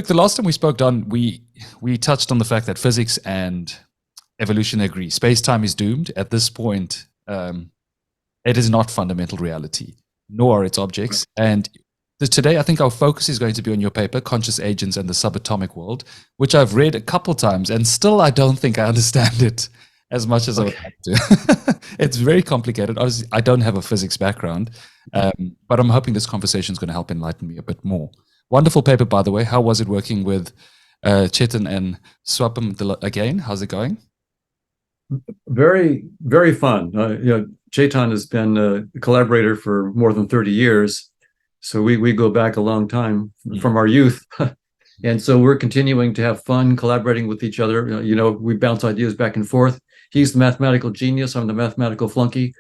Look, the last time we spoke, Don, we touched on the fact that physics and evolution agree. Space-time is doomed. At this point, it is not fundamental reality, nor are its objects. And today, I think our focus is going to be on your paper, Conscious Agents and the Subatomic World, which I've read a couple times, and still I don't think I understand it as much as I would like to. It's very complicated. Obviously, I don't have a physics background, but I'm hoping this conversation is going to help enlighten me a bit more. Wonderful paper, by the way. How was it working with Chetan and Swapam again? How's it going? Very, very fun. Chetan has been a collaborator for more than 30 years. So we go back a long time from our youth. And so we're continuing to have fun collaborating with each other. We bounce ideas back and forth. He's the mathematical genius. I'm the mathematical flunky.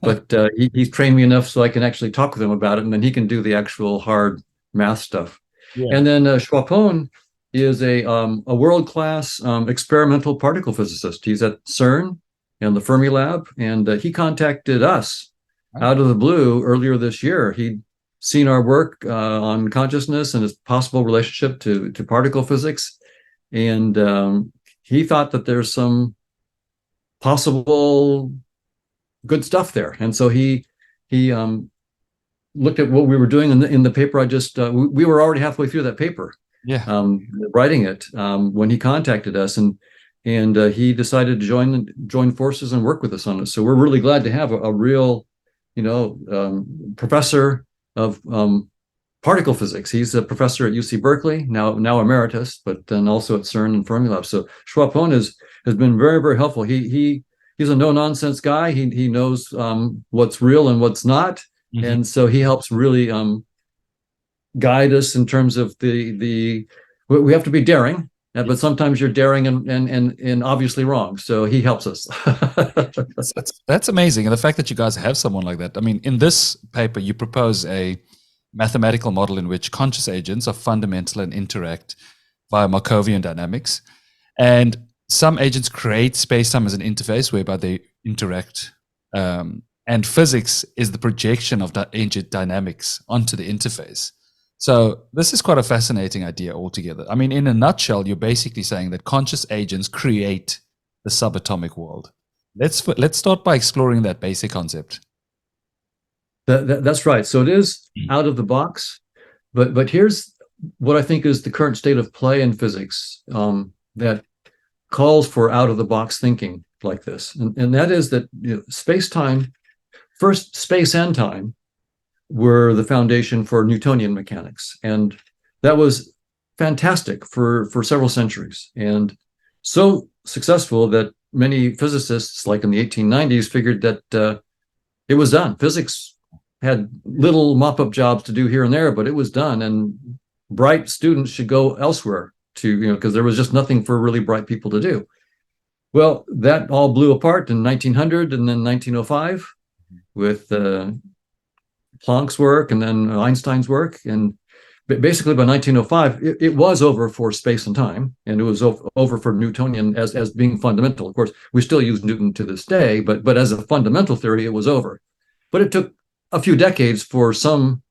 But he's trained me enough so I can actually talk with him about it. And then he can do the actual hard math stuff. Yeah. And then Swapam is a world-class experimental particle physicist. He's at CERN and the Fermi Lab. And he contacted us out of the blue earlier this year. He'd seen our work on consciousness and its possible relationship to particle physics. And he thought that there's some possible good stuff there. And so he looked at what we were doing in the paper. We were already halfway through that paper, writing it when he contacted us, and he decided to join forces and work with us on it. So we're really glad to have a real, professor of particle physics. He's a professor at UC Berkeley, now Emeritus, but then also at CERN and Fermi Lab. So Swapam has been very, very helpful. He's a no-nonsense guy. He knows what's real and what's not. Mm-hmm. And so he helps really guide us in terms of we have to be daring, but sometimes you're daring and obviously wrong. So he helps us. That's amazing. And the fact that you guys have someone like that. I mean, in this paper, you propose a mathematical model in which conscious agents are fundamental and interact via Markovian dynamics. And some agents create space-time as an interface whereby they interact. And physics is the projection of agent dynamics onto the interface. So this is quite a fascinating idea altogether. I mean, in a nutshell, you're basically saying that conscious agents create the subatomic world. Let's start by exploring that basic concept. That's right. So it is out of the box, but here's what I think is the current state of play in physics that calls for out of the box thinking like this, and that is that space-time, first space and time, were the foundation for Newtonian mechanics, and that was fantastic for several centuries, and so successful that many physicists, like in the 1890s, figured that it was done. Physics had little mop-up jobs to do here and there, but it was done, and bright students should go elsewhere because there was just nothing for really bright people to do. Well, that all blew apart in 1900 and then 1905 with Planck's work and then Einstein's work. And basically by 1905, it was over for space and time, and it was over for Newtonian as being fundamental. Of course, we still use Newton to this day, but as a fundamental theory, it was over. But it took a few decades for some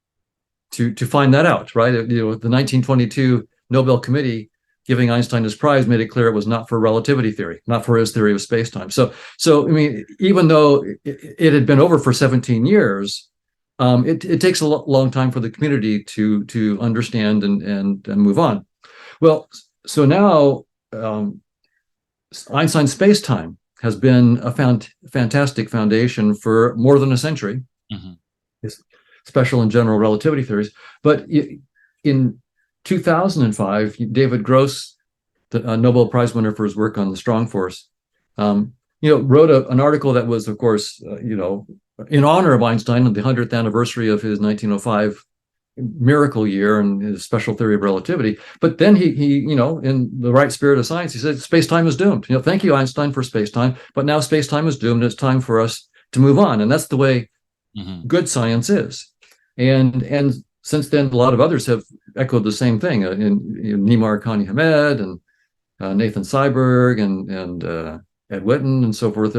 to find that out, right? The 1922 Nobel Committee giving Einstein his prize made it clear it was not for relativity theory, not for his theory of space-time. So I mean, even though it had been over for 17 years, it takes a long time for the community to understand and move on. Well, so now Einstein's space-time has been a fantastic foundation for more than a century. Mm-hmm. Special and general relativity theories. But in 2005, David Gross, the Nobel Prize winner for his work on the strong force, wrote an article that was, of course, in honor of Einstein on the 100th anniversary of his 1905 miracle year and his special theory of relativity. But then he in the right spirit of science, he said, space-time is doomed. Thank you, Einstein, for space-time, but now space-time is doomed. It's time for us to move on. And that's the way good science is. And since then, a lot of others have echoed the same thing. Nimar Khani Hamed and Nathan Seiberg and Ed Witten and so forth,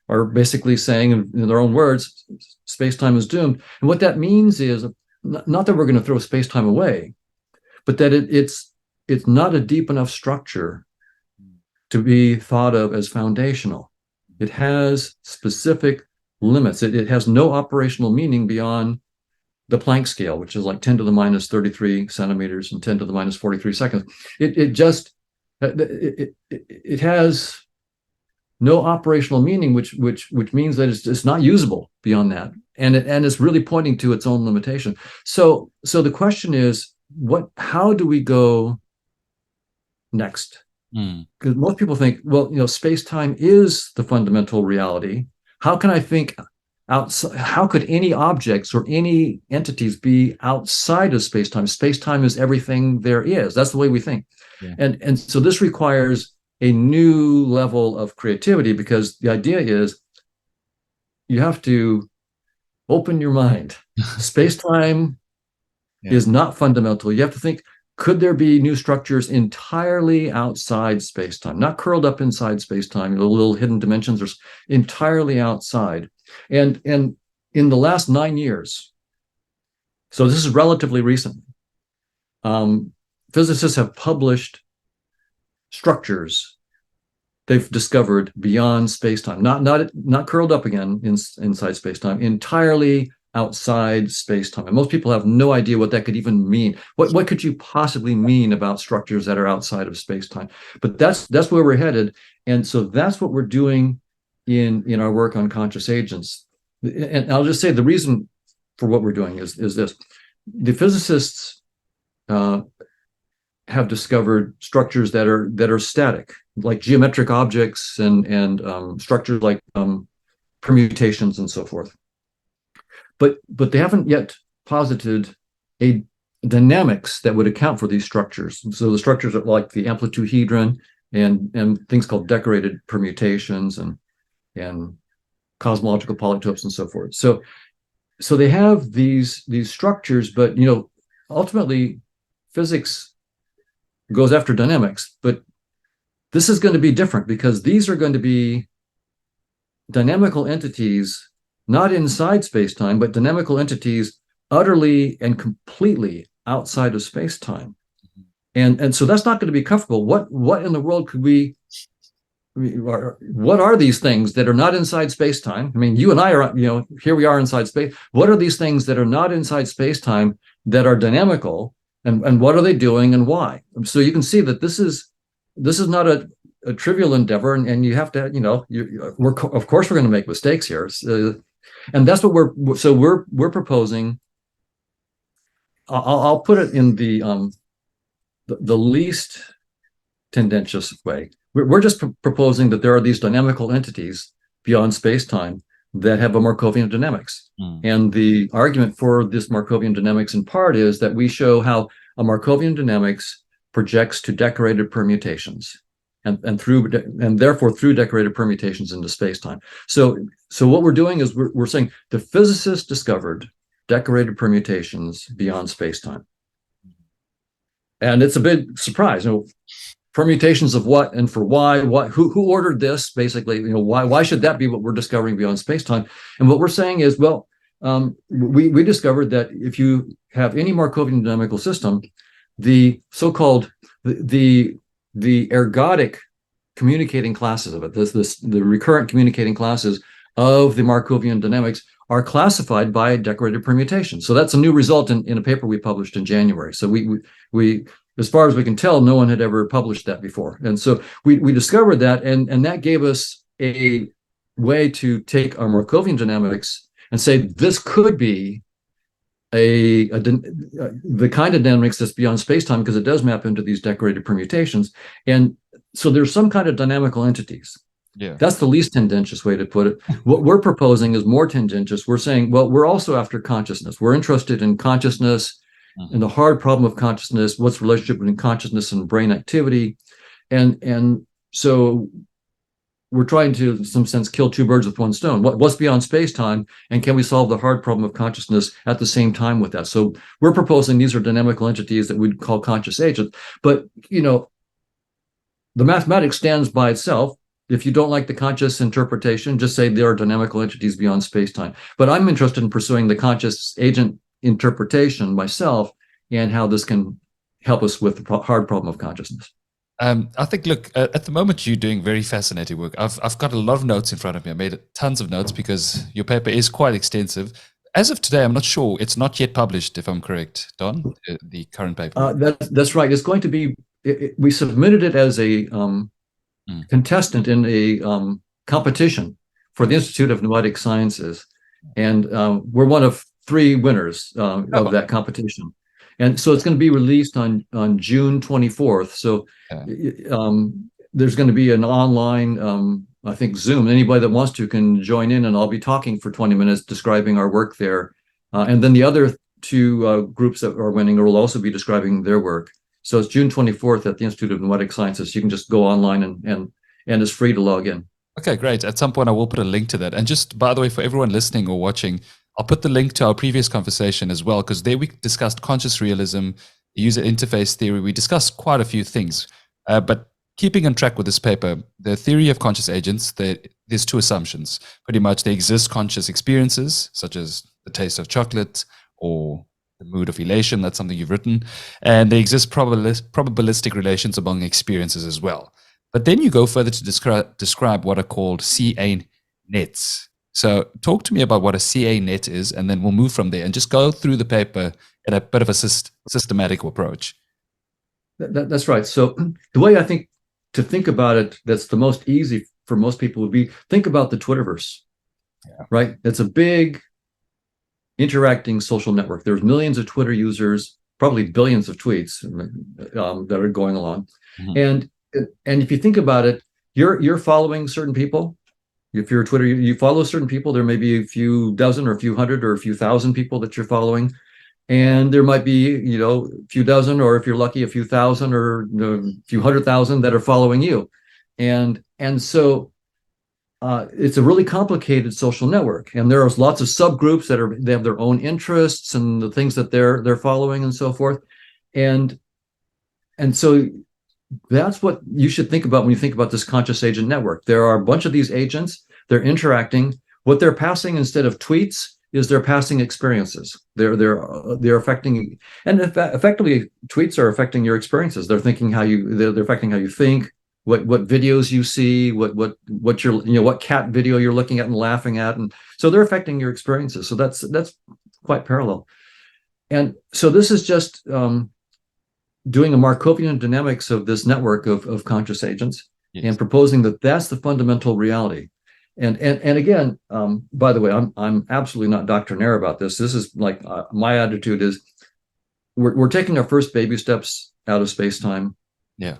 are basically saying in their own words, space-time is doomed. And what that means is not that we're going to throw space-time away, but that it's not a deep enough structure to be thought of as foundational. It has specific limits. It has no operational meaning beyond the Planck scale, which is like 10 to the minus 33 centimeters and 10 to the minus 43 seconds. It has no operational meaning, which means that it's not usable beyond that, and it's really pointing to its own limitation. So the question is, how do we go next? Because most people think, well, space-time is the fundamental reality. How can I think outside? How could any objects or any entities be outside of space-time? Space-time is everything there is. That's the way we think. Yeah. And so this requires a new level of creativity, because the idea is you have to open your mind. Space-time is not fundamental. You have to think, could there be new structures entirely outside space-time, not curled up inside space-time, little hidden dimensions, or entirely outside? And in the last 9 years, so this is relatively recent, physicists have published structures they've discovered beyond space-time, not curled up again inside space-time, entirely outside space-time. And most people have no idea what that could even mean. What could you possibly mean about structures that are outside of space-time? But that's where we're headed. And so that's what we're doing in our work on conscious agents. And I'll just say the reason for what we're doing is this. The physicists have discovered structures that are static, like geometric objects and structures like permutations and so forth. But they haven't yet posited a dynamics that would account for these structures. So the structures are like the amplituhedron and things called decorated permutations and cosmological polytopes and so forth. So they have these structures, but ultimately physics goes after dynamics. But this is going to be different, because these are going to be dynamical entities not inside space-time, but dynamical entities utterly and completely outside of space-time. And so that's not going to be comfortable. What in the world could what are these things that are not inside space-time? I mean, you and I are, here we are inside space. What are these things that are not inside space-time that are dynamical, and what are they doing and why? So you can see that this is not a trivial endeavor, and you have to, of course we're going to make mistakes here. And that's what we're proposing. I'll put it in the least tendentious way. We're just proposing that there are these dynamical entities beyond space-time that have a Markovian dynamics. And the argument for this Markovian dynamics in part is that we show how a Markovian dynamics projects to decorated permutations, and therefore through decorated permutations into space-time. So what we're doing is we're saying the physicists discovered decorated permutations beyond space-time. And it's a big surprise. Permutations of what and for why? Who ordered this? Basically, why should that be what we're discovering beyond space-time? And what we're saying is, well, we discovered that if you have any Markovian dynamical system, the so-called the ergodic communicating classes of it, the recurrent communicating classes of the Markovian dynamics are classified by decorated permutation. So that's a new result in a paper we published in January. So we as far as we can tell, no one had ever published that before. And so we discovered that, and that gave us a way to take our Markovian dynamics and say this could be the kind of dynamics that's beyond space-time, because it does map into these decorated permutations. And so there's some kind of dynamical entities. Yeah, that's the least tendentious way to put it. What we're proposing is more tendentious. We're saying, well, we're also after consciousness. We're interested in consciousness and the hard problem of consciousness. What's the relationship between consciousness and brain activity? And so we're trying to, in some sense, kill two birds with one stone. What's beyond space-time, and can we solve the hard problem of consciousness at the same time with that? So we're proposing these are dynamical entities that we'd call conscious agents. But, the mathematics stands by itself. If you don't like the conscious interpretation, just say there are dynamical entities beyond space-time. But I'm interested in pursuing the conscious agent interpretation myself, and how this can help us with the hard problem of consciousness. I think, look, at the moment you're doing very fascinating work. I've got a lot of notes in front of me. I made tons of notes because your paper is quite extensive. As of today, I'm not sure. It's not yet published, if I'm correct, Don, the current paper. That's right. It's going to be, we submitted it as a contestant in a competition for the Institute of Pneumatic Sciences. And we're one of 3 winners of that competition. And so it's going to be released on June 24th. So there's going to be an online, I think, Zoom. Anybody that wants to can join in, and I'll be talking for 20 minutes describing our work there. And then the other 2 groups that are winning will also be describing their work. So it's June 24th at the Institute of Pneumatic Sciences. You can just go online and it's free to log in. Okay, great. At some point, I will put a link to that. And just, by the way, for everyone listening or watching, I'll put the link to our previous conversation as well, because there we discussed conscious realism, user interface theory. We discussed quite a few things. But keeping on track with this paper, the theory of conscious agents, there's 2 assumptions. Pretty much they exist conscious experiences, such as the taste of chocolate or the mood of elation. That's something you've written. And there exist probabilistic relations among experiences as well. But then you go further to describe what are called CA nets. So talk to me about what a CA net is, and then we'll move from there and just go through the paper in a bit of a systematic approach. That's right. So the way I think to think about it, that's the most easy for most people would be, think about the Twitterverse, right? It's a big interacting social network. There's millions of Twitter users, probably billions of tweets that are going along. And if you think about it, you're following certain people. If you're a Twitter, you follow certain people. There may be a few dozen or a few hundred or a few thousand people that you're following. And there might be, a few dozen, or if you're lucky, a few thousand or a few 100,000 that are following you. And so it's a really complicated social network. And there are lots of subgroups they have their own interests and the things that they're following and so forth. And so that's what you should think about when you think about this conscious agent network. There are a bunch of these agents. They're interacting. What they're passing instead of tweets is they're passing experiences. They're affecting, and effectively, tweets are affecting your experiences. They're affecting how you think, what videos you see, what your what cat video you're looking at and laughing at, and so they're affecting your experiences. So that's quite parallel. And so this is just doing a Markovian dynamics of this network of conscious agents, and proposing that that's the fundamental reality. And again, by the way, I'm absolutely not doctrinaire about this. This is like my attitude is we're taking our first baby steps out of space-time. Yeah.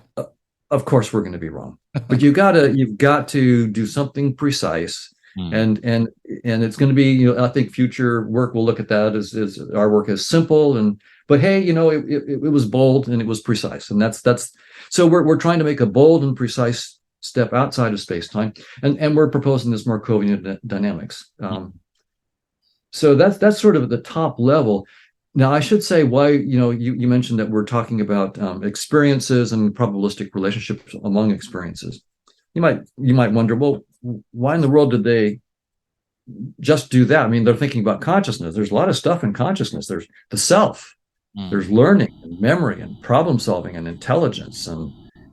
Of course, we're going to be wrong, but you've got to do something precise. And it's going to be, I think future work will look at that as our work is simple, but hey, it was bold and it was precise, and that's so we're trying to make a bold and precise step outside of space-time, and we're proposing this Markovian dynamics. So that's sort of at the top level. Now, I should say why, you mentioned that we're talking about experiences and probabilistic relationships among experiences. You might wonder, well, why in the world did they just do that? I mean, they're thinking about consciousness. There's a lot of stuff in consciousness. There's the self, there's learning and memory and problem solving and intelligence, and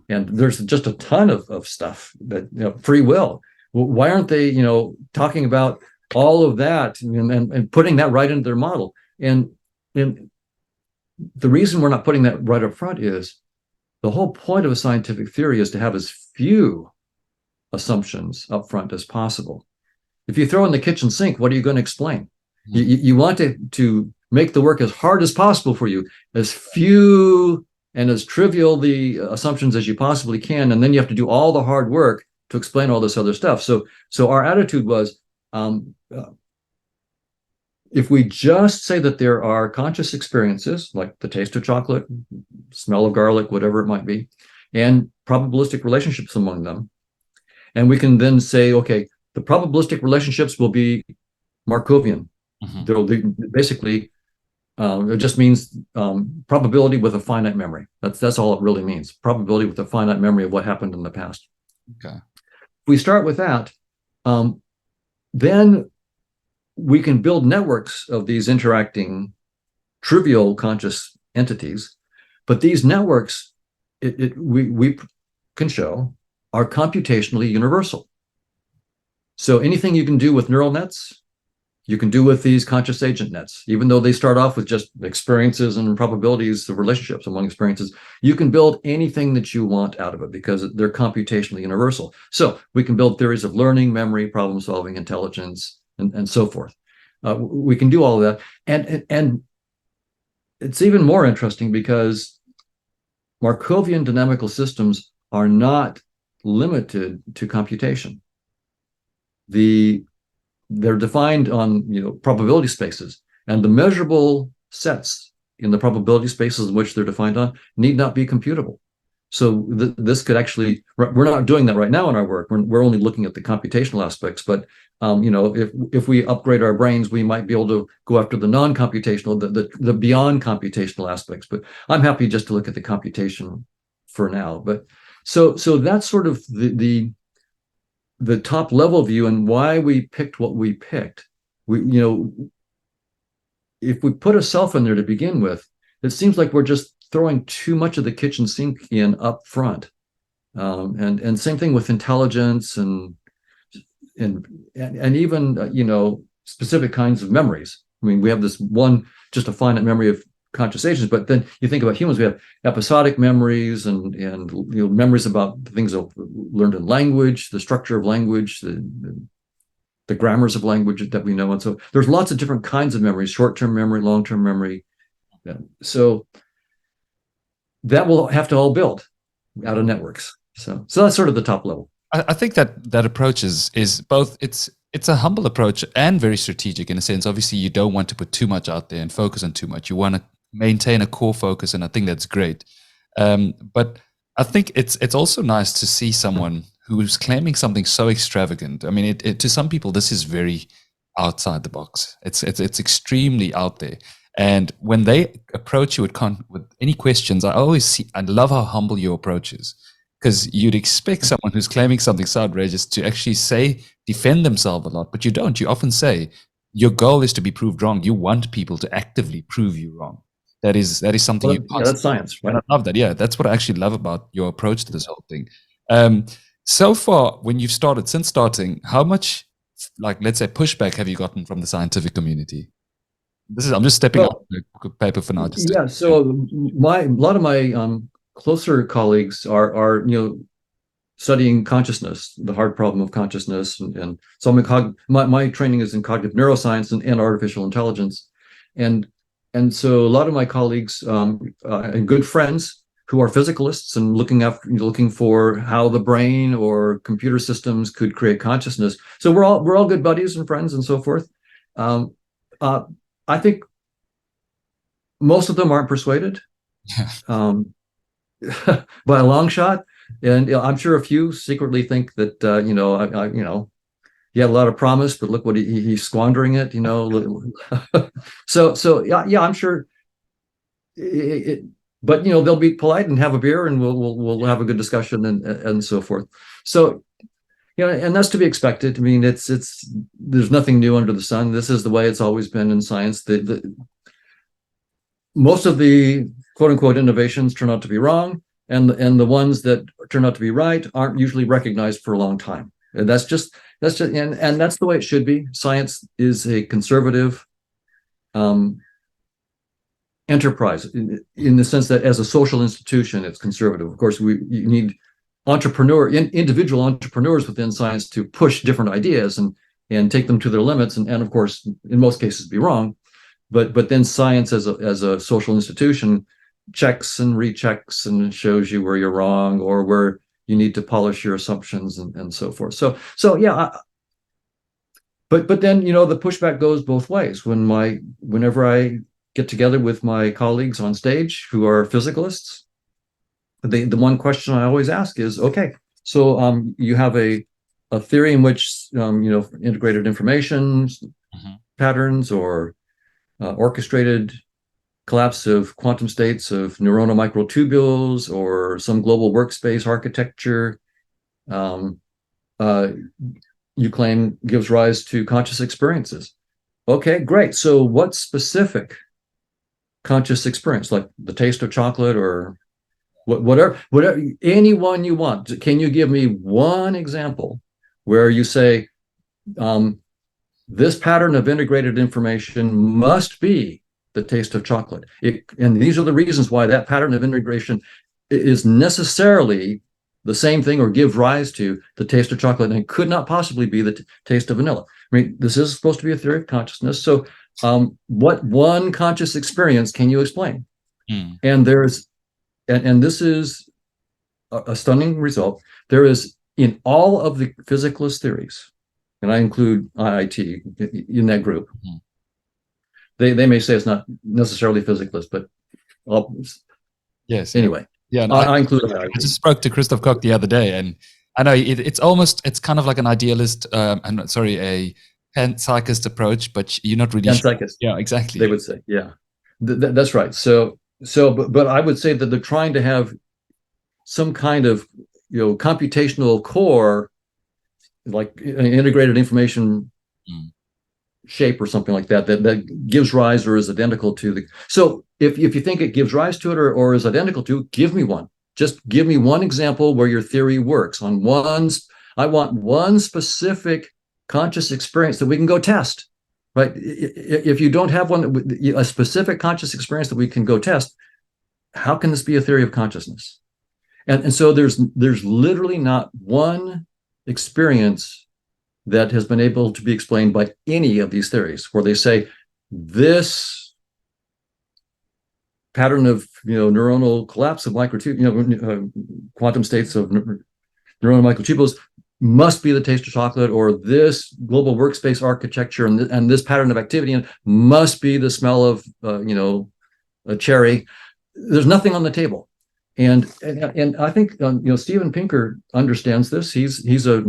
there's just a ton of stuff that free will. Well, why aren't they talking about all of that and putting that right into their model? And the reason we're not putting that right up front is the whole point of a scientific theory is to have as few assumptions up front as possible. If you throw in the kitchen sink, what are you going to explain? You want to make the work as hard as possible for you, as few and as trivial the assumptions as you possibly can, and then you have to do all the hard work to explain all this other stuff. So our attitude was, if we just say that there are conscious experiences, like the taste of chocolate, smell of garlic, whatever it might be, and probabilistic relationships among them, and we can then say, okay, the probabilistic relationships will be Markovian. They'll be basically, it just means probability with a finite memory. That's all it really means. Probability with a finite memory of what happened in the past. Okay. If we start with that, then we can build networks of these interacting trivial conscious entities But these networks, we can show, are computationally universal. So anything you can do with neural nets, you can do with these conscious agent nets, even though they start off with just experiences and probabilities of relationships among experiences. You can build anything that you want out of it because they're computationally universal. So we can build theories of learning, memory, problem solving, intelligence, and so forth. We can do all of that. And it's even more interesting because Markovian dynamical systems are not limited to computation. They're defined on probability spaces, and the measurable sets in the probability spaces in which they're defined on need not be computable. So this could actually, we're not doing that right now in our work. We're only looking at the computational aspects, but if we upgrade our brains, we might be able to go after the non-computational, the beyond computational aspects. But I'm happy just to look at the computation for now. But so that's sort of the top level view and why we picked what we picked. If we put a self in there to begin with, it seems like we're just throwing too much of the kitchen sink in up front. And same thing with intelligence and even specific kinds of memories. I mean, we have this one, just a finite memory of conscious agents, but then you think about humans, we have episodic memories and memories about things that learned in language, the structure of language, the grammars of language that we know. And so there's lots of different kinds of memories, short-term memory, long-term memory. Yeah. So that will have to all build out of networks. So that's sort of the top level. I think that approach is both, it's a humble approach and very strategic in a sense. Obviously, you don't want to put too much out there and focus on too much. You want to maintain a core focus, and I think that's great. But I think it's also nice to see someone who's claiming something so extravagant. I mean, to some people, this is very outside the box. It's extremely out there. And when they approach you with any questions, I love how humble your approach is, because you'd expect someone who's claiming something so outrageous to actually defend themselves a lot, but you don't. You often say your goal is to be proved wrong. You want people to actively prove you wrong. That is something you yeah, that's science, right? I love that. Yeah, that's what I actually love about your approach to this whole thing. So far, when you've since starting, how much, let's say, pushback have you gotten from the scientific community? I'm just stepping out the paper for now. Yeah. So a lot of my closer colleagues are studying consciousness, the hard problem of consciousness, and so my training is in cognitive neuroscience and artificial intelligence, and so a lot of my colleagues and good friends who are physicalists and looking for how the brain or computer systems could create consciousness. So we're all good buddies and friends and so forth. I think most of them aren't persuaded by a long shot, and I'm sure a few secretly think that he had a lot of promise, but look what he's squandering it. So yeah, I'm sure. But they'll be polite and have a beer, and we'll have a good discussion and so forth. So and that's to be expected. I mean, there's nothing new under the sun. This is the way it's always been in science. Most of the quote unquote innovations turn out to be wrong, and the ones that turn out to be right aren't usually recognized for a long time. And that's just that's the way it should be. Science is a conservative enterprise in the sense that as a social institution, it's conservative. Of course, you need individual entrepreneurs within science to push different ideas and take them to their limits, and of course, in most cases, be wrong. But then science as a social institution checks and rechecks and shows you where you're wrong or where you need to polish your assumptions and so forth. So yeah. But then the pushback goes both ways. Whenever I get together with my colleagues on stage who are physicalists, the one question I always ask is, okay, so you have a theory in which integrated information patterns or orchestrated collapse of quantum states of neuronal microtubules or some global workspace architecture you claim gives rise to conscious experiences. Okay, great. So what specific conscious experience, like the taste of chocolate or whatever, any one you want. Can you give me one example where you say, this pattern of integrated information must be the taste of chocolate? And these are the reasons why that pattern of integration is necessarily the same thing or give rise to the taste of chocolate, and it could not possibly be the taste of vanilla. I mean, this is supposed to be a theory of consciousness. So what one conscious experience can you explain? And this is a stunning result. There is, in all of the physicalist theories, and I include IIT in that group, they may say it's not necessarily physicalist, but yes. Anyway, yeah, no, I include IIT. I just spoke to Christoph Koch the other day, and I know it's kind of like an idealist, a panpsychist approach, but you're not really panpsychist. Yeah, exactly. They would say, yeah, that's right. But I would say that they're trying to have some kind of computational core, like an integrated information shape or something like that gives rise or is identical to the. So if you think it gives rise to it or is identical to, give me one. Just give me one example where your theory works on one. I want one specific conscious experience that we can go test, right? If you don't have one, a specific conscious experience that we can go test, how can this be a theory of consciousness? And so there's literally not one experience that has been able to be explained by any of these theories where they say this pattern of neuronal collapse of quantum states of neuronal microtubules must be the taste of chocolate, or this global workspace architecture and this pattern of activity must be the smell of a cherry. There's nothing on the table. And I think Steven Pinker understands this. He's a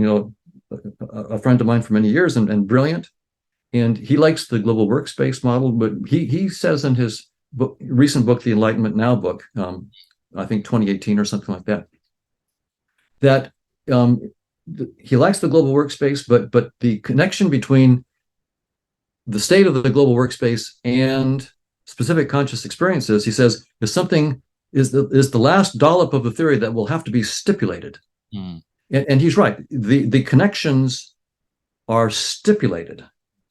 friend of mine for many years and brilliant, and he likes the global workspace model. But he says in his recent book, the Enlightenment Now book, I think 2018 or something like that, that he likes the global workspace, but the connection between the state of the global workspace and specific conscious experiences, he says, is the last dollop of the theory that will have to be stipulated. And he's right. The connections are stipulated,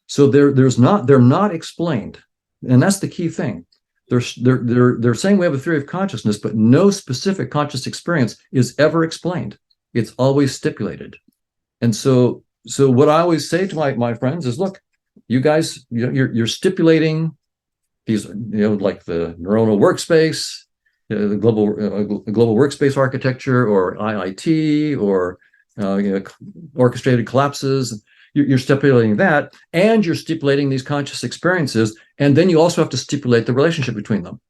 so they're not explained, and that's the key thing. They're saying we have a theory of consciousness, but no specific conscious experience is ever explained. It's always stipulated. And so what I always say to my friends is, look, you guys, you're stipulating these, like the neuronal workspace, the global workspace architecture, or IIT, or orchestrated collapses. You're stipulating that, and you're stipulating these conscious experiences, and then you also have to stipulate the relationship between them.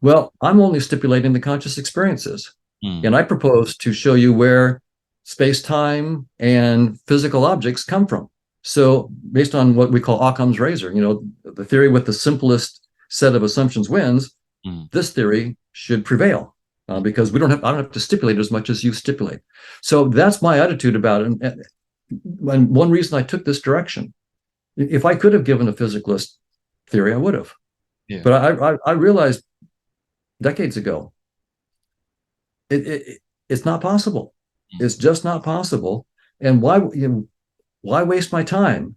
Well, I'm only stipulating the conscious experiences, and I propose to show you where space-time and physical objects come from. So based on what we call Occam's razor, the theory with the simplest set of assumptions wins, this theory should prevail because I don't have to stipulate as much as you stipulate. So that's my attitude about it. And one reason I took this direction, if I could have given a physicalist theory, I would have. Yeah. But I realized decades ago, it's not possible. It's just not possible. And why waste my time?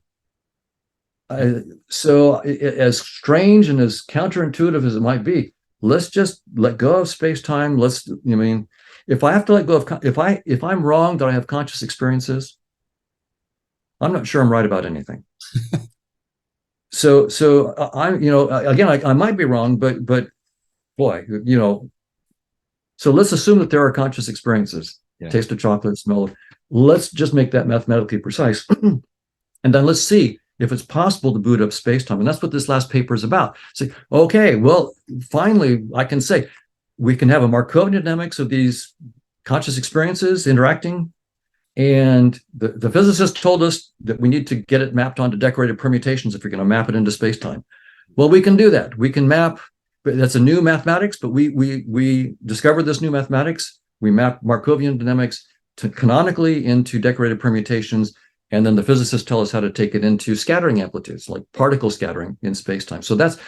So as strange and as counterintuitive as it might be, let's just let go of space-time. If I have to let go of, if I'm wrong that I have conscious experiences, I'm not sure I'm right about anything. So I might be wrong, but boy, so let's assume that there are conscious experiences, taste of chocolate, smell. Let's just make that mathematically precise. And then let's see if it's possible to boot up space-time. And that's what this last paper is about. Say, okay, well, finally, I can say we can have a Markovian dynamics of these conscious experiences interacting. And the physicists told us that we need to get it mapped onto decorated permutations if you're going to map it into space-time. Well, we can do that. We can map, that's a new mathematics, but we discovered this new mathematics. We map Markovian dynamics canonically into decorated permutations. And then the physicists tell us how to take it into scattering amplitudes, like particle scattering in space-time. So that's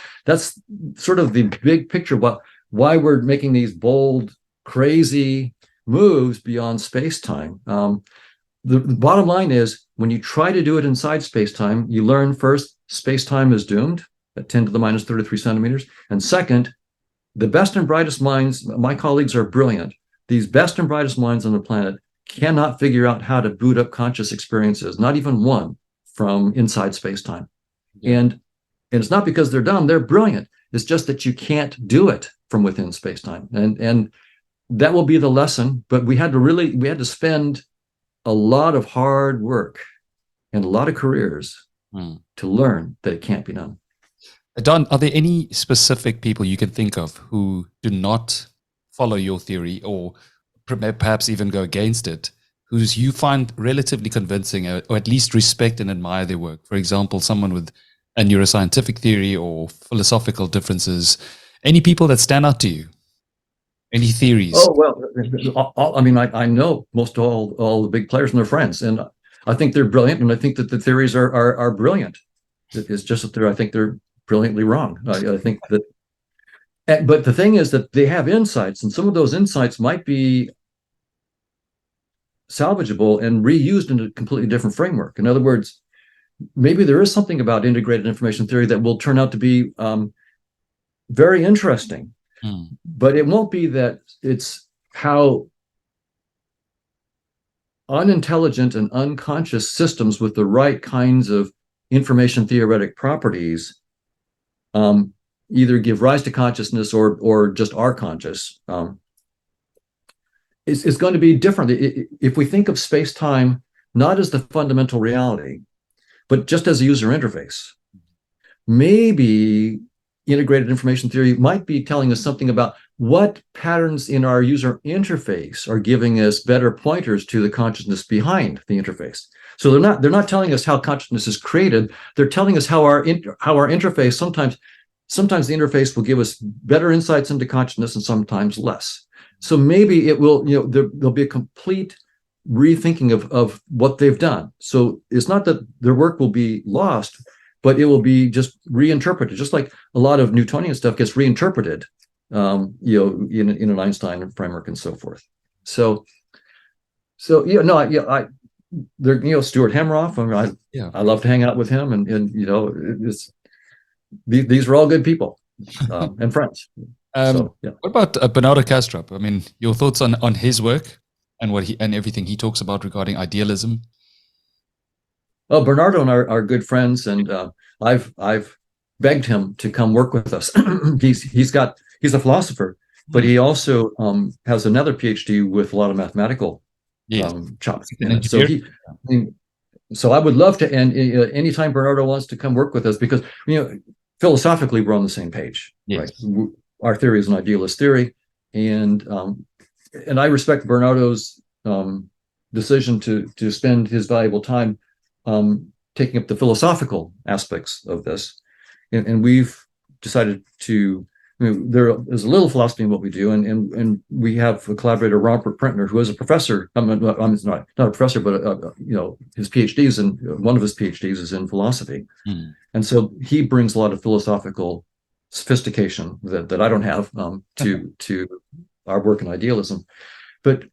sort of the big picture about why we're making these bold, crazy moves beyond space-time. The bottom line is, when you try to do it inside space-time, you learn first, space-time is doomed at 10 to the minus 33 centimeters. And second, the best and brightest minds, my colleagues are brilliant. These best and brightest minds on the planet cannot figure out how to boot up conscious experiences, not even one, from inside space-time. Yeah. And it's not because they're dumb, they're brilliant. It's just that you can't do it from within space-time. And that will be the lesson. But we had to spend a lot of hard work and a lot of careers to learn that it can't be done. Don, are there any specific people you can think of who do not follow your theory, or perhaps even go against it, whose you find relatively convincing, or at least respect and admire their work? For example, someone with a neuroscientific theory or philosophical differences. Any people that stand out to you? Any theories? Oh, well, I mean, I know most all the big players and their friends, and I think they're brilliant, and I think that the theories are brilliant. It's just that I think they're brilliantly wrong. I think that, but the thing is that they have insights, and some of those insights might be salvageable and reused in a completely different framework. In other words, maybe there is something about integrated information theory that will turn out to be very interesting. But it won't be that it's how unintelligent and unconscious systems with the right kinds of information theoretic properties either give rise to consciousness or just are conscious. It's going to be different. If we think of space-time not as the fundamental reality, but just as a user interface, maybe integrated information theory might be telling us something about what patterns in our user interface are giving us better pointers to the consciousness behind the interface. So they're not telling us how consciousness is created. They're telling us how our interface, sometimes the interface will give us better insights into consciousness and sometimes less. So maybe it will, there'll be a complete rethinking of what they've done. So it's not that their work will be lost, but it will be just reinterpreted, just like a lot of Newtonian stuff gets reinterpreted, in an Einstein framework and so forth. They're, Stuart Hemroff. I mean, I love to hang out with him, and these are all good people and friends. What about Bernardo Kastrup? I mean, your thoughts on his work and and everything he talks about regarding idealism? Oh, Bernardo and I are good friends, and I've begged him to come work with us. He's a philosopher, but he also has another Ph.D. with a lot of mathematical chops. So I would love to. And anytime Bernardo wants to come work with us, because philosophically we're on the same page. Yes. Right? Our theory is an idealist theory, and I respect Bernardo's decision to spend his valuable time taking up the philosophical aspects of this, and we've decided to. There is a little philosophy in what we do, and we have a collaborator, Robert Prentner, who is a professor. I'm not a professor, but his PhDs, and one of his PhDs is in philosophy, and so he brings a lot of philosophical sophistication that I don't have to our work in idealism. But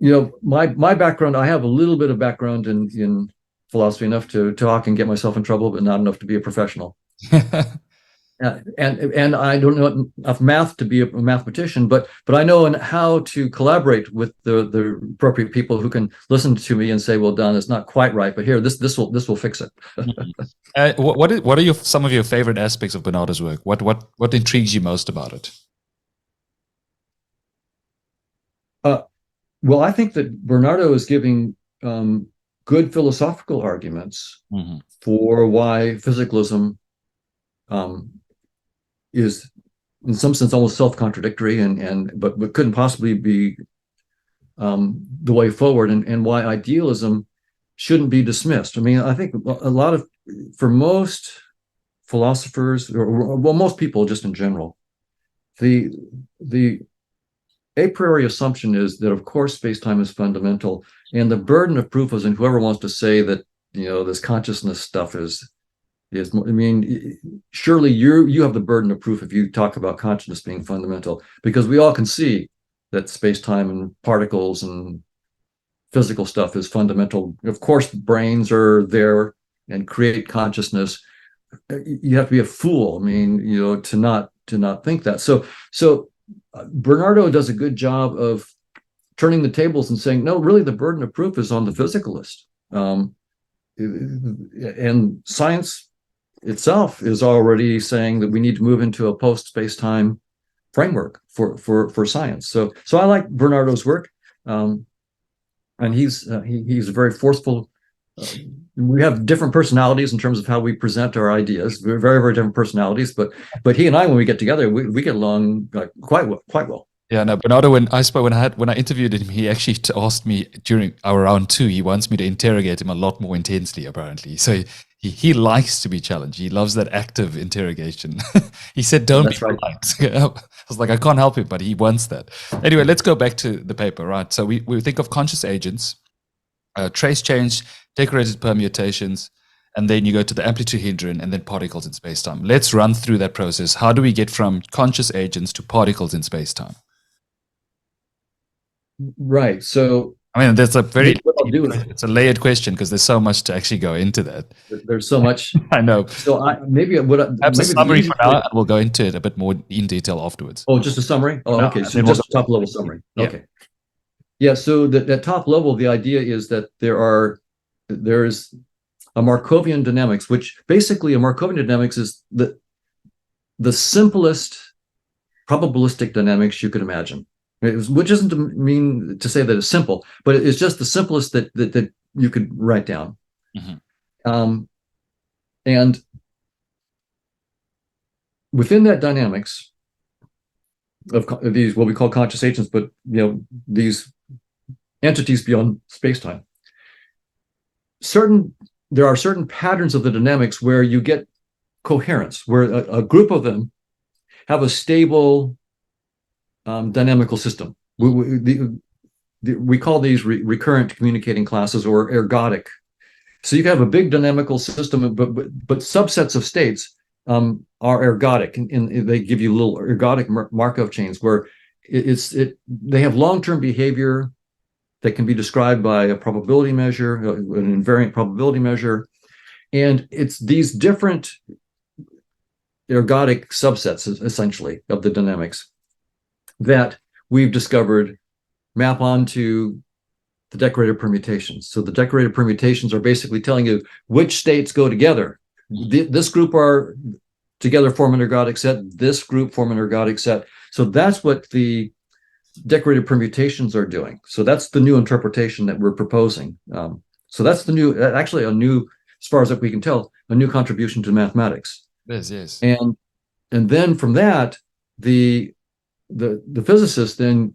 my background, I have a little bit of background in philosophy, enough to talk and get myself in trouble, but not enough to be a professional. And I don't know enough math to be a mathematician, but I know how to collaborate with the appropriate people who can listen to me and say, "Well, Don, it's not quite right, but here, this will fix it." What are some of your favorite aspects of Bernardo's work? What intrigues you most about it? Well, I think that Bernardo is giving good philosophical arguments for why physicalism is, in some sense, almost self-contradictory, but couldn't possibly be the way forward, and why idealism shouldn't be dismissed. I mean, I think for most philosophers, or most people just in general, the a priori assumption is that, of course, space-time is fundamental, and the burden of proof is in whoever wants to say that, this consciousness stuff is. I mean, surely you have the burden of proof if you talk about consciousness being fundamental, because we all can see that space-time and particles and physical stuff is fundamental. Of course, brains are there and create consciousness. You have to be a fool, I mean, to not think that. So Bernardo does a good job of turning the tables and saying, no, really, the burden of proof is on the physicalist. And science itself is already saying that we need to move into a post-space-time framework for science. So I like Bernardo's work, and he's very forceful. We have different personalities in terms of how we present our ideas. We're very, very different personalities, but he and I, when we get together, we get along quite well. Yeah, no, Bernardo, when I interviewed him, he actually asked me during our round 2, he wants me to interrogate him a lot more intensely, apparently. So he likes to be challenged. He loves that active interrogation. He said, don't be polite. I was like, I can't help it, but he wants that. Anyway, let's go back to the paper, right? So we think of conscious agents, trace change, decorated permutations, and then you go to the amplitude-hedron and then particles in spacetime. Let's run through that process. How do we get from conscious agents to particles in spacetime? Right. So I mean, that's it's a layered question because there's so much to actually go into that. There's so much. I know. So Perhaps a summary for now, and we'll go into it a bit more in detail afterwards. Oh, just a summary? Oh, okay. So just a top level summary. Yeah. Okay. Yeah. So that top level, the idea is that there's a Markovian dynamics, which basically a Markovian dynamics is the simplest probabilistic dynamics you could imagine. Which isn't to mean to say that it's simple, but it's just the simplest that you could write down. Mm-hmm. And within that dynamics of these, what we call conscious agents, but these entities beyond space-time, there are certain patterns of the dynamics where you get coherence, where a group of them have a stable dynamical system. We call these recurrent communicating classes, or ergodic. So you can have a big dynamical system, but subsets of states are ergodic, and they give you little ergodic Markov chains where they have long-term behavior that can be described by a probability measure, an invariant probability measure, and it's these different ergodic subsets, essentially, of the dynamics that we've discovered map onto the decorated permutations. So the decorated permutations are basically telling you which states go together. This group are together form an ergodic set, this group form an ergodic set. So that's what the decorated permutations are doing. So that's the new interpretation that we're proposing. So that's the new, actually a new, as far as we can tell, a new contribution to mathematics. Yes. And then from that, the physicist then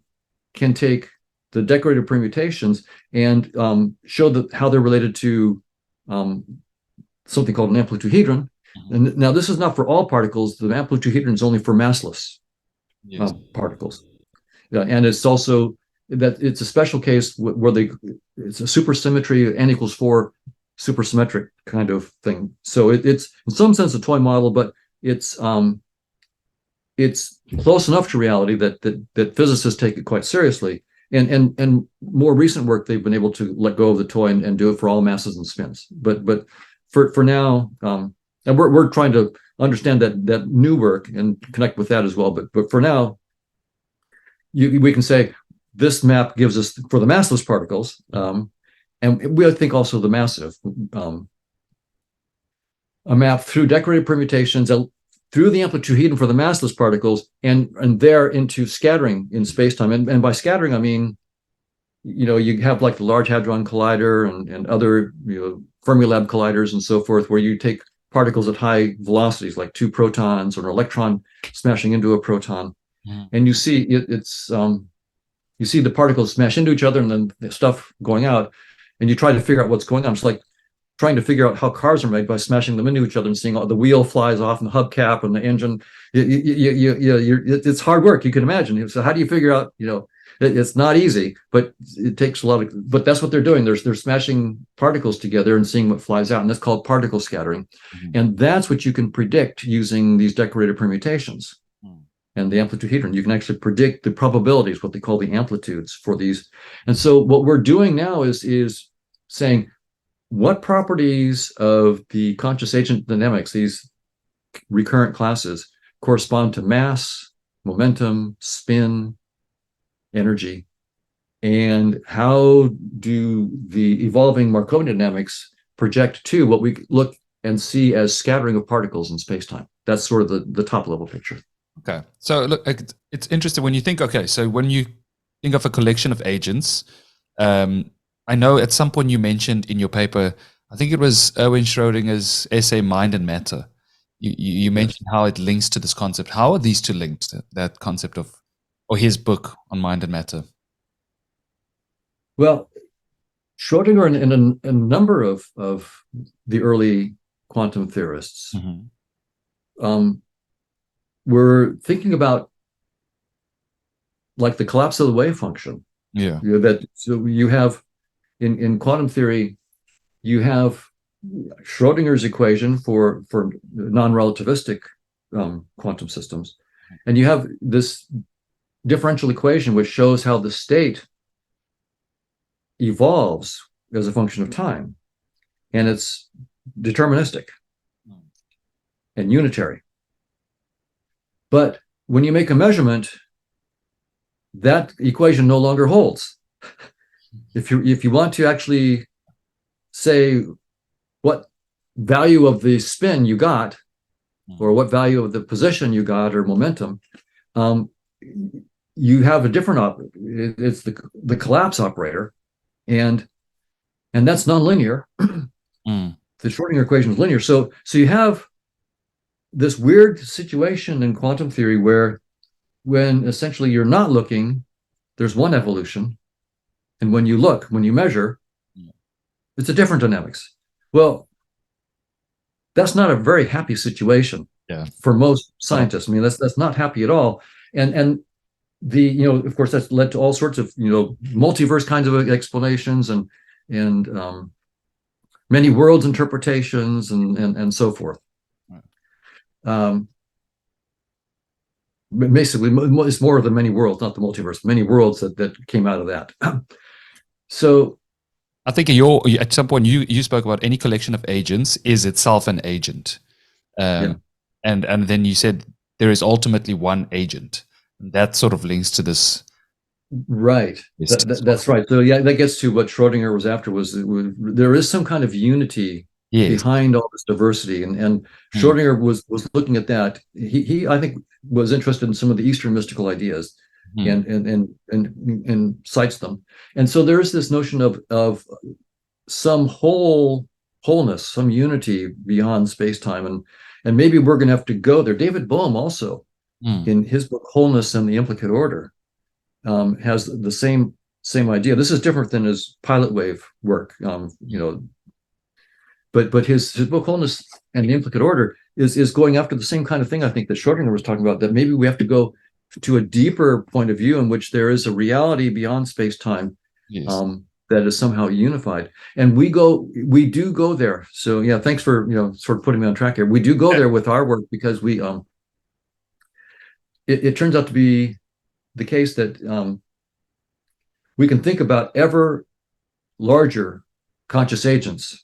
can take the decorated permutations and show how they're related to something called an amplitude-hedron. And now this is not for all particles. The amplitude-hedron is only for massless particles. And it's also that it's a special case where it's a supersymmetry, n equals 4 supersymmetric kind of thing. So it's in some sense a toy model, but it's close enough to reality that physicists take it quite seriously. And more recent work, they've been able to let go of the toy and do it for all masses and spins. But for now, and we're trying to understand that new work and connect with that as well. But for now, we can say this map gives us for the massless particles, and we think also the massive, a map through decorated permutations through the amplitude-hedron for the massless particles, and there into scattering in spacetime. And by scattering, I mean, you have like the Large Hadron Collider and other Fermilab colliders and so forth, where you take particles at high velocities, like 2 protons or an electron smashing into a proton, and you see you see the particles smash into each other and then the stuff going out, and you try to figure out what's going on. It's like trying to figure out how cars are made by smashing them into each other and seeing all the wheel flies off and the hubcap and the engine. It's hard work, you can imagine. So how do you figure out, It's not easy, but it takes a lot of. But that's what they're doing. They're smashing particles together and seeing what flies out, and that's called particle scattering. And that's what you can predict using these decorated permutations and the amplitude hedron. You can actually predict the probabilities, what they call the amplitudes for these. And so what we're doing now is saying what properties of the conscious agent dynamics, these recurrent classes, correspond to mass, momentum, spin, energy, and how do the evolving Markovian dynamics project to what we look and see as scattering of particles in space-time. That's sort of the top level picture. Okay. So look, it's interesting when you think, okay, so when you think of a collection of agents, I know at some point you mentioned in your paper, I think it was Erwin Schrödinger's essay, Mind and Matter. You mentioned how it links to this concept. How are these two linked, that concept of, or his book on mind and matter? Well, Schrödinger and a number of the early quantum theorists were thinking about like the collapse of the wave function. Yeah. So you have in quantum theory, you have Schrödinger's equation for non-relativistic quantum systems, and you have this differential equation which shows how the state evolves as a function of time, and it's deterministic and unitary. But when you make a measurement, that equation no longer holds. If you want to actually say what value of the spin you got, or what value of the position you got, or momentum, you have a different it's the collapse operator, and that's nonlinear. The Schrödinger equation is linear. So you have this weird situation in quantum theory where when essentially you're not looking, there's one evolution, and when you look, when you measure, it's a different dynamics. Well, that's not a very happy situation for most scientists. I mean, that's not happy at all. And the, of course, that's led to all sorts of, multiverse kinds of explanations and many worlds interpretations and so forth. Basically, it's more of the many worlds, not the multiverse, many worlds that came out of that. So I think at some point you spoke about any collection of agents is itself an agent. And then you said there is ultimately one agent. And that sort of links to this. Right. That's right. So that gets to what Schrödinger was after, was there is some kind of unity behind all this diversity. And Schrödinger was looking at that. He I think was interested in some of the Eastern mystical ideas and cites them. And so there is this notion of some wholeness, some unity beyond space-time. And maybe we're going to have to go there. David Bohm also, in his book Wholeness and the Implicate Order, has the same idea. This is different than his pilot wave work, but his book Wholeness and the Implicate Order is going after the same kind of thing, I think, that Schrödinger was talking about, that maybe we have to go to a deeper point of view in which there is a reality beyond space-time that is somehow unified. And we do go there. So thanks for sort of putting me on track here. We do go there with our work, because we it turns out to be the case that we can think about ever larger conscious agents,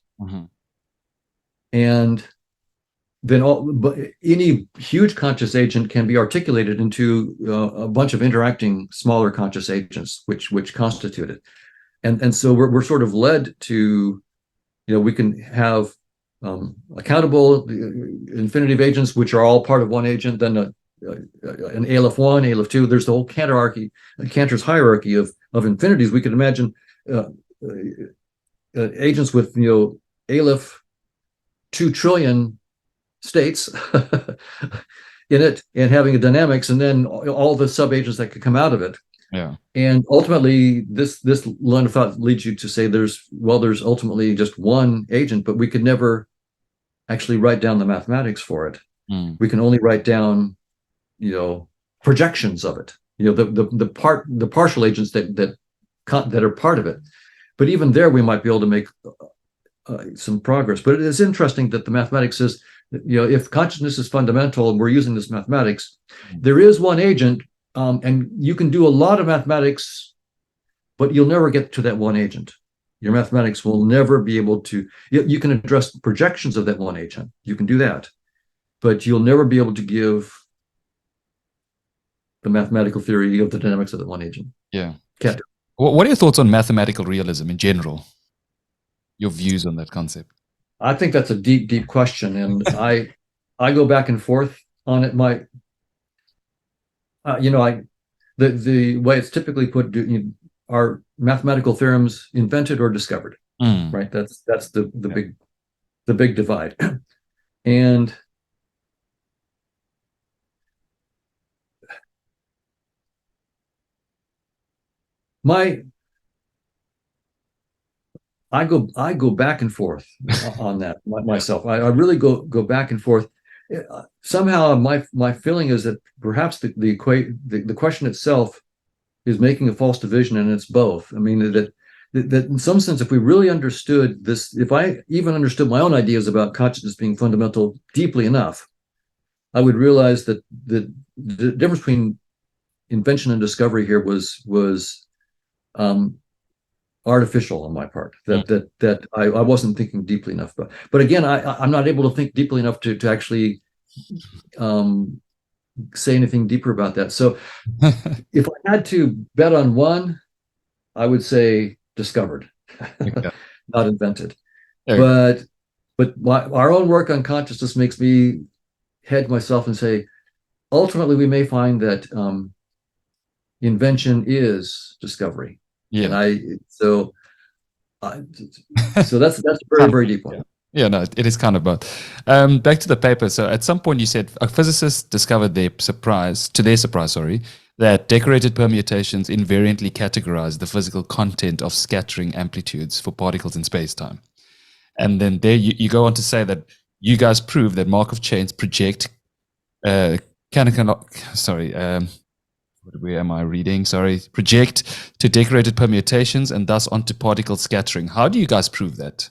and then any huge conscious agent can be articulated into a bunch of interacting smaller conscious agents, which constitute it. And so we're sort of led to, we can have accountable infinitive agents, which are all part of one agent, then an Aleph 1, Aleph 2. There's the whole Cantor's hierarchy of infinities. We could imagine agents with Aleph 2 trillion states in it, and having a dynamics, and then all the sub-agents that could come out of it. And ultimately, this line of thought leads you to say there's ultimately just one agent, but we could never actually write down the mathematics for it. We can only write down projections of it. the partial agents that are part of it. But even there, we might be able to make some progress. But it is interesting that the mathematics says that, if consciousness is fundamental and we're using this mathematics, there is one agent, and you can do a lot of mathematics, but you'll never get to that one agent. Your mathematics will never be able to, you can address projections of that one agent. You can do that, but you'll never be able to give the mathematical theory of the dynamics of that one agent. Yeah. Can't do. What are your thoughts on mathematical realism in general? Your views on that concept? I think that's a deep, deep question. And I go back and forth on it. The way it's typically put, are mathematical theorems invented or discovered? Right. That's the big divide. And I go back and forth on that myself. I really go back and forth. Somehow my feeling is that perhaps the question itself is making a false division, and it's both. I mean, that in some sense, if we really understood this, if I even understood my own ideas about consciousness being fundamental deeply enough, I would realize that the difference between invention and discovery here was artificial on my part. That I wasn't thinking deeply enough about. But again, I'm not able to think deeply enough to actually say anything deeper about that. So if I had to bet on one, I would say discovered, not invented. But our own work on consciousness makes me hedge myself and say, ultimately, we may find that invention is discovery. Yeah. And so that's a very, very deep one. Yeah, no, it is kind of both. Back to the paper. So at some point you said a physicist discovered to their surprise, that decorated permutations invariantly categorize the physical content of scattering amplitudes for particles in space-time. And then there you go on to say that you guys prove that Markov chains project where am I reading? Sorry. Project to decorated permutations and thus onto particle scattering. How do you guys prove that?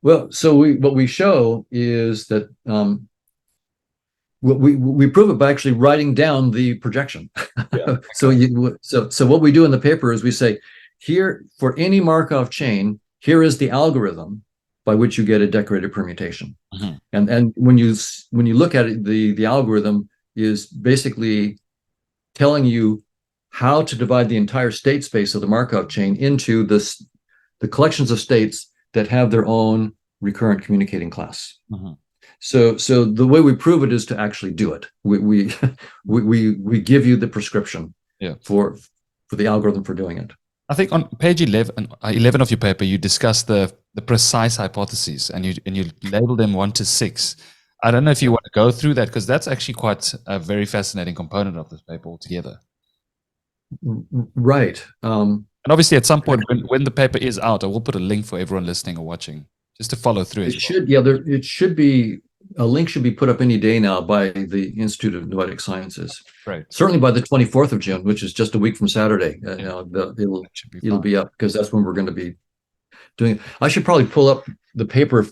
Well, so what we show is that we prove it by actually writing down the projection. Yeah. So what we do in the paper is we say, here, for any Markov chain, here is the algorithm by which you get a decorated permutation. Mm-hmm. And when you look at it, the algorithm is basically telling you how to divide the entire state space of the Markov chain into the collections of states that have their own recurrent communicating class. Mm-hmm. So the way we prove it is to actually do it. We give you the prescription for the algorithm for doing it. I think on page 11 of your paper, you discuss the precise hypotheses, and you label them 1 to 6. I don't know if you want to go through that, because that's actually quite a very fascinating component of this paper altogether. Right. And obviously, at some point when the paper is out, I will put a link for everyone listening or watching, just to follow through. It should be a link should be put up any day now by the Institute of Noetic Sciences. Right. Certainly by the 24th of June, which is just a week from Saturday. It'll be up, because that's when we're going to be doing it. I should probably pull up the paper,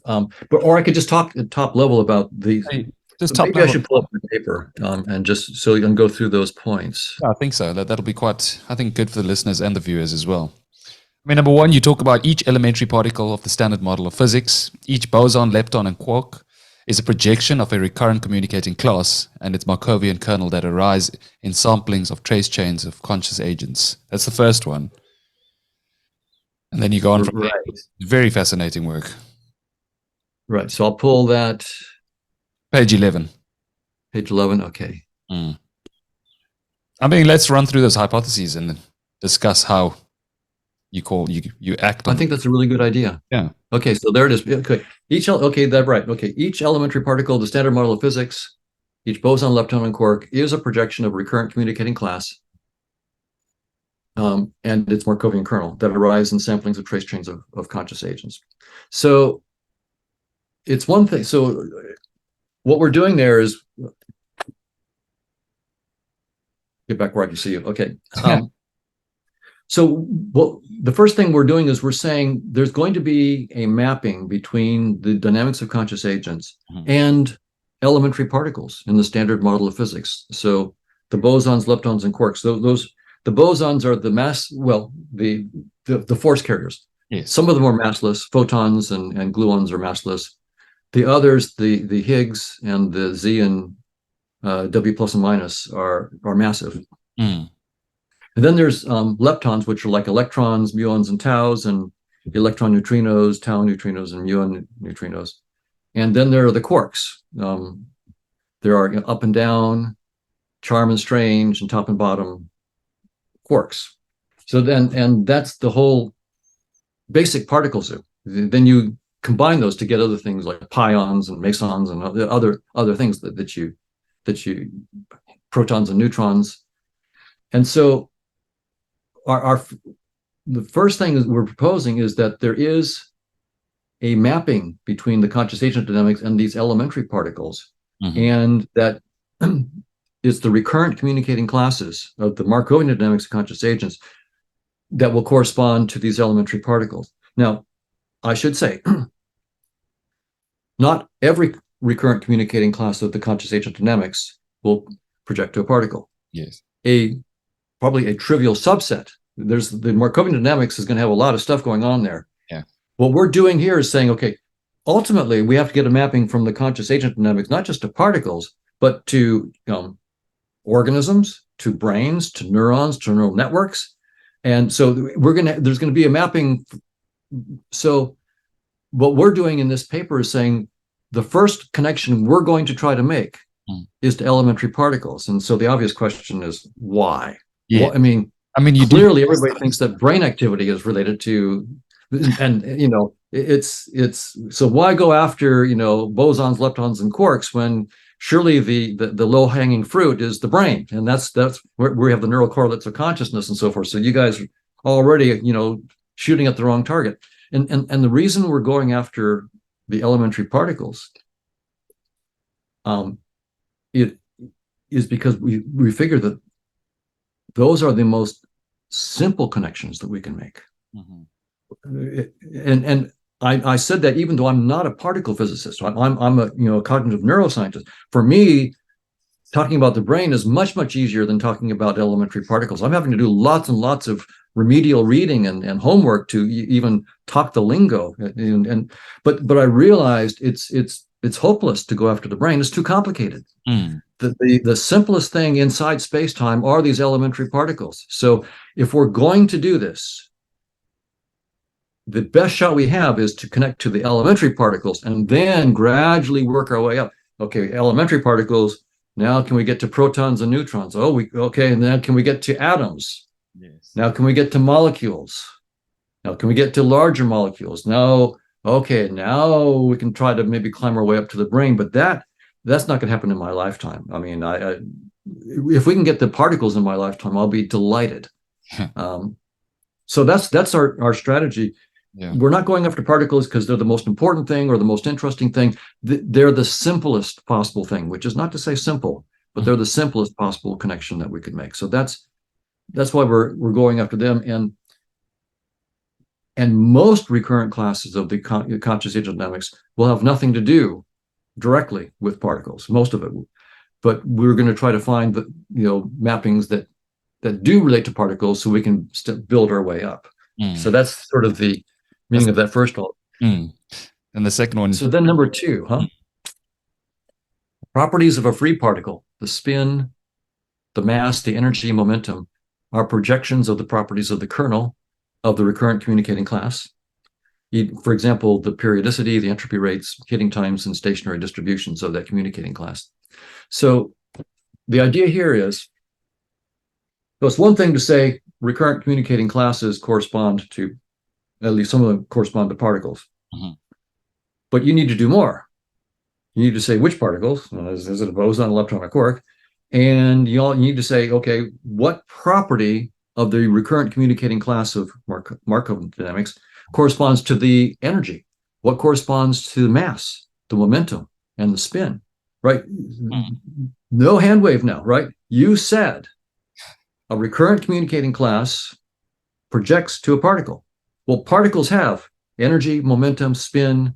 or I could just talk at top level about the. Maybe I should pull up the paper and just so you can go through those points. Yeah, I think so. That'll be quite, I think, good for the listeners and the viewers as well. I mean, number one, you talk about each elementary particle of the standard model of physics. Each boson, lepton, and quark is a projection of a recurrent communicating class and its Markovian kernel that arise in samplings of trace chains of conscious agents. That's the first one. And then you go on from there. Very fascinating work. Right. So I'll pull that. Page 11. Page 11. Okay. I mean, let's run through those hypotheses and discuss how you act on. I think that's a really good idea. Yeah. Okay. So there it is. Okay. Each elementary particle of the standard model of physics, each boson, lepton, and quark is a projection of recurrent communicating class. And its Markovian kernel that arise in samplings of trace chains of conscious agents. So it's one thing. So what we're doing there is get back where I can see you. Okay. So the first thing we're doing is we're saying there's going to be a mapping between the dynamics of conscious agents and elementary particles in the standard model of physics. So the bosons, leptons, and quarks, the bosons are the mass, well, the force carriers. Yes. Some of them are massless. Photons and gluons are massless. The others, the Higgs and the Z and W plus and minus are massive. And then there's leptons, which are like electrons, muons, and taus, and electron neutrinos, tau neutrinos, and muon neutrinos. And then there are the quarks. There are up and down, charm and strange, and top and bottom quarks. So then, and that's the whole basic particle zoo. Then you combine those to get other things like pions and mesons and other things that you protons and neutrons. And so the first thing that we're proposing is that there is a mapping between the conscious agent dynamics and these elementary particles, and that it's the recurrent communicating classes of the Markovian dynamics of conscious agents that will correspond to these elementary particles. Now, I should say, not every recurrent communicating class of the conscious agent dynamics will project to a particle. Yes. Probably a trivial subset. There's the Markovian dynamics is going to have a lot of stuff going on there. Yeah. What we're doing here is saying, okay, ultimately we have to get a mapping from the conscious agent dynamics, not just to particles, but to organisms, to brains, to neurons, to neural networks. And so there's going to be a mapping. So what we're doing in this paper is saying the first connection we're going to try to make is to elementary particles. And so the obvious question is why? Yeah. Well, I mean, clearly everybody thinks that brain activity is related to, and it's so why go after bosons, leptons, and quarks when surely the low hanging fruit is the brain, and that's where we have the neural correlates of consciousness and so forth. So you guys are already shooting at the wrong target, and the reason we're going after the elementary particles, it is because we figure that those are the most simple connections that we can make. And I said that even though I'm not a particle physicist, I'm a cognitive neuroscientist. For me, talking about the brain is much easier than talking about elementary particles. I'm having to do lots and lots of remedial reading and homework to even talk the lingo. But I realized it's hopeless to go after the brain. It's too complicated. The simplest thing inside space-time are these elementary particles. So if we're going to do this, the best shot we have is to connect to the elementary particles and then gradually work our way up. Okay, elementary particles. Now can we get to protons and neutrons? Okay, and then can we get to atoms? Yes. Now can we get to molecules? Now can we get to larger molecules? Now, okay, now we can try to maybe climb our way up to the brain, but that's not going to happen in my lifetime. I mean, if we can get the particles in my lifetime, I'll be delighted. So that's our strategy. Yeah. We're not going after particles because they're the most important thing or the most interesting thing. They're the simplest possible thing, which is not to say simple, but they're the simplest possible connection that we could make. So that's why we're going after them. And most recurrent classes of the conscious agent dynamics will have nothing to do directly with particles, most of it. But we're going to try to find the mappings that do relate to particles so we can build our way up. So that's sort of the meaning of that first one. And the second one. So then number 2, properties of a free particle, the spin, the mass, the energy, momentum, are projections of the properties of the kernel of the recurrent communicating class. For example, the periodicity, the entropy rates, hitting times, and stationary distributions of that communicating class. So the idea here is, it's one thing to say recurrent communicating classes correspond to, at least some of them correspond to particles. But you need to do more. You need to say which particles, is it a boson, electron, or quark? And you need to say, okay, what property of the recurrent communicating class of Markovian dynamics corresponds to the energy? What corresponds to the mass, the momentum, and the spin, right? No hand wave now, right? You said a recurrent communicating class projects to a particle. Well, particles have energy, momentum, spin,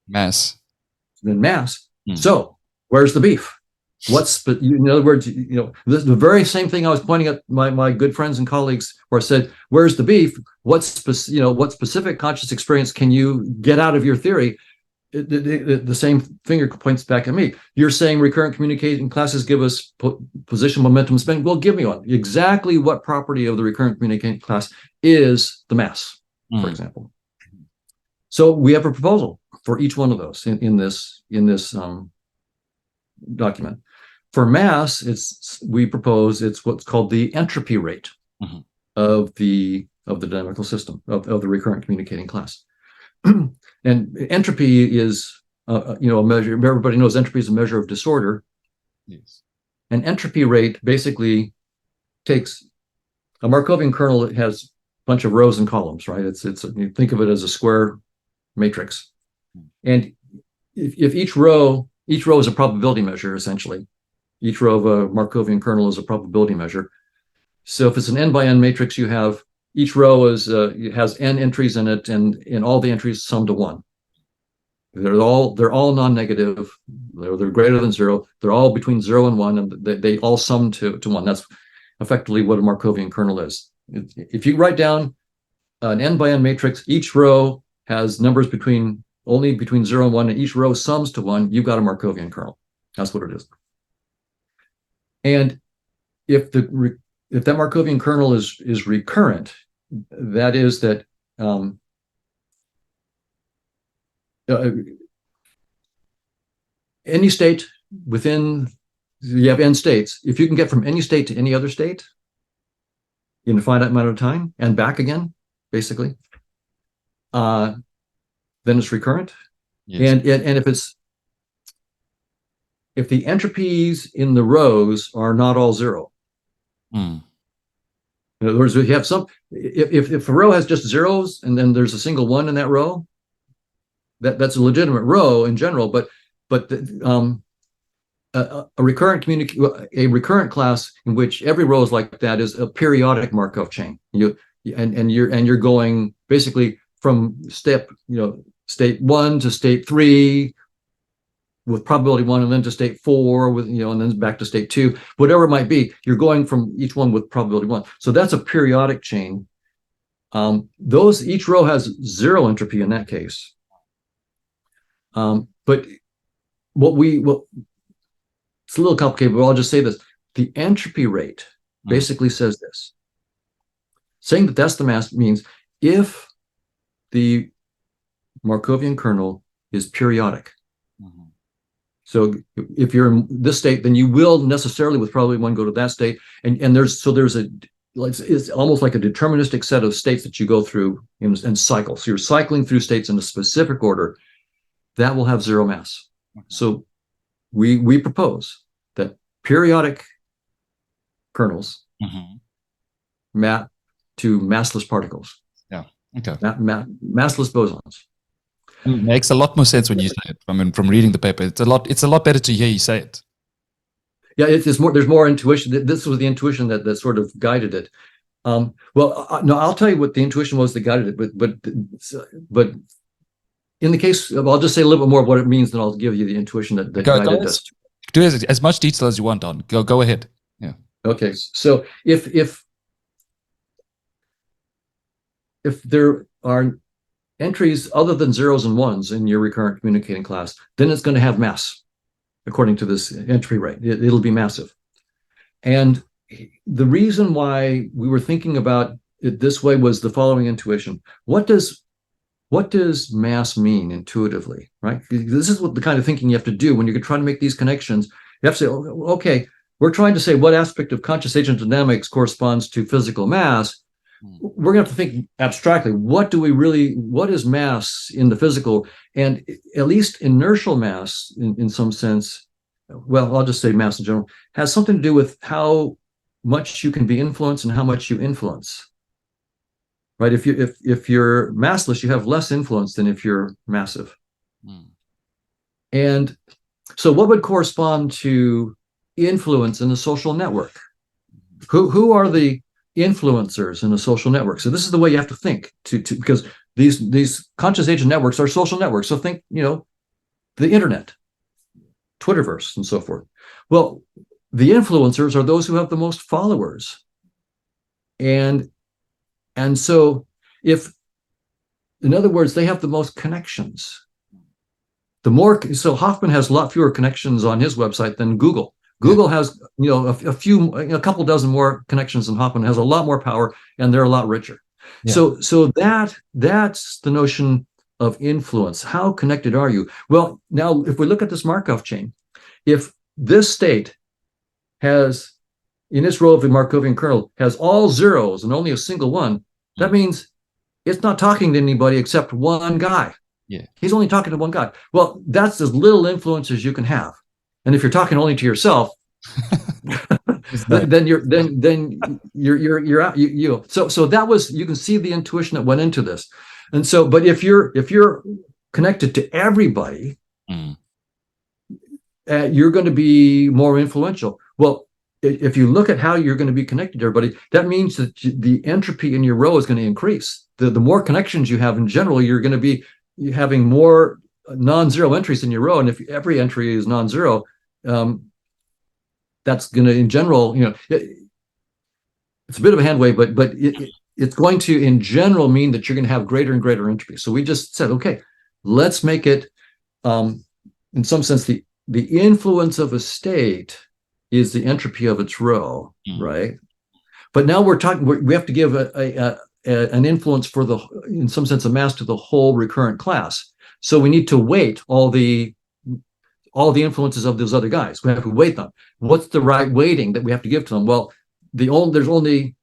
mass, and mass. So where's the beef? In other words, the very same thing I was pointing at my good friends and colleagues, where I said, where's the beef? What specific conscious experience can you get out of your theory? The same finger points back at me. You're saying recurrent communicating classes give us position, momentum, spin. Well, give me one. Exactly what property of the recurrent communicating class is the mass, for example? So we have a proposal for each one of those in this document. For mass, we propose it's what's called the entropy rate of the dynamical system of the recurrent communicating class. And entropy is a measure. Everybody knows entropy is a measure of disorder. Yes. An entropy rate basically takes a Markovian kernel. It has a bunch of rows and columns, right? You think of it as a square matrix, and if each row is a probability measure, essentially. Each row of a Markovian kernel is a probability measure. So if it's an n by n matrix, you have each row has n entries in it, and all the entries sum to 1. They're all non-negative. They're greater than 0. They're all between 0 and 1, and they all sum to 1. That's effectively what a Markovian kernel is. If you write down an n by n matrix, each row has numbers only between 0 and 1, and each row sums to 1, you've got a Markovian kernel. That's what it is. And if that Markovian kernel is recurrent, that is that any state within, you have n states. If you can get from any state to any other state in a finite amount of time and back again, basically, then it's recurrent. Yes. And if the entropies in the rows are not all 0. In other words, we have if a row has just zeros and then there's a single 1 in that row, that's a legitimate row in general, but a recurrent class in which every row is like that is a periodic Markov chain. You're going basically from state 1 to state 3 with probability 1, and then to state 4 with and then back to state 2, whatever it might be. You're going from each one with probability 1. So that's a periodic chain. Each row has 0 entropy in that case. But it's a little complicated, but I'll just say this. The entropy rate basically says this. Saying that that's the mass means if the Markovian kernel is periodic. So if you're in this state, then you will necessarily, with probability 1, go to that state. And it's almost like a deterministic set of states that you go through and cycle. So you're cycling through states in a specific order that will have 0 mass. So we propose that periodic kernels map to massless particles. Yeah. Okay. Massless bosons. It makes a lot more sense when you say it. I mean, from reading the paper, it's a lot better to hear you say it. Yeah, there's more intuition. This was the intuition that sort of guided it. No, I'll tell you what the intuition was that guided it. But in the case of, I'll just say a little bit more of what it means, then I'll give you the intuition that guided us. Do as much detail as you want on. Go ahead. Yeah. Okay. So if there are entries other than 0s and 1s in your recurrent communicating class, then it's going to have mass, according to this entropy rate. It'll be massive. And the reason why we were thinking about it this way was the following intuition. What does mass mean intuitively, right? This is what the kind of thinking you have to do when you're trying to make these connections. You have to say, okay, we're trying to say what aspect of conscious agent dynamics corresponds to physical mass. We're going to have to think abstractly. What is mass in the physical? And at least inertial mass, in some sense, well, I'll just say mass in general, has something to do with how much you can be influenced and how much you influence. Right? If you're massless, you have less influence than if you're massive. And so what would correspond to influence in a social network? Who are the influencers in a social network? So this is the way you have to think because these conscious agent networks are social networks. So think, the internet, Twitterverse, and so forth. Well, the influencers are those who have the most followers. And so in other words, they have the most connections. So Hoffman has a lot fewer connections on his website than Google. Google has, a couple dozen more connections than Hoffman, has a lot more power, and they're a lot richer. Yeah. So that's the notion of influence. How connected are you? Well, now if we look at this Markov chain, if this state has, in its row of the Markovian kernel, has all zeros and only a single one, that means it's not talking to anybody except one guy. Yeah. He's only talking to one guy. Well, that's as little influence as you can have. And if you're talking only to yourself, then you're out. So that was, you can see the intuition that went into this. And so, but if you're connected to everybody, you're going to be more influential. Well, if you look at how you're going to be connected to everybody, that means that the entropy in your row is going to increase. The more connections you have in general, you're going to be having more non-zero entries in your row. And if every entry is non-zero, that's going to, in general, it's a bit of a hand wave, but it's going to, in general, mean that you're going to have greater and greater entropy. So we just said, okay, let's make it, in some sense, the influence of a state is the entropy of its row, right? But now we have to give an influence for in some sense, a mass to the whole recurrent class. So we need to weight all the influences of those other guys. We have to weight them. What's the right weighting that we have to give to them? Well, there's only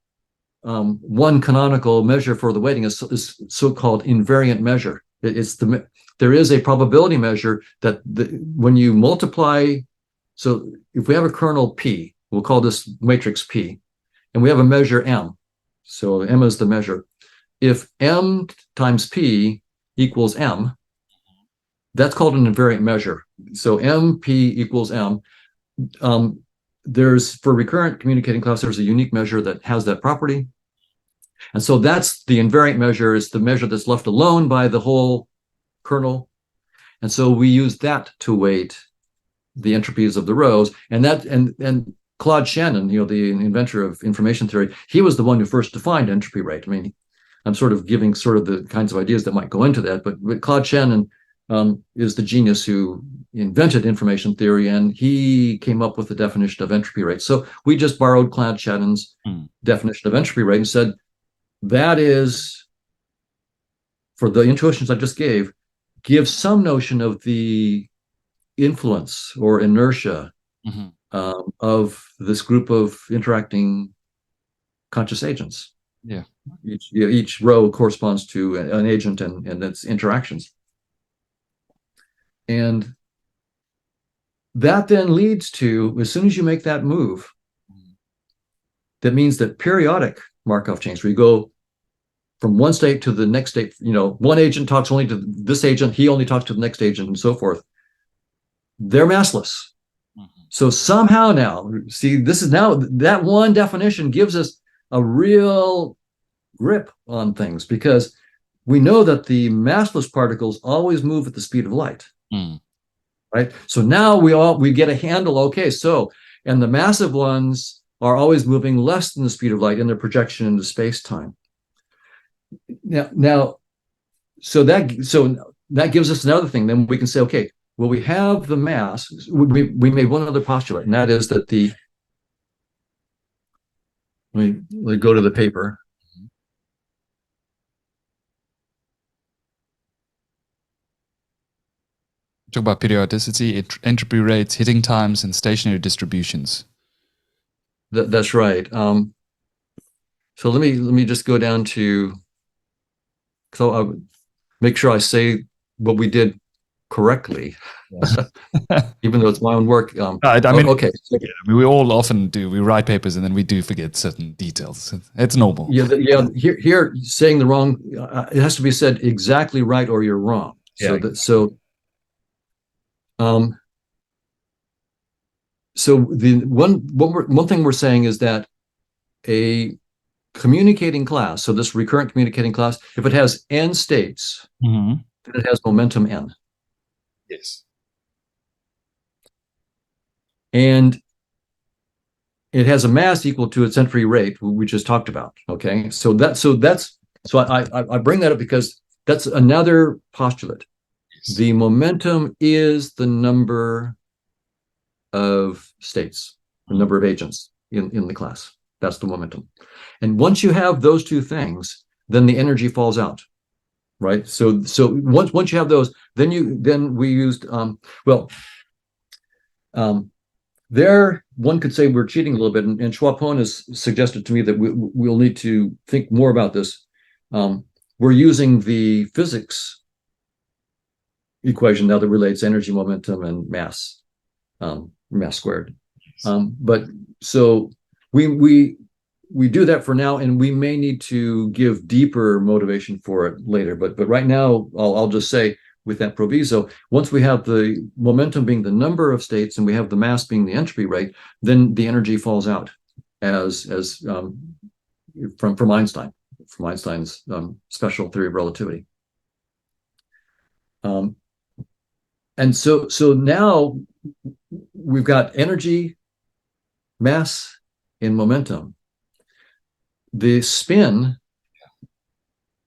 one canonical measure for the weighting is so-called invariant measure. There is a probability measure that when you multiply, so if we have a kernel P, we'll call this matrix P, and we have a measure M. So M is the measure. If M times P equals M, that's called an invariant measure. So MP equals M. For recurrent communicating class, there's a unique measure that has that property. And so that's the invariant measure, is the measure that's left alone by the whole kernel. And so we use that to weight the entropies of the rows. And Claude Shannon, the inventor of information theory, he was the one who first defined entropy rate. I mean, I'm sort of giving sort of the kinds of ideas that might go into that, but Claude Shannon is the genius who invented information theory, and he came up with the definition of entropy rate. So we just borrowed Claude Shannon's definition of entropy rate and said, that is, for the intuitions I just gave, give some notion of the influence or inertia of this group of interacting conscious agents. Yeah. Each row corresponds to an agent and its interactions. And that then leads to, as soon as you make that move, that means that periodic Markov chains, where you go from one state to the next state, one agent talks only to this agent, he only talks to the next agent, and so forth, they're massless. So somehow now, see, this is now, that one definition gives us a real grip on things, because we know that the massless particles always move at the speed of light. Right? So now we get a handle, okay, and the massive ones are always moving less than the speed of light in their projection into space-time. Now, so that gives us another thing. Then we can say, okay, well, we have the mass. We made one other postulate, and that is that let me go to the paper. Talk about periodicity, entropy rates, hitting times, and stationary distributions. That's right. So let me just go down to, so I'll make sure I say what we did correctly, even though it's my own work. Okay. We all often do. We write papers and then we do forget certain details. It's normal. Yeah. Here, saying the wrong, it has to be said exactly right, or you're wrong. So the one thing we're saying is that a communicating class, so this recurrent communicating class, if it has n states, then it has momentum n. Yes. And it has a mass equal to its entry rate, we just talked about. Okay, so I bring that up because that's another postulate. Yes. The momentum is the number of states, the number of agents in the class. That's the momentum. And once you have those two things, then the energy falls out, right? So once you have those, then we used there one could say we're cheating a little bit, and Chopra has suggested to me that we'll need to think more about this. We're using the physics equation now that relates energy, momentum, and mass squared. But so we do that for now, and we may need to give deeper motivation for it later. But right now, I'll just say with that proviso, once we have the momentum being the number of states and we have the mass being the entropy rate, then the energy falls out as from Einstein's special theory of relativity. And so now we've got energy, mass, and momentum. The spin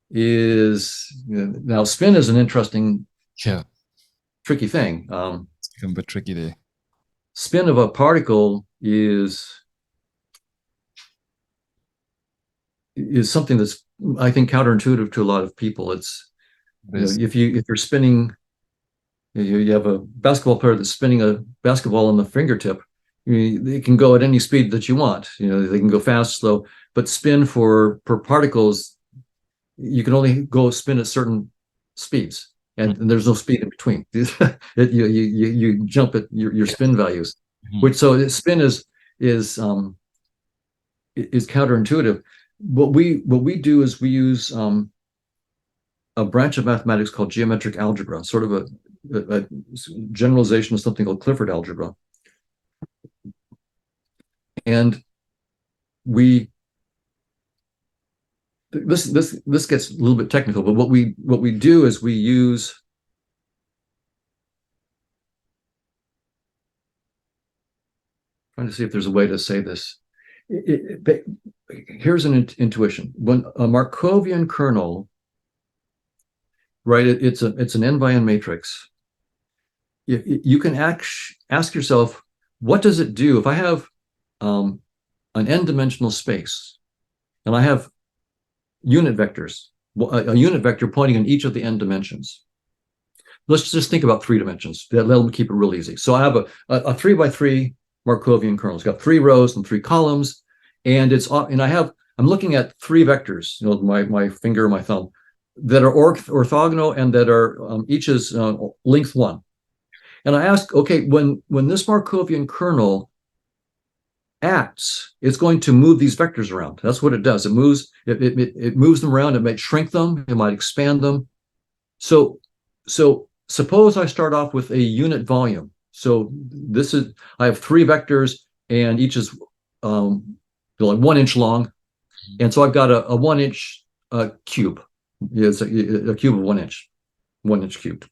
is now spin is an interesting, tricky thing. It's become a bit tricky there. Spin of a particle is something that's, I think, counterintuitive to a lot of people. It's if you're spinning, you have a basketball player that's spinning a basketball on the fingertip. They can go at any speed that you want. They can go fast, slow, but spin per particles, you can only go spin at certain speeds, and there's no speed in between. You jump at your spin values, which so spin is counterintuitive. What we do is we use a branch of mathematics called geometric algebra, sort of a generalization of something called Clifford algebra. And this gets a little bit technical, but what we do is we use trying to see if there's a way to say this. Here's an intuition. When a Markovian kernel, right? It's an n by n matrix. You can ask yourself, what does it do if I have an n-dimensional space and I have unit vectors, a unit vector pointing in each of the n dimensions? Let's just think about 3 dimensions. That'll keep it real easy. So I have a 3 by 3 Markovian kernel. It's got 3 rows and 3 columns, and I'm looking at 3 vectors, my finger, my thumb, that are orthogonal and that are each is length 1. And I ask, okay, when this Markovian kernel acts, it's going to move these vectors around. That's what it does. It moves them around. It might shrink them. It might expand them. So suppose I start off with a unit volume. So I have 3 vectors, and each is like 1 inch long, and so I've got a 1 inch cube. It's a cube of 1 inch, 1 inch cubed.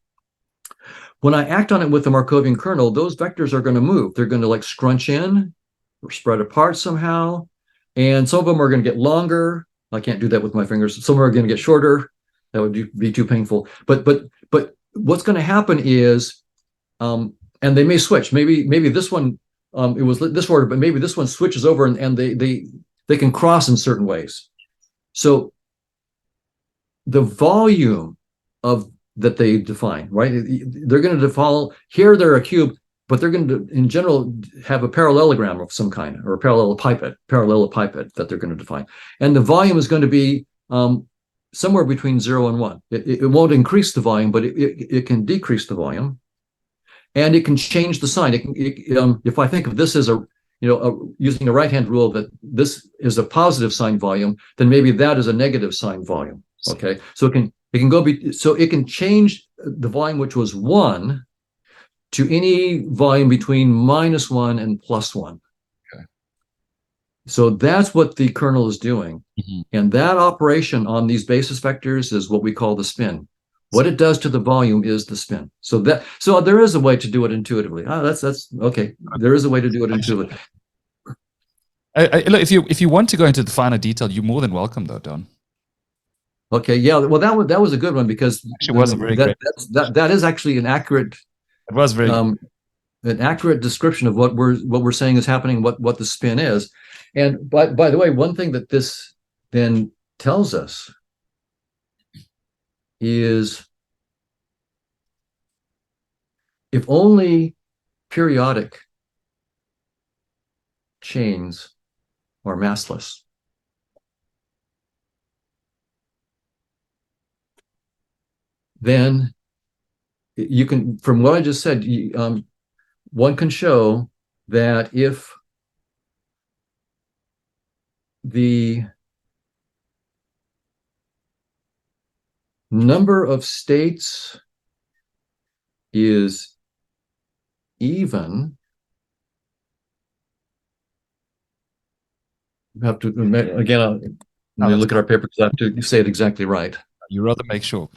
When I act on it with the Markovian kernel, those vectors are going to move. They're going to like scrunch in or spread apart somehow, and some of them are going to get longer. I can't do that with my fingers. Some are going to get shorter. That would be too painful. But what's going to happen is, and they may switch. Maybe this one it was this order, but maybe this one switches over, and they can cross in certain ways. So the volume that they define, right? They're going to define here they're a cube, but they're going to, in general, have a parallelogram of some kind, or a parallelepiped that they're going to define. And the volume is going to be somewhere between 0 and 1. It won't increase the volume, but it can decrease the volume, and it can change the sign. If I think of this as using a right-hand rule, that this is a positive sign volume, then maybe that is a negative sign volume. Okay, so it can change the volume, which was 1, to any volume between -1 and +1. Okay. So that's what the kernel is doing. Mm-hmm. And that operation on these basis vectors is what we call the spin. What it does to the volume is the spin. So there is a way to do it intuitively. That's okay. There is a way to do it intuitively. Look, if you want to go into the finer detail, you're more than welcome, though, Don. Okay, yeah. Well, that was a good one because actually wasn't very great. That is actually an accurate. It was very an accurate description of what we're saying is happening, what the spin is. And by the way, one thing that this then tells us is if only periodic chains are massless, then you can, from what I just said, one can show that if the number of states is even, you have to, again, look at our paper because I have to say it exactly right. You rather make sure.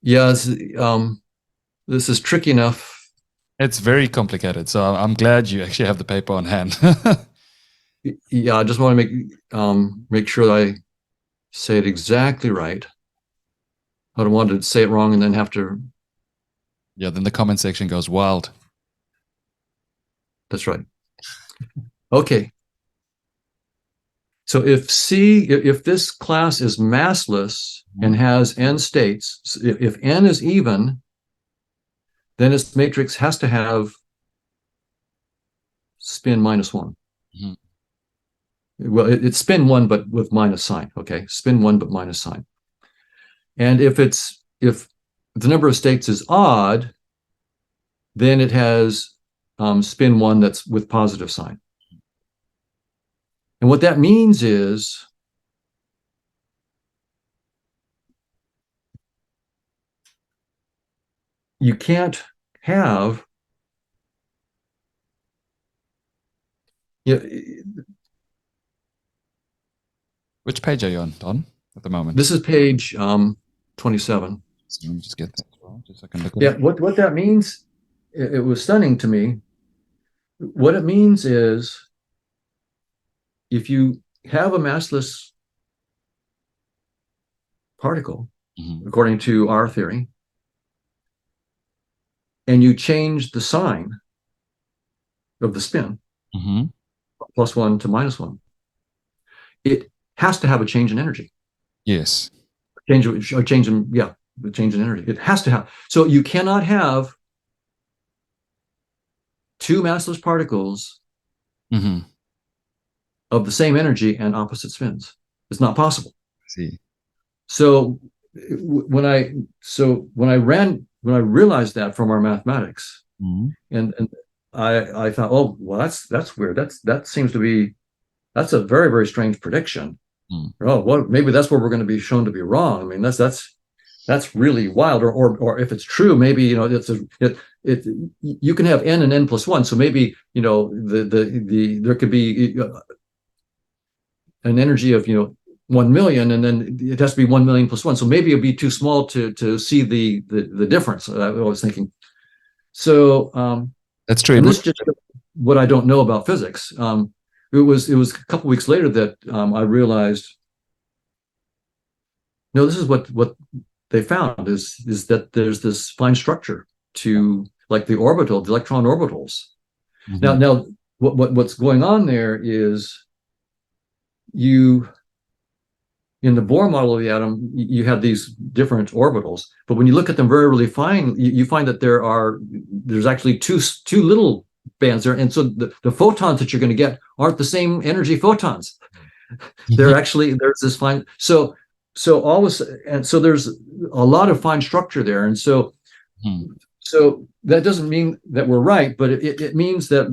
Yes, this is tricky enough. It's very complicated, so I'm glad you actually have the paper on hand. Yeah, I just want to make sure that I say it exactly right. I don't want to say it wrong and then have to. Yeah, then the comment section goes wild. That's right. Okay. So if this class is massless and has n states, if n is even, then its matrix has to have spin -1. Mm-hmm. Well, it's spin 1, but with minus sign. Okay, spin 1, but minus sign. And if the number of states is odd, then it has spin 1 that's with positive sign. And what that means is you can't have, which page are you on, Don, at the moment? This is page 27. So let me just get that as well, just so I can look at Yeah, it. what that means, it was stunning to me. What it means is if you have a massless particle, according to our theory, and you change the sign of the spin, +1 to -1, it has to have a change in energy. Yes. Change in energy. It has to have. So you cannot have two massless particles of the same energy and opposite spins. It's not possible. See. So when I realized that from our mathematics, and I thought, oh well, that's weird. That seems to be, that's a very, very strange prediction. Oh well, maybe that's where we're going to be shown to be wrong. I mean, that's really wild. Or if it's true, maybe you can have n and n+1. So maybe there could be an energy of 1 million, and then it has to be 1 million +1. So maybe it'd be too small to see the difference. I was thinking. So that's true. And this is just what I don't know about physics. It was a couple weeks later that I realized, no, this is what they found is that there's this fine structure to, like, the electron orbitals. Now what's going on there is in the Bohr model of the atom, you have these different orbitals, but when you look at them very, really fine, you find that there's actually two little bands there, and so the photons that you're going to get aren't the same energy photons. There's this fine. So there's a lot of fine structure there, and so that doesn't mean that we're right, but it means that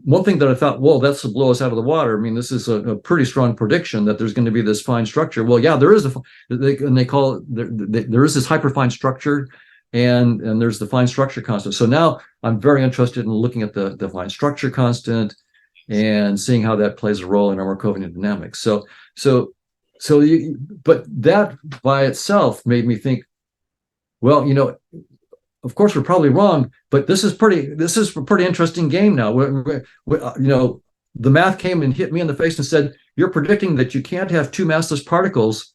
one thing that I thought, well, that's to blow us out of the water. I mean, this is a pretty strong prediction that there's going to be this fine structure. Well, yeah, there is they call it, there is this hyperfine structure, and there's the fine structure constant. So now I'm very interested in looking at the fine structure constant, and seeing how that plays a role in our Markovian dynamics. But that by itself made me think, well, of course we're probably wrong, but this is a pretty interesting game now. The math came and hit me in the face and said, you're predicting that you can't have two massless particles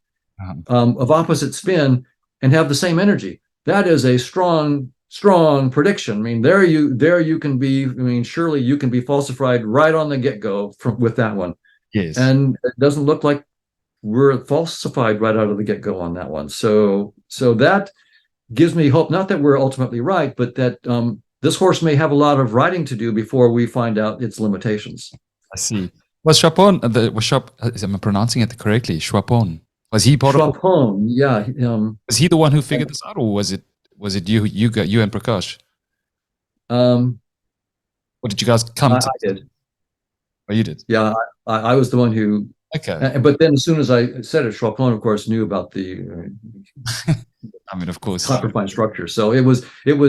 of opposite spin and have the same energy. That is a strong prediction. I mean, there you can be. I mean, surely you can be falsified right on the get-go with that one. Yes. And it doesn't look like we're falsified right out of the get-go on that one. So that gives me hope. Not that we're ultimately right, but that this horse may have a lot of riding to do before we find out its limitations. I see. Was Chopin, am I pronouncing it correctly? Chopin. Was he part of? Chopin, yeah. Was he the one who figured this out, or was it you and Prakash? Or did you guys come? I did. Oh, you did. Yeah, I was the one who. Okay. But then, as soon as I said it, Chopin, of course, knew about the. I mean, of course. Hyperfine structure. So it was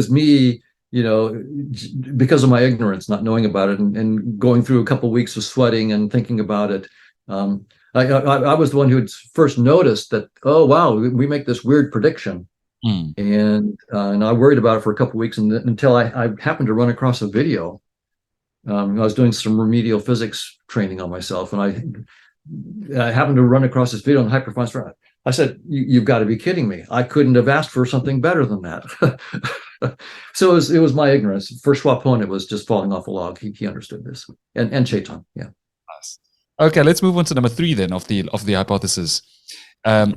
me, because of my ignorance, not knowing about it, and going through a couple of weeks of sweating and thinking about it. I was the one who had first noticed that. Oh wow, we make this weird prediction, and I worried about it for a couple of weeks, and until I happened to run across a video. I was doing some remedial physics training on myself, and I happened to run across this video on hyperfine structure. I said, "You've got to be kidding me! I couldn't have asked for something better than that." So it was my ignorance. For Chopin, it was just falling off a log. He understood this, and Chaitan, yeah. Nice. Okay, let's move on to number 3 then of the hypothesis.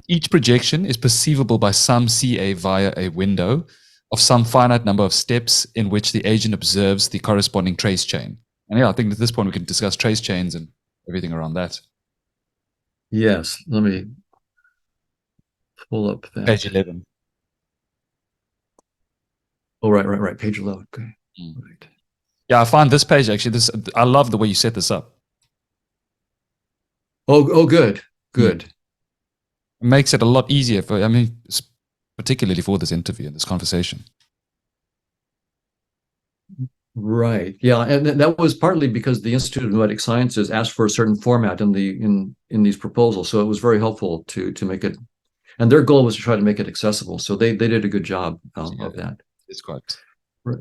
Each projection is perceivable by some CA via a window of some finite number of steps in which the agent observes the corresponding trace chain. And yeah, I think at this point we can discuss trace chains and everything around that. Yes, let me pull up that. Page 11. Oh, right. Page 11. Okay. Right. Yeah, I find this page actually. I love the way you set this up. Oh, good. It makes it a lot easier particularly for this interview and this conversation. Right. Yeah, and that was partly because the Institute of Noetic Sciences asked for a certain format in these proposals, so it was very helpful to make it. And their goal was to try to make it accessible. So they did a good job of that. It's quite.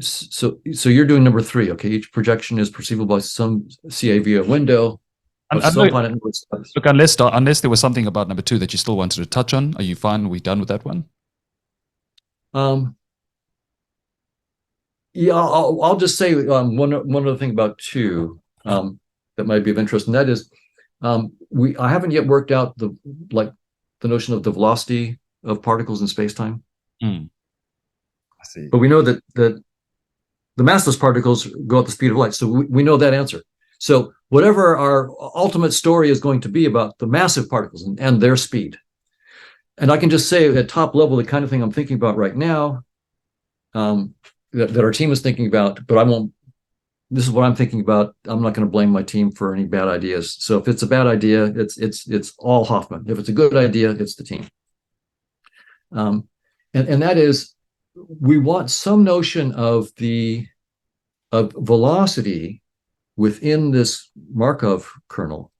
So you're doing number 3. Okay, each projection is perceivable by some CA via window. Look, unless there was something about number 2 that you still wanted to touch on, are you fine? Are we done with that one? Yeah, I'll just say one other thing about 2 that might be of interest, and that is I haven't yet worked out the notion of the velocity of particles in space-time. I see. But we know that the massless particles go at the speed of light, so we know that answer. So whatever our ultimate story is going to be about the massive particles and their speed, and I can just say at top level the kind of thing I'm thinking about right now, that our team is thinking about, but I won't. This is what I'm thinking about. I'm not going to blame my team for any bad ideas. So if it's a bad idea, it's all Hoffman. If it's a good idea, it's the team. And that is, we want some notion of velocity within this Markov kernel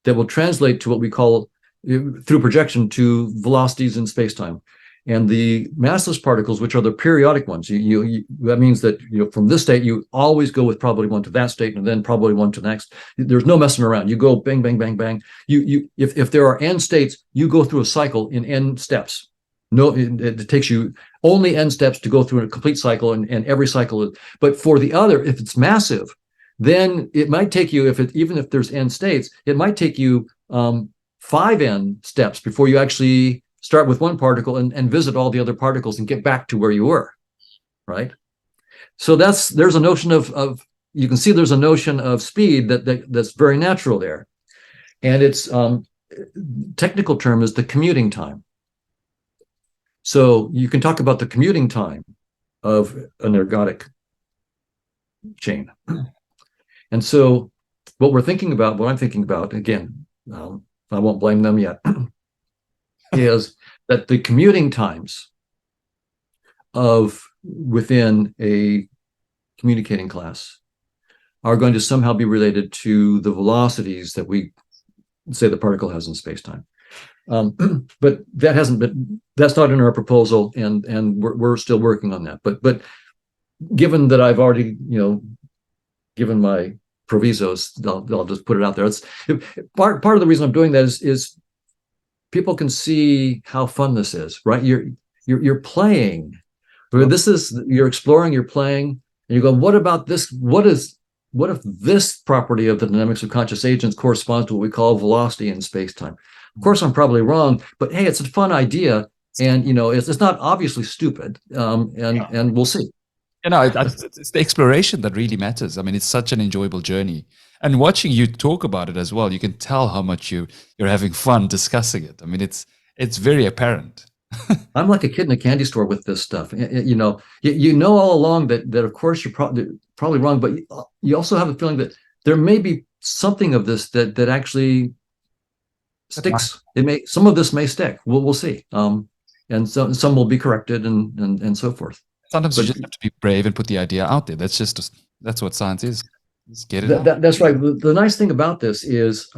that will translate to what we call, through projection, to velocities in spacetime. And the massless particles, which are the periodic ones, that means that from this state you always go with probability 1 to that state, and then probability 1 to the next. There's no messing around. You go bang, bang, bang, bang. If there are n states, you go through a cycle in n steps. No, it takes you only n steps to go through a complete cycle, and every cycle is. But for the other, if it's massive, then it might take you, even if there's n states, it might take you 5n steps before you actually start with one particle and visit all the other particles and get back to where you were, right? So there's a notion of you can see there's a notion of speed that's very natural there, and its technical term is the commuting time. So you can talk about the commuting time of an ergodic chain, and so what I'm thinking about, again, I won't blame them yet. Is that the commuting times of within a communicating class are going to somehow be related to the velocities that we say the particle has in space-time. But that's not in our proposal, and we're still working on that. But given that I've already, given my provisos, I'll just put it out there. It's part of the reason I'm doing that is people can see how fun this is, right? You're playing. You're exploring, you're playing, and you go, what about this? What if this property of the dynamics of conscious agents corresponds to what we call velocity in space-time? Of course, I'm probably wrong, but hey, it's a fun idea, and it's not obviously stupid, and we'll see. It's the exploration that really matters. I mean, it's such an enjoyable journey, and watching you talk about it as well, you can tell how much you're having fun discussing it. I mean, it's very apparent. I'm like a kid in a candy store with this stuff. You know all along that of course you're probably wrong, but you also have a feeling that there may be something of this that actually sticks. Some of this may stick. We'll see. And some will be corrected and so forth. Sometimes you just have to be brave and put the idea out there. That's what science is. Just get it out. That's right. The nice thing about this is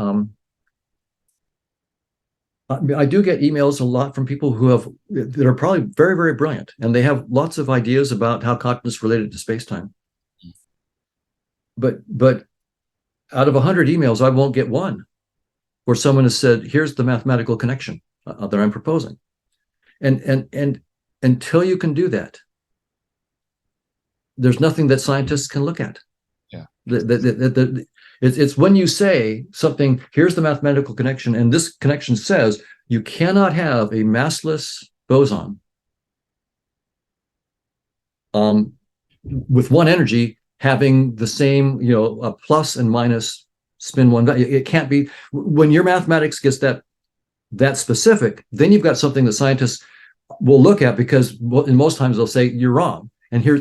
I do get emails a lot from people that are probably very, very brilliant, and they have lots of ideas about how consciousness is related to space-time. But out of 100 emails, I won't get one where someone has said, "Here's the mathematical connection that I'm proposing," and until you can do that, there's nothing that scientists can look at. Yeah. It's when you say something, here's the mathematical connection, and this connection says you cannot have a massless boson with one energy having the same, a plus and minus spin one value. It can't be. When your mathematics gets that specific, then you've got something that scientists will look at, because in most times they'll say you're wrong, and here,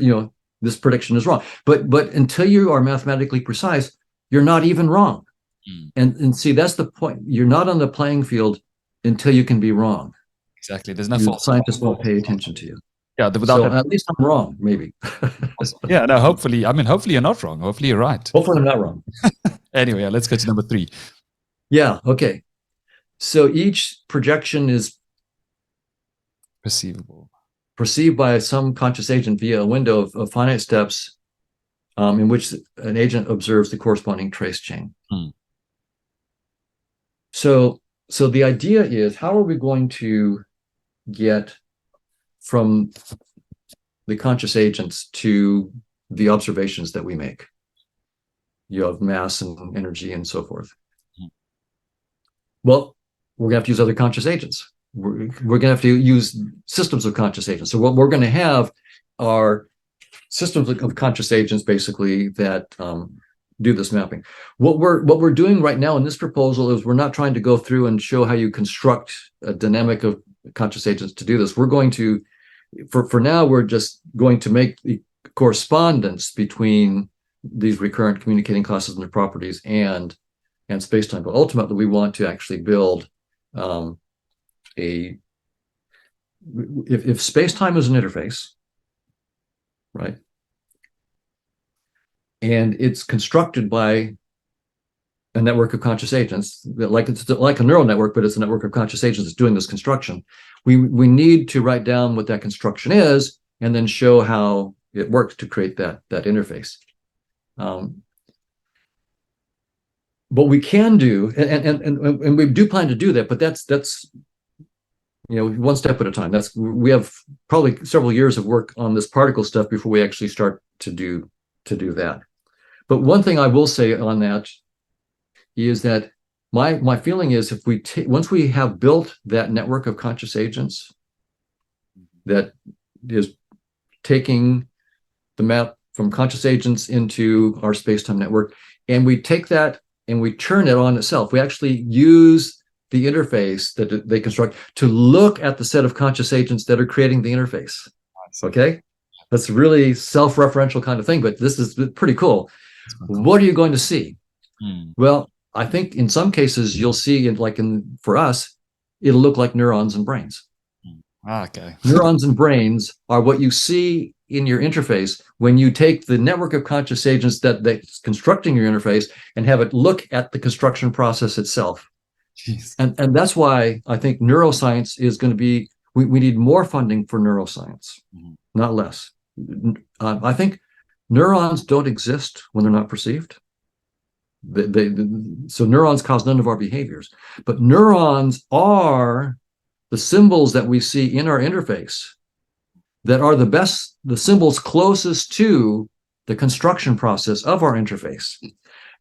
this prediction is wrong. But until you are mathematically precise, you're not even wrong. And see, that's the point. You're not on the playing field until you can be wrong. Exactly. There's no fault. Scientists won't pay attention to you. Yeah, at least I'm wrong, maybe. Yeah, no, hopefully you're not wrong. Hopefully you're right. Hopefully I'm not wrong. Anyway, let's go to number 3. Yeah, okay. So each projection is perceived by some conscious agent via a window of finite steps in which an agent observes the corresponding trace chain. So the idea is, how are we going to get from the conscious agents to the observations that we make? You have mass and energy and so forth. Well, we're going to have to use other conscious agents. We're going to have to use systems of conscious agents. So what we're going to have are systems of conscious agents, basically, that do this mapping. What we're doing right now in this proposal is we're not trying to go through and show how you construct a dynamic of conscious agents to do this. We're going to, for now, we're just going to make the correspondence between these recurrent communicating classes and their properties and space-time. But ultimately, we want to actually build if space-time is an interface, right? And it's constructed by a network of conscious agents, it's like a neural network, but it's a network of conscious agents that's doing this construction. We need to write down what that construction is and then show how it works to create that interface. What we can do, and we do plan to do that, but that's one step at a time. We have probably several years of work on this particle stuff before we actually start to do that. But one thing I will say on that is that my feeling is, if once we have built that network of conscious agents that is taking the map from conscious agents into our space-time network, and we take that and we turn it on itself, we actually use the interface that they construct to look at the set of conscious agents that are creating the interface. Okay? That's a really self-referential kind of thing, but this is pretty cool. What are you going to see? Well, I think in some cases you'll see, for us, it'll look like neurons and brains. Okay. Neurons and brains are what you see in your interface when you take the network of conscious agents that's constructing your interface and have it look at the construction process itself. Jeez. And that's why I think neuroscience is going to be, we need more funding for neuroscience, not less. I think neurons don't exist when they're not perceived. So neurons cause none of our behaviors, but neurons are the symbols that we see in our interface that are the symbols closest to the construction process of our interface.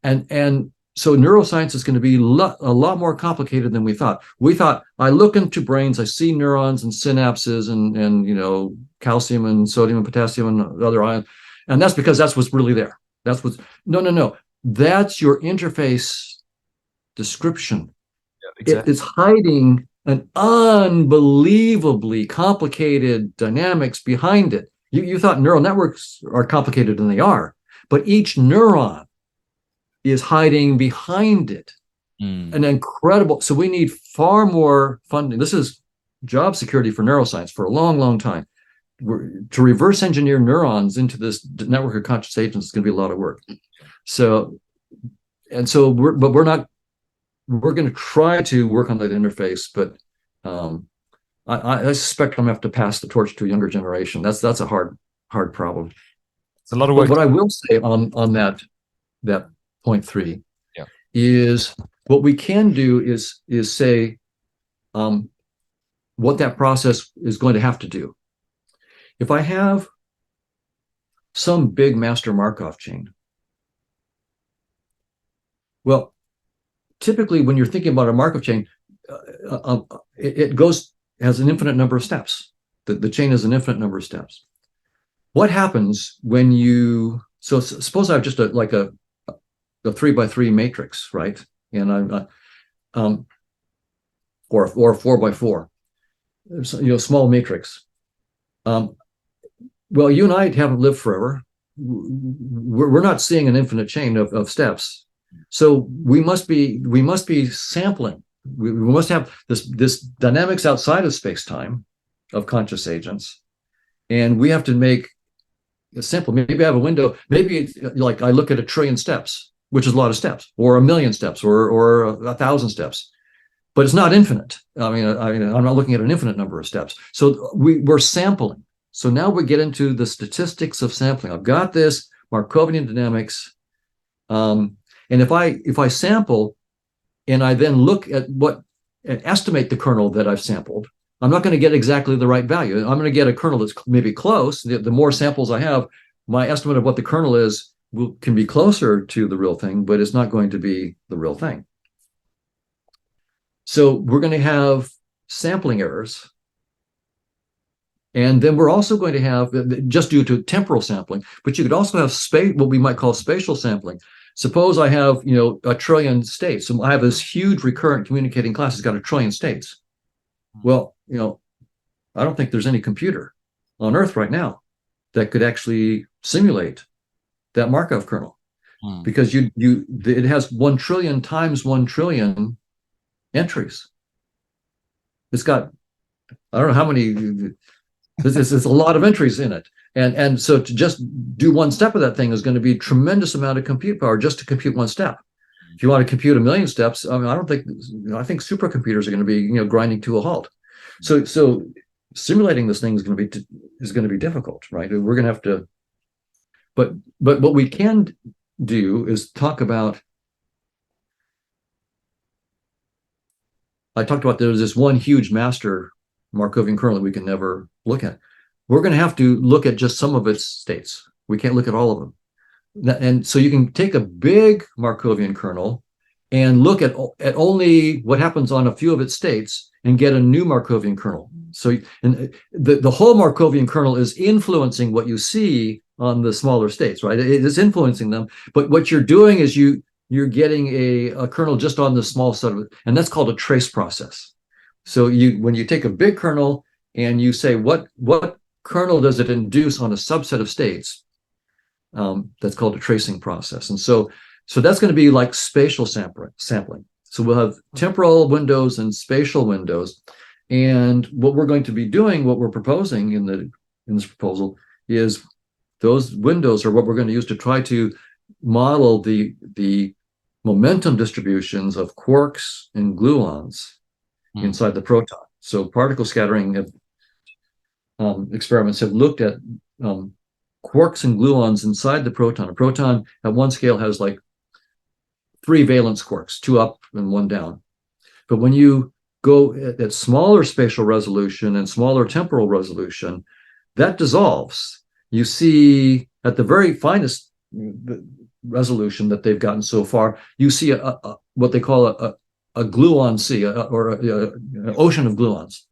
And so neuroscience is going to be a lot more complicated than we thought. We thought, I look into brains, I see neurons and synapses and calcium and sodium and potassium and other ions, and that's because that's what's really there. That's what's no. That's your interface description. Yeah, exactly. It's hiding an unbelievably complicated dynamics behind it. You thought neural networks are complicated, and they are, but each neuron is hiding behind it. An incredible. So we need far more funding. This is job security for neuroscience for a long, long time. To reverse engineer neurons into this network of conscious agents is going to be a lot of work. So we're going to try to work on that interface, but I suspect I'm going to have to pass the torch to a younger generation. That's a hard problem. It's a lot of work. But what I will say on that point 3 is what we can do is say what that process is going to have to do. If I have some big master Markov chain, well, typically when you're thinking about a Markov chain, it has an infinite number of steps. The chain has an infinite number of steps. What happens when so suppose I have just a 3x3 matrix, right? And I'm or a 4x4, small matrix. Well, you and I haven't lived forever. We're not seeing an infinite chain of steps. So we must be sampling. We must have this dynamics outside of space-time of conscious agents, and we have to make a sample. Maybe I have a window. Maybe it's like I look at 1 trillion steps, which is a lot of steps, or 1 million steps, or 1,000 steps, but it's not infinite. I mean, I'm not looking at an infinite number of steps. So we're sampling. So now we get into the statistics of sampling. I've got this Markovian dynamics, and if I sample, and I then look at and estimate the kernel that I've sampled, I'm not going to get exactly the right value. I'm going to get a kernel that's maybe close. The more samples I have, my estimate of what the kernel is can be closer to the real thing, but it's not going to be the real thing. So we're going to have sampling errors. And then we're also going to have, just due to temporal sampling, but you could also have what we might call spatial sampling. Suppose I have, 1 trillion states. So I have this huge recurrent communicating class that's got 1 trillion states. Well, I don't think there's any computer on Earth right now that could actually simulate that Markov kernel, because it has 1 trillion times 1 trillion entries. It's got, I don't know how many. There's a lot of entries in it. And so to just do one step of that thing is going to be a tremendous amount of compute power just to compute one step. If you want to compute 1 million steps, I think supercomputers are going to be, grinding to a halt. So simulating this thing is going to be difficult, right? We're going to have to, but what we can do is talk about, I talked about there's this one huge master Markovian kernel that we can never look at. We're going to have to look at just some of its states. We can't look at all of them. And so you can take a big Markovian kernel and look at only what happens on a few of its states and get a new Markovian kernel. So the whole Markovian kernel is influencing what you see on the smaller states, right? It is influencing them. But what you're doing is you're getting a kernel just on the small set of it, and that's called a trace process. So when you take a big kernel and you say what kernel does it induce on a subset of states, that's called a tracing process. And so that's going to be like spatial sampling. So we'll have temporal windows and spatial windows. And what we're going to be doing, what we're proposing in this proposal, is those windows are what we're going to use to try to model the momentum distributions of quarks and gluons inside the proton. So particle scattering experiments have looked at quarks and gluons inside the proton. A proton at one scale has like 3 valence quarks, 2 up and 1 down. But when you go at smaller spatial resolution and smaller temporal resolution, that dissolves. You see at the very finest resolution that they've gotten so far, you see what they call a gluon sea, or an ocean of gluons.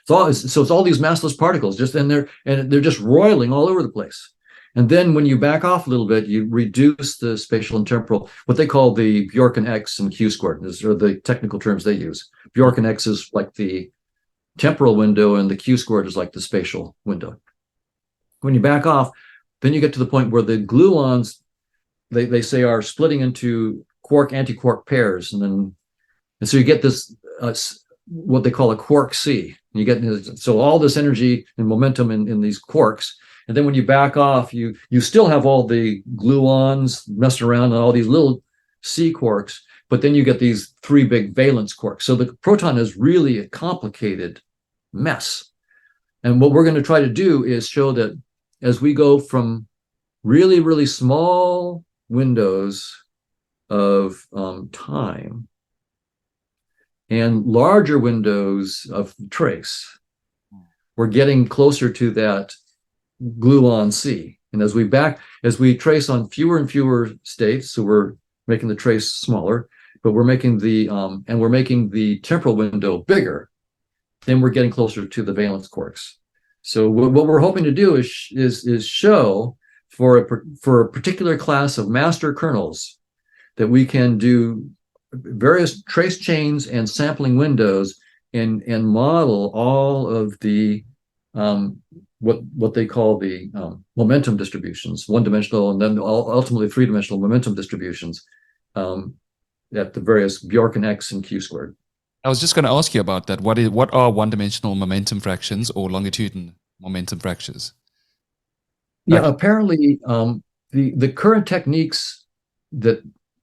So it's all these massless particles just in there, and they're just roiling all over the place. And then when you back off a little bit, you reduce the spatial and temporal, what they call the Bjorken X and Q squared. Those are the technical terms they use. Bjorken X is like the temporal window, and the Q squared is like the spatial window. When you back off, then you get to the point where the gluons, they say, are splitting into quark-antiquark pairs, and so you get this what they call a quark sea. You get so all this energy and momentum in these quarks, and then when you back off, you still have all the gluons messing around and all these little C quarks, but then you get these 3 big valence quarks. So the proton is really a complicated mess. And what we're going to try to do is show that as we go from really, really small windows of time and larger windows of trace, we're getting closer to that gluon sea. And as we trace on fewer and fewer states, so we're making the trace smaller, but we're making the temporal window bigger, then we're getting closer to the valence quarks. So what we're hoping to do is show for a particular class of master kernels that we can do various trace chains and sampling windows and model all of the what they call the momentum distributions, 1-dimensional and then ultimately 3-dimensional momentum distributions at the various Bjorken X and Q squared. I was just going to ask you about that. What are 1-dimensional momentum fractions or longitudinal momentum fractions? Yeah, apparently the current techniques that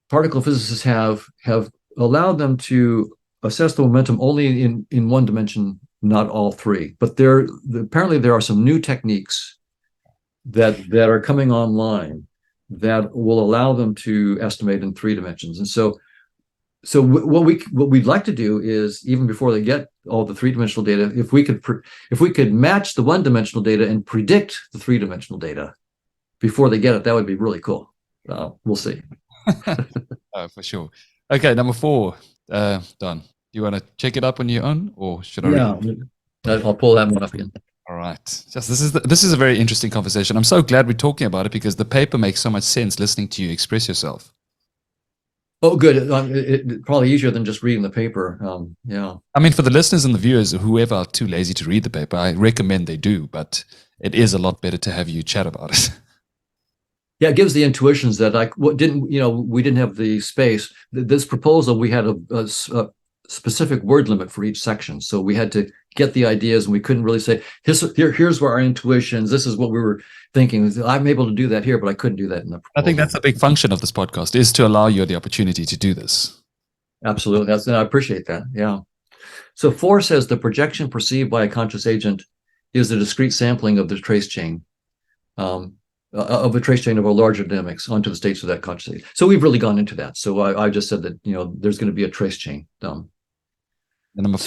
particle physicists have allowed them to assess the momentum only in 1 dimension, not all 3. But apparently there are some new techniques that are coming online that will allow them to estimate in 3 dimensions. And so what we'd like to do is, even before they get all the 3-dimensional data, if we could match the 1-dimensional data and predict the 3-dimensional data before they get it, that would be really cool. We'll see. For sure. Okay, number 4, Don. Do you want to check it up on your own, or should I? Yeah, I'll pull that one up again. All right. This is a very interesting conversation. I'm so glad we're talking about it because the paper makes so much sense listening to you express yourself. Oh, good. It's probably easier than just reading the paper. Yeah. I mean, for the listeners and the viewers, whoever are too lazy to read the paper, I recommend they do, but it is a lot better to have you chat about it. Yeah, it gives the intuitions that we didn't have the space. This proposal, we had a specific word limit for each section. So we had to get the ideas, and we couldn't really say, here's where our intuitions, this is what we were thinking. I'm able to do that here, but I couldn't do that in the proposal. I think that's a big function of this podcast, is to allow you the opportunity to do this. Absolutely. I appreciate that. Yeah. So 4 says the projection perceived by a conscious agent is a discrete sampling of the trace chain, of a trace chain of a larger dynamics onto the states of that conscious agent. So we've really gone into that. So I just said that, there's going to be a trace chain. Number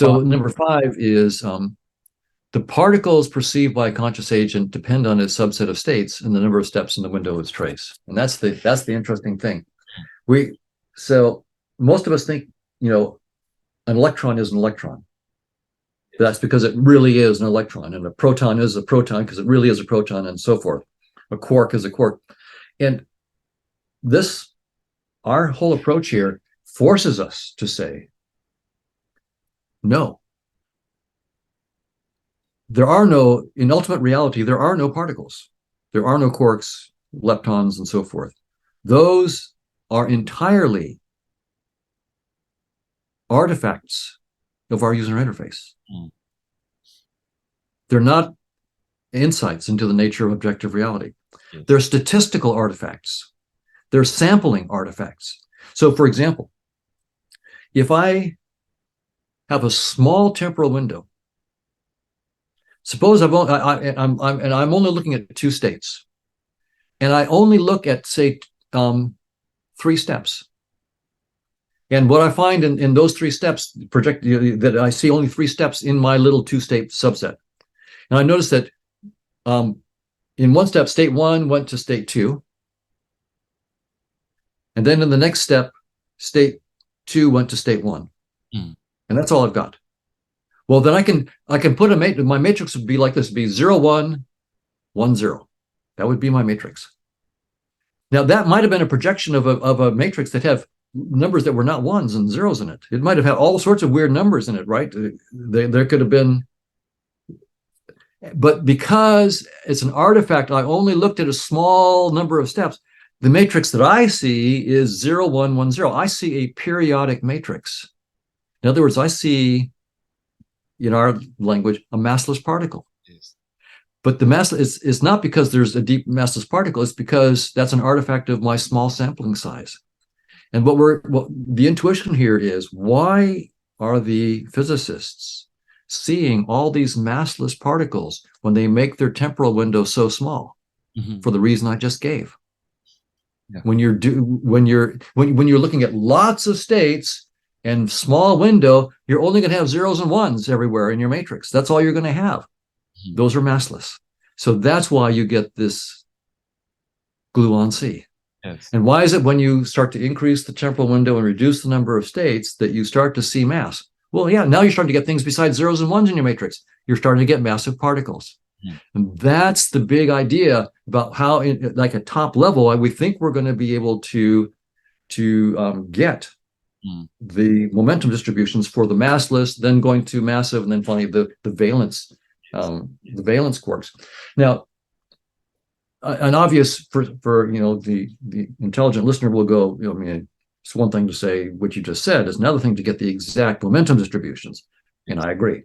5 is the particles perceived by a conscious agent depend on its subset of states and the number of steps in the window of its trace. And that's the interesting thing. So most of us think, an electron is an electron. That's because it really is an electron, and a proton is a proton because it really is a proton, and so forth. A quark is a quark. And our whole approach here forces us to say, no. In ultimate reality, there are no particles. There are no quarks, leptons, and so forth. Those are entirely artifacts of our user interface. They're not insights into the nature of objective reality. Yes. They're statistical artifacts. They're sampling artifacts. So, for example, if I have a small temporal window, suppose I'm only looking at two states, and I only look at, say, 3 steps. And what I find in those 3 steps, that I see only 3 steps in my little 2-state subset. And I notice that in one step, state 1 went to state 2. And then in the next step, state 2 went to state 1. And that's all I've got. Well, then I can put my matrix would be like this, be 0, 1, 1, 0. That would be my matrix. Now, that might have been a projection of a matrix that have numbers that were not 1s and 0s in it. It might have had all sorts of weird numbers in it, right? There could have been. But because it's an artifact, I only looked at a small number of steps. The matrix that I see is 0, 1, 1, 0. I see a periodic matrix. In other words, I see, in our language, a massless particle. Yes. But the mass is not because there's a deep massless particle. It's because that's an artifact of my small sampling size. And what the intuition here is, why are the physicists seeing all these massless particles when they make their temporal window so small? For the reason I just gave. Yeah. When you're looking at lots of states and small window, you're only going to have 0s and 1s everywhere in your matrix. That's all you're going to have. Those are massless. So that's why you get this gluon C. Yes. And why is it when you start to increase the temporal window and reduce the number of states that you start to see mass? Well, yeah, now you're starting to get things besides 0s and 1s in your matrix. You're starting to get massive particles. And that's the big idea about how, like at top level, we think we're going to be able to get the momentum distributions for the massless, then going to massive, and then finally the valence quarks. Now, an obvious for the intelligent listener will go, I mean, it's one thing to say what you just said. It's another thing to get the exact momentum distributions, and I agree.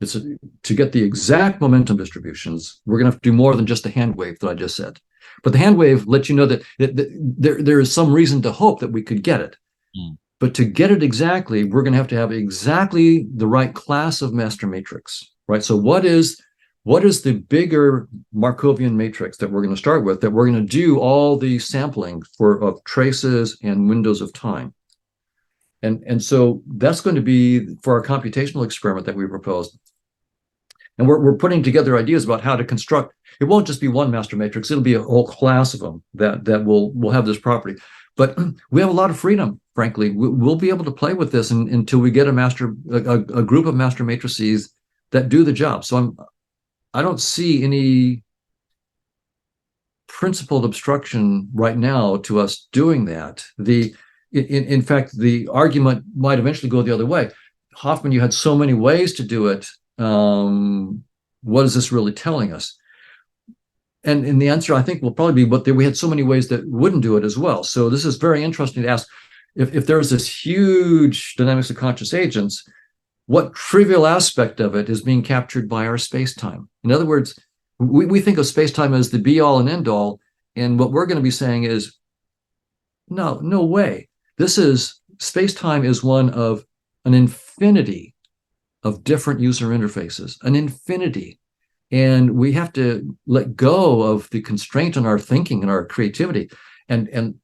To get the exact momentum distributions, we're going to have to do more than just the hand wave that I just said. But the hand wave lets you know that there is some reason to hope that we could get it. But to get it exactly, we're going to have exactly the right class of master matrix, right? So what is the bigger Markovian matrix that we're going to start with, that we're going to do all the sampling of traces and windows of time? And so that's going to be for our computational experiment that we proposed. And we're putting together ideas about how to construct. It won't just be one master matrix. It'll be a whole class of them that will have this property. But we have a lot of freedom, frankly. We'll be able to play with this until we get a group of master matrices that do the job. So I don't see any principled obstruction right now to us doing that. In fact, the argument might eventually go the other way. Hoffman, you had so many ways to do it. What is this really telling us? And the answer, I think, will probably be, we had so many ways that wouldn't do it as well. So this is very interesting to ask, if there's this huge dynamics of conscious agents, what trivial aspect of it is being captured by our space-time? In other words, we think of space-time as the be-all and end-all, and what we're going to be saying is, no way. Space-time is one of an infinity of different user interfaces, an infinity. And we have to let go of the constraint on our thinking and our creativity and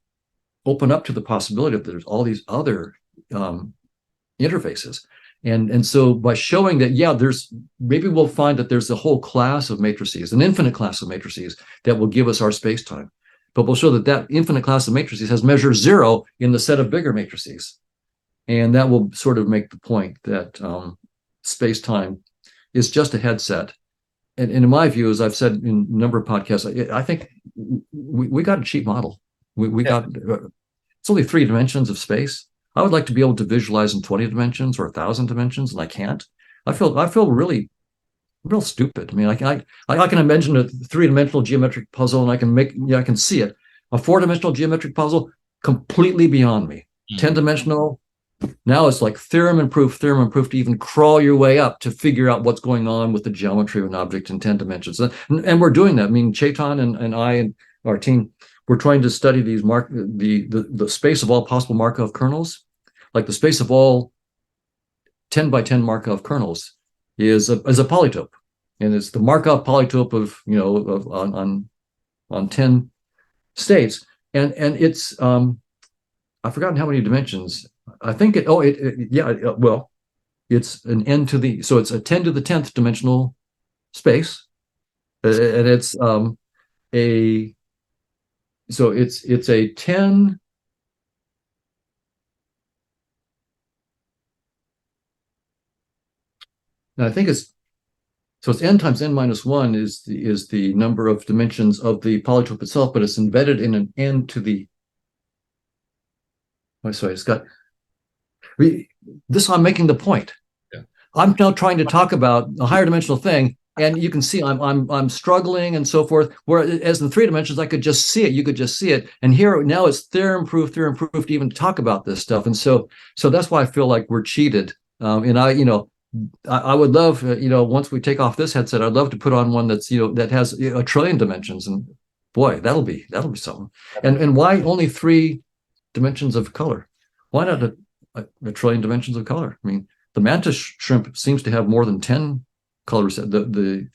open up to the possibility that there's all these other interfaces. And so by showing that, maybe we'll find that there's a whole class of matrices, an infinite class of matrices that will give us our space-time. But we'll show that infinite class of matrices has measure 0 in the set of bigger matrices. And that will sort of make the point that space-time is just a headset. And in my view, as I've said in a number of podcasts, I think we got a cheap model. Got it's only 3 dimensions of space. I would like to be able to visualize in 20 dimensions or 1,000 dimensions, and I can't. I feel really real stupid. I mean, I can imagine a 3-dimensional geometric puzzle, and I can see it. A 4-dimensional geometric puzzle, completely beyond me. 10-dimensional, Now it's like theorem and proof to even crawl your way up to figure out what's going on with the geometry of an object in 10 dimensions. And we're doing that. I mean, Chetan and I and our team, we're trying to study these the space of all possible Markov kernels, like the space of all 10 by 10 Markov kernels is a polytope. And it's the Markov polytope of, on 10 states. And it's, I've forgotten how many dimensions. I think it's an n to the, so it's a 10 to the 10th dimensional space. And it's it's a 10. And I think it's n times n minus 1 is the number of dimensions of the polytope itself, but it's embedded in an n to the. Oh, sorry, it's got. This I'm making the point. Yeah. I'm now trying to talk about a higher dimensional thing, and you can see I'm struggling and so forth. Whereas in 3 dimensions, I could just see it. You could just see it, and here now it's theorem proof to even talk about this stuff. And so that's why I feel like we're cheated. And I would love, once we take off this headset, I'd love to put on one that's, that has a trillion dimensions, and boy, that'll be something. And why only 3 dimensions of color? Why not a trillion dimensions of color? I mean, the mantis shrimp seems to have more than 10 colors. The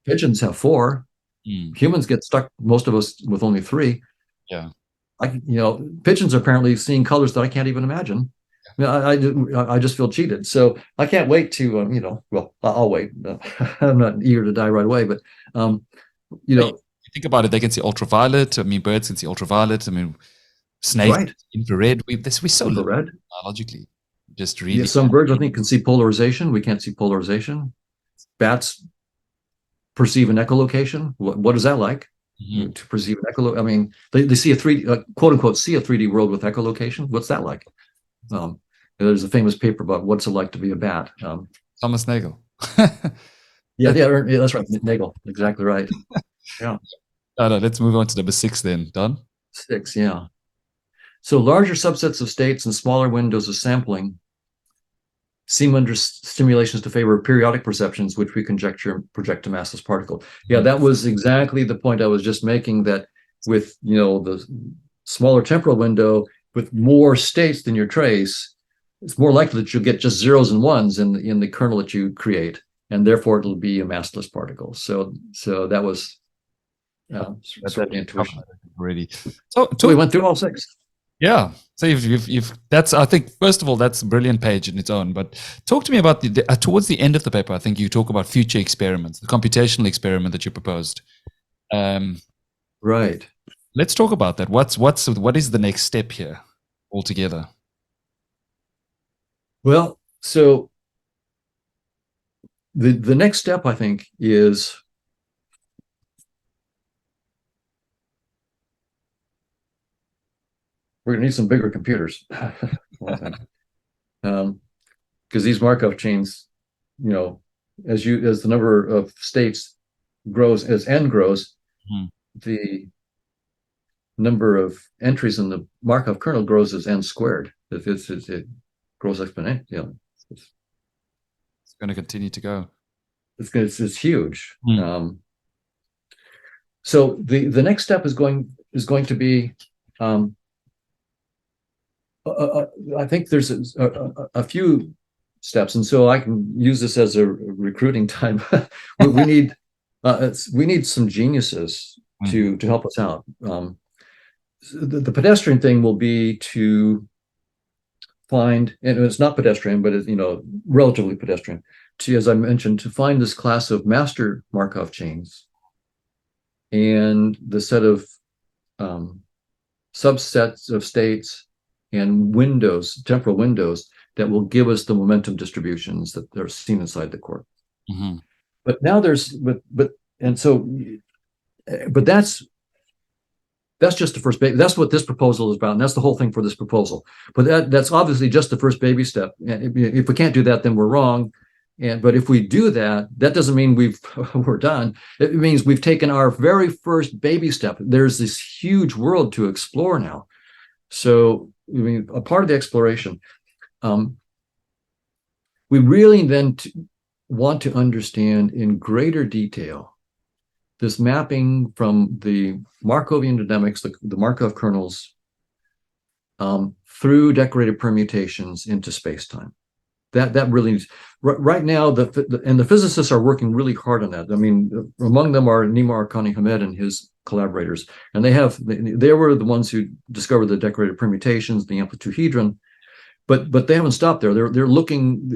pigeons have 4. Humans get stuck, most of us, with only 3. Yeah. Pigeons are apparently seeing colors that I can't even imagine. I just feel cheated. So I can't wait to, I'll wait. I'm not eager to die right away, but, you think about it, they can see ultraviolet. I mean, birds can see ultraviolet. I mean, snakes, right. Infrared. We're so infrared biologically. Just really. Yeah, some birds, I think, can see polarization. We can't see polarization. Bats perceive an echolocation. What is that like? Mm-hmm. To perceive an echolocation? I mean, they see a 3D, quote unquote, see a 3D world with echolocation. What's that like? There's a famous paper about what's it like to be a bat. Thomas Nagel. yeah, that's right. Nagel, exactly right. Yeah. No, let's move on to number 6 then. Done? 6, yeah. So larger subsets of states and smaller windows of sampling seem under stimulations to favor periodic perceptions, which we conjecture project a massless particle. Yeah, that was exactly the point I was just making, that with, the smaller temporal window, with more states than your trace, it's more likely that you'll get just zeros and ones in the kernel that you create, and therefore it'll be a massless particle. So that was sort of intuition already. So we went through all 6. Yeah. So you've that's, I think, first of all, that's a brilliant page in its own. But talk to me about towards the end of the paper. I think you talk about future experiments, the computational experiment that you proposed. Right. Let's talk about that. What is the next step here altogether? Well, so the next step, I think, is we're going to need some bigger computers. Because these Markov chains, as the number of states grows, as n grows, the number of entries in the Markov kernel grows as n squared. It grows exponentially. It's going to continue to go. It's huge. So the next step is going to be, I think there's a few steps, and so I can use this as a recruiting time. we need some geniuses to help us out. The pedestrian thing will be to find, and it's not pedestrian, but it's, relatively pedestrian, as I mentioned, to find this class of master Markov chains and the set of subsets of states and windows, temporal windows, that will give us the momentum distributions that are seen inside the quark. Mm-hmm. But now that's just the first baby. That's what this proposal is about, and that's the whole thing for this proposal. But that's obviously just the first baby step. And if we can't do that, then we're wrong. But if we do that, that doesn't mean we're done. It means we've taken our very first baby step. There's this huge world to explore now. So, a part of the exploration. we really then want to understand in greater detail this mapping from the Markovian dynamics, the Markov kernels, through decorated permutations into spacetime. That really needs, right now, the physicists are working really hard on that. I mean, among them are Nima Arkani Hamed and his collaborators, and they were the ones who discovered the decorated permutations, the amplituhedron, but they haven't stopped there. They're looking.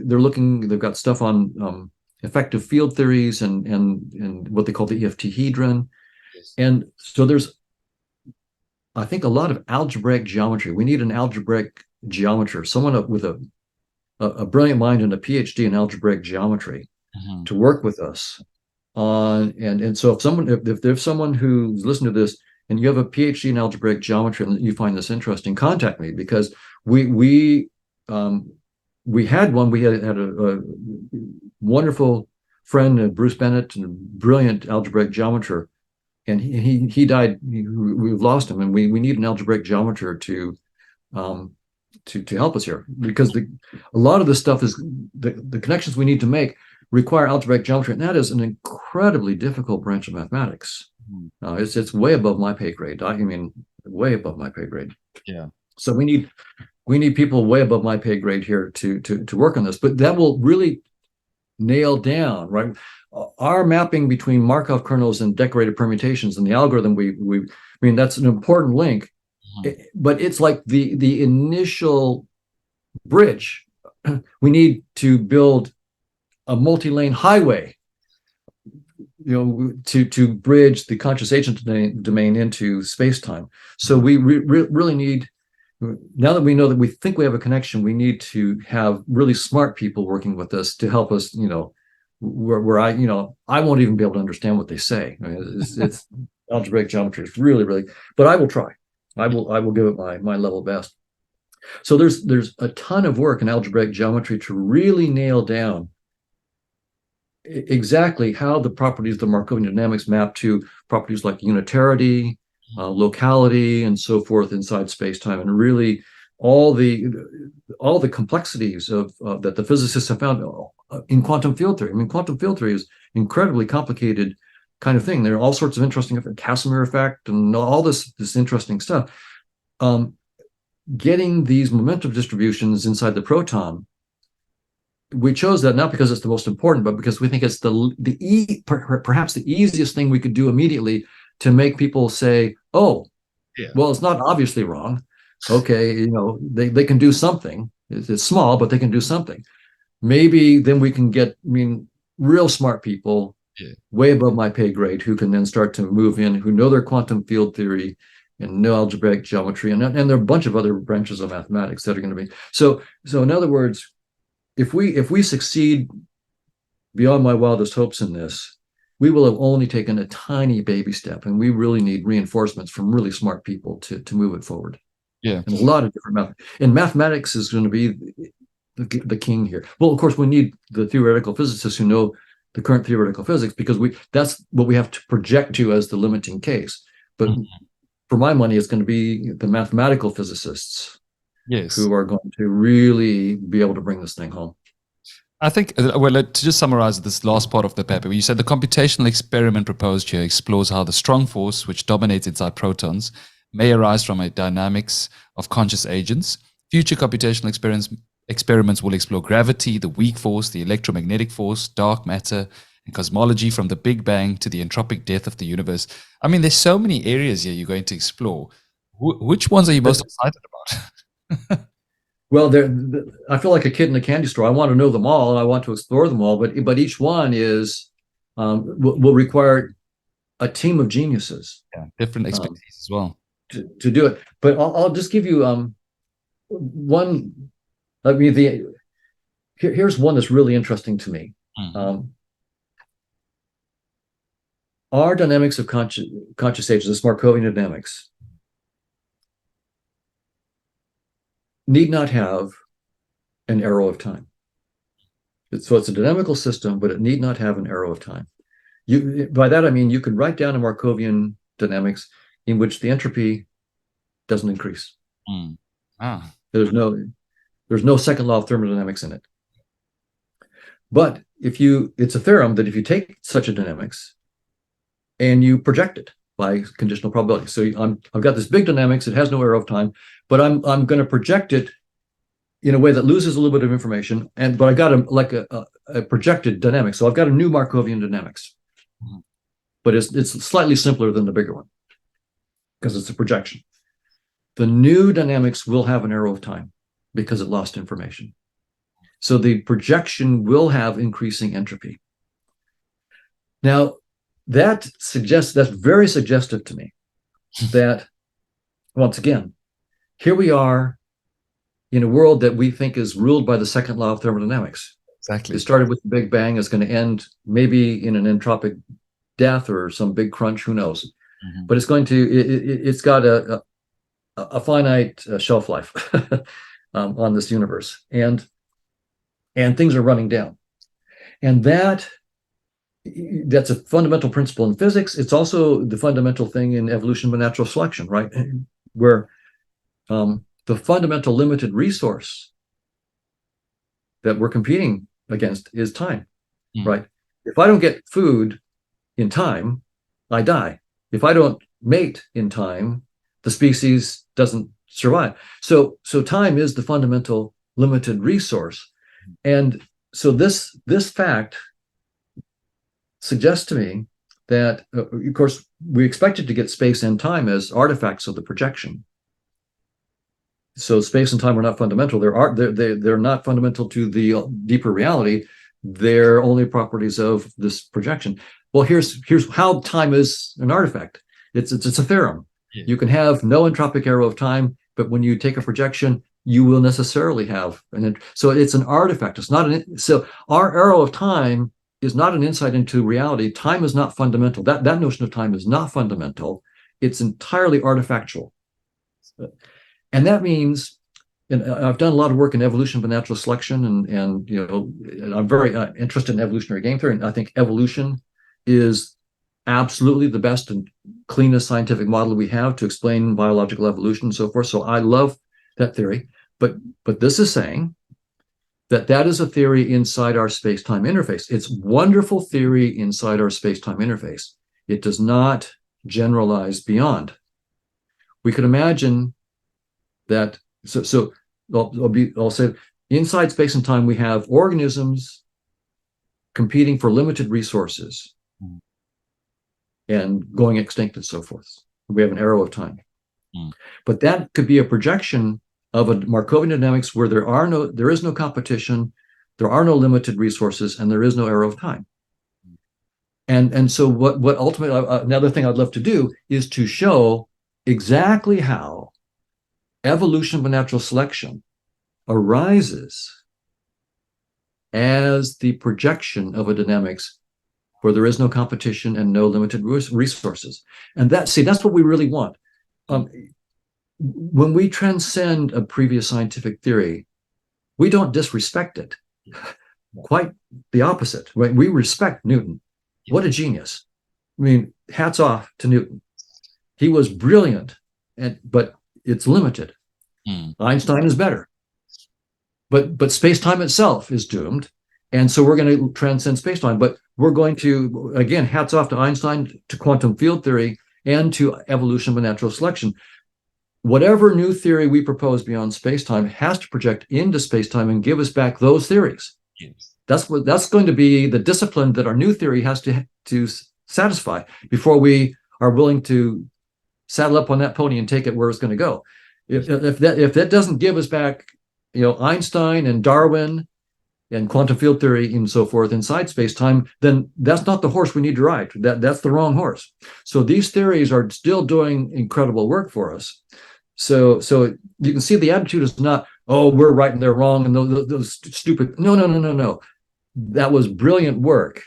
They've got stuff on effective field theories and what they call the EFT-hedron, and so there's, I think, a lot of algebraic geometry. We need an algebraic geometer, someone with a brilliant mind and a Ph.D. in algebraic geometry to work with us on. And so if there's someone who's listening to this and you have a Ph.D. in algebraic geometry and you find this interesting, contact me, because we had a wonderful friend, Bruce Bennett, a brilliant algebraic geometer, and he died. We've lost him, and we need an algebraic geometer to help us here, because a lot of this stuff is the connections we need to make require algebraic geometry, and that is an incredibly difficult branch of mathematics. It's way above my pay grade. I mean, way above my pay grade. Yeah. So we need people way above my pay grade here to work on this, but that will really nail down, right, our mapping between Markov kernels and decorated permutations and the algorithm. I mean, that's an important link. But it's like the initial bridge. We need to build a multi-lane highway, to bridge the conscious agent domain into space-time. So we really need, now that we know that we think we have a connection, we need to have really smart people working with us to help us, where I won't even be able to understand what they say. I mean, it's algebraic geometry is really, but I will try. I will give it my level best. So there's a ton of work in algebraic geometry to really nail down exactly how the properties of the Markovian dynamics map to properties like unitarity, locality, and so forth inside space-time, and really all the complexities of that the physicists have found in quantum field theory. I mean, quantum field theory is incredibly complicated kind of thing. There are all sorts of interesting Casimir effect and all this interesting stuff. Getting these momentum distributions inside the proton, we chose that not because it's the most important, but because we think it's perhaps the easiest thing we could do immediately to make people say, "Oh, yeah, well, it's not obviously wrong. Okay, they can do something. It's small, but they can do something. Maybe then we can get, real smart people." Yeah. Way above my pay grade, who can then start to move in, who know their quantum field theory and know algebraic geometry, and there are a bunch of other branches of mathematics that are going to be. So in other words, if we succeed beyond my wildest hopes in this, we will have only taken a tiny baby step, and we really need reinforcements from really smart people to move it forward. Yeah, and a lot of different mathematics is going to be the king here. Well, of course, we need the theoretical physicists who know the current theoretical physics, because that's what we have to project to as the limiting case. But for my money, it's going to be the mathematical physicists, who are going to really be able to bring this thing home. I think, to just summarize this last part of the paper, you said the computational experiment proposed here explores how the strong force which dominates inside protons may arise from a dynamics of conscious agents. Future computational experiments will explore gravity, the weak force, the electromagnetic force, dark matter, and cosmology, from the Big Bang to the entropic death of the universe. I mean, there's so many areas here you're going to explore. Which ones are you most excited about? Well, I feel like a kid in a candy store. I want to know them all, and I want to explore them all. But each one will require a team of geniuses. Yeah, different expertise as well to do it. But I'll just give you one. I mean, here's one that's really interesting to me. Our dynamics of conscious agents, this Markovian dynamics, need not have an arrow of time. So it's a dynamical system, but it need not have an arrow of time. By that I mean you can write down a Markovian dynamics in which the entropy doesn't increase. There's no. There's no second law of thermodynamics in it. But it's a theorem that if you take such a dynamics and you project it by conditional probability. So I've got this big dynamics, it has no arrow of time, but I'm going to project it in a way that loses a little bit of information, but I got a projected dynamic. So I've got a new Markovian dynamics, but it's slightly simpler than the bigger one because it's a projection. The new dynamics will have an arrow of time because it lost information. So the projection will have increasing entropy. Now, that's very suggestive to me that, once again, here we are in a world that we think is ruled by the second law of thermodynamics. Exactly. It started with the Big Bang, is going to end maybe in an entropic death or some big crunch, who knows? Mm-hmm. But it's got a finite shelf life on this universe, and things are running down. And that's a fundamental principle in physics. It's also the fundamental thing in evolution by natural selection, right? Where the fundamental limited resource that we're competing against is time, right? If I don't get food in time, I die. If I don't mate in time, the species doesn't survive. So time is the fundamental limited resource. And so this fact suggests to me that, of course, we expected to get space and time as artifacts of the projection. So space and time are not fundamental. They're not fundamental to the deeper reality. They're only properties of this projection. Well, here's how time is an artifact. It's a theorem. Yeah. You can have no entropic arrow of time, but when you take a projection, you will necessarily have so it's an artifact. It's not so our arrow of time is not an insight into reality. Time is not fundamental. That notion of time is not fundamental. It's entirely artifactual. And that means, and I've done a lot of work in evolution by natural selection, and I'm very interested in evolutionary game theory, and I think evolution is absolutely the best and cleanest scientific model we have to explain biological evolution and so forth. So I love that theory, but this is saying that is a theory inside our space-time interface. It's wonderful theory inside our space-time interface. It does not generalize beyond. We could imagine that. So I'll say inside space and time we have organisms competing for limited resources and going extinct and so forth. We have an arrow of time. But that could be a projection of a Markovian dynamics where there is no competition, there are no limited resources, and there is no arrow of time. And so what ultimately, another thing I'd love to do is to show exactly how evolution by natural selection arises as the projection of a dynamics where there is no competition and no limited resources. And that's what we really want. When we transcend a previous scientific theory, we don't disrespect it. Quite the opposite. We respect Newton. What a genius. I mean, hats off to Newton. He was brilliant, but it's limited. Einstein is better. But space-time itself is doomed. And so we're going to transcend space-time. But we're going to, again, hats off to Einstein, to quantum field theory, and to evolution by natural selection. Whatever new theory we propose beyond space-time has to project into space-time and give us back those theories. Yes. That's going to be the discipline that our new theory has to satisfy before we are willing to saddle up on that pony and take it where it's going to go. If that doesn't give us back, Einstein and Darwin and quantum field theory and so forth inside space-time, then that's not the horse we need to ride. That's the wrong horse. So these theories are still doing incredible work for us. So you can see the attitude is not, oh, we're right and they're wrong and those stupid. No. That was brilliant work.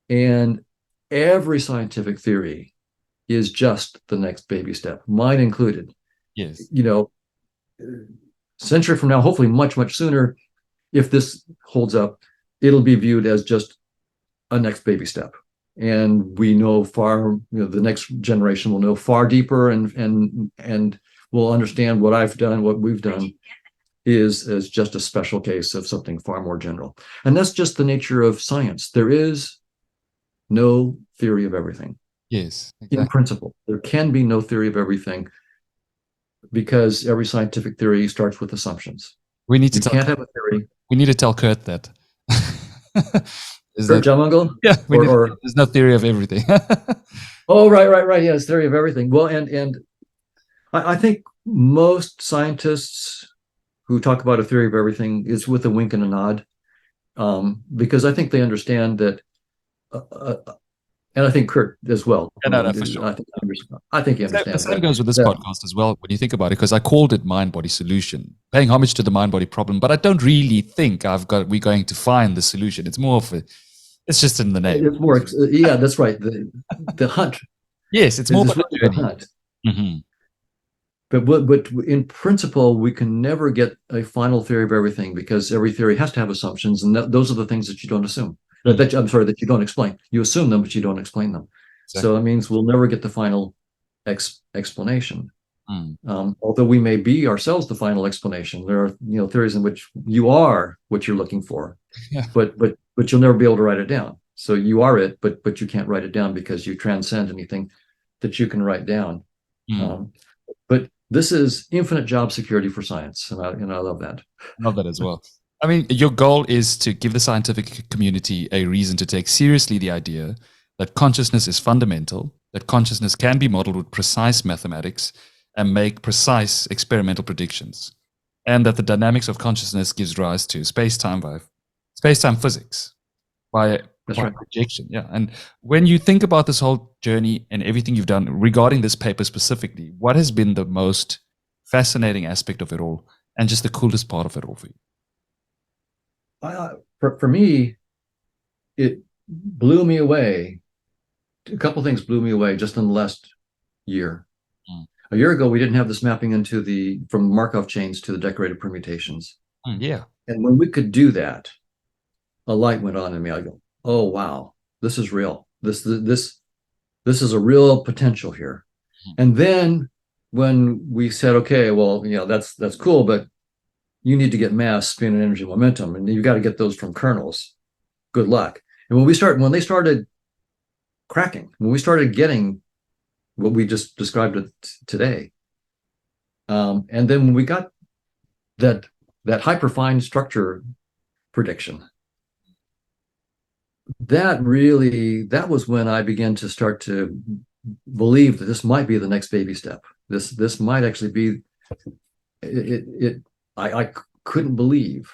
And every scientific theory is just the next baby step, mine included. Yes. Century from now, hopefully much, much sooner, if this holds up, it'll be viewed as just a next baby step. And we know the next generation will know far deeper and will understand what I've done, what we've done. is just a special case of something far more general. And that's just the nature of science. There is no theory of everything. Yes, exactly. In principle, there can be no theory of everything, because every scientific theory starts with assumptions. We need to can't have a theory. We need to tell Kurt that. Kurt Jamungal? Yeah, or there's no theory of everything. Oh, right. Yeah, it's theory of everything. Well, and I think most scientists who talk about a theory of everything is with a wink and a nod, because I think they understand that, and I think Kurt as well. No, for sure. I think he understands. The same goes with this podcast as well, when you think about it, because I called it Mind-Body Solution, paying homage to the mind-body problem, but I don't really think we're going to find the solution. It's more of it's just in the name. It's more, yeah, that's right. The hunt. Yes, it's more about the hunt. Mm-hmm. But in principle, we can never get a final theory of everything, because every theory has to have assumptions, and those are the things that you don't assume. That you don't explain. You assume them, but you don't explain them. Exactly. So that means we'll never get the final explanation. Although we may be ourselves the final explanation. There are theories in which you are what you're looking for, but you'll never be able to write it down. So you are it, but you can't write it down because you transcend anything that you can write down. But this is infinite job security for science, and I love that. I love that as well. I mean, your goal is to give the scientific community a reason to take seriously the idea that consciousness is fundamental, that consciousness can be modeled with precise mathematics and make precise experimental predictions, and that the dynamics of consciousness gives rise to space-time physics by projection. Yeah. And when you think about this whole journey and everything you've done regarding this paper specifically, what has been the most fascinating aspect of it all, and just the coolest part of it all for you? For me, it blew me away. A couple things blew me away just in the last year. A year ago, we didn't have this mapping from Markov chains to the decorated permutations. Yeah. And when we could do that, a light went on in me. I go, oh, wow, this is real. This is a real potential here. And then when we said, okay, well, that's cool, but you need to get mass, spin, and energy momentum, and you've got to get those from kernels. Good luck. And when they started cracking, when we started getting what we just described today, and then when we got that hyperfine structure prediction, that was when I began to start to believe that this might be the next baby step. This might actually be it. I couldn't believe.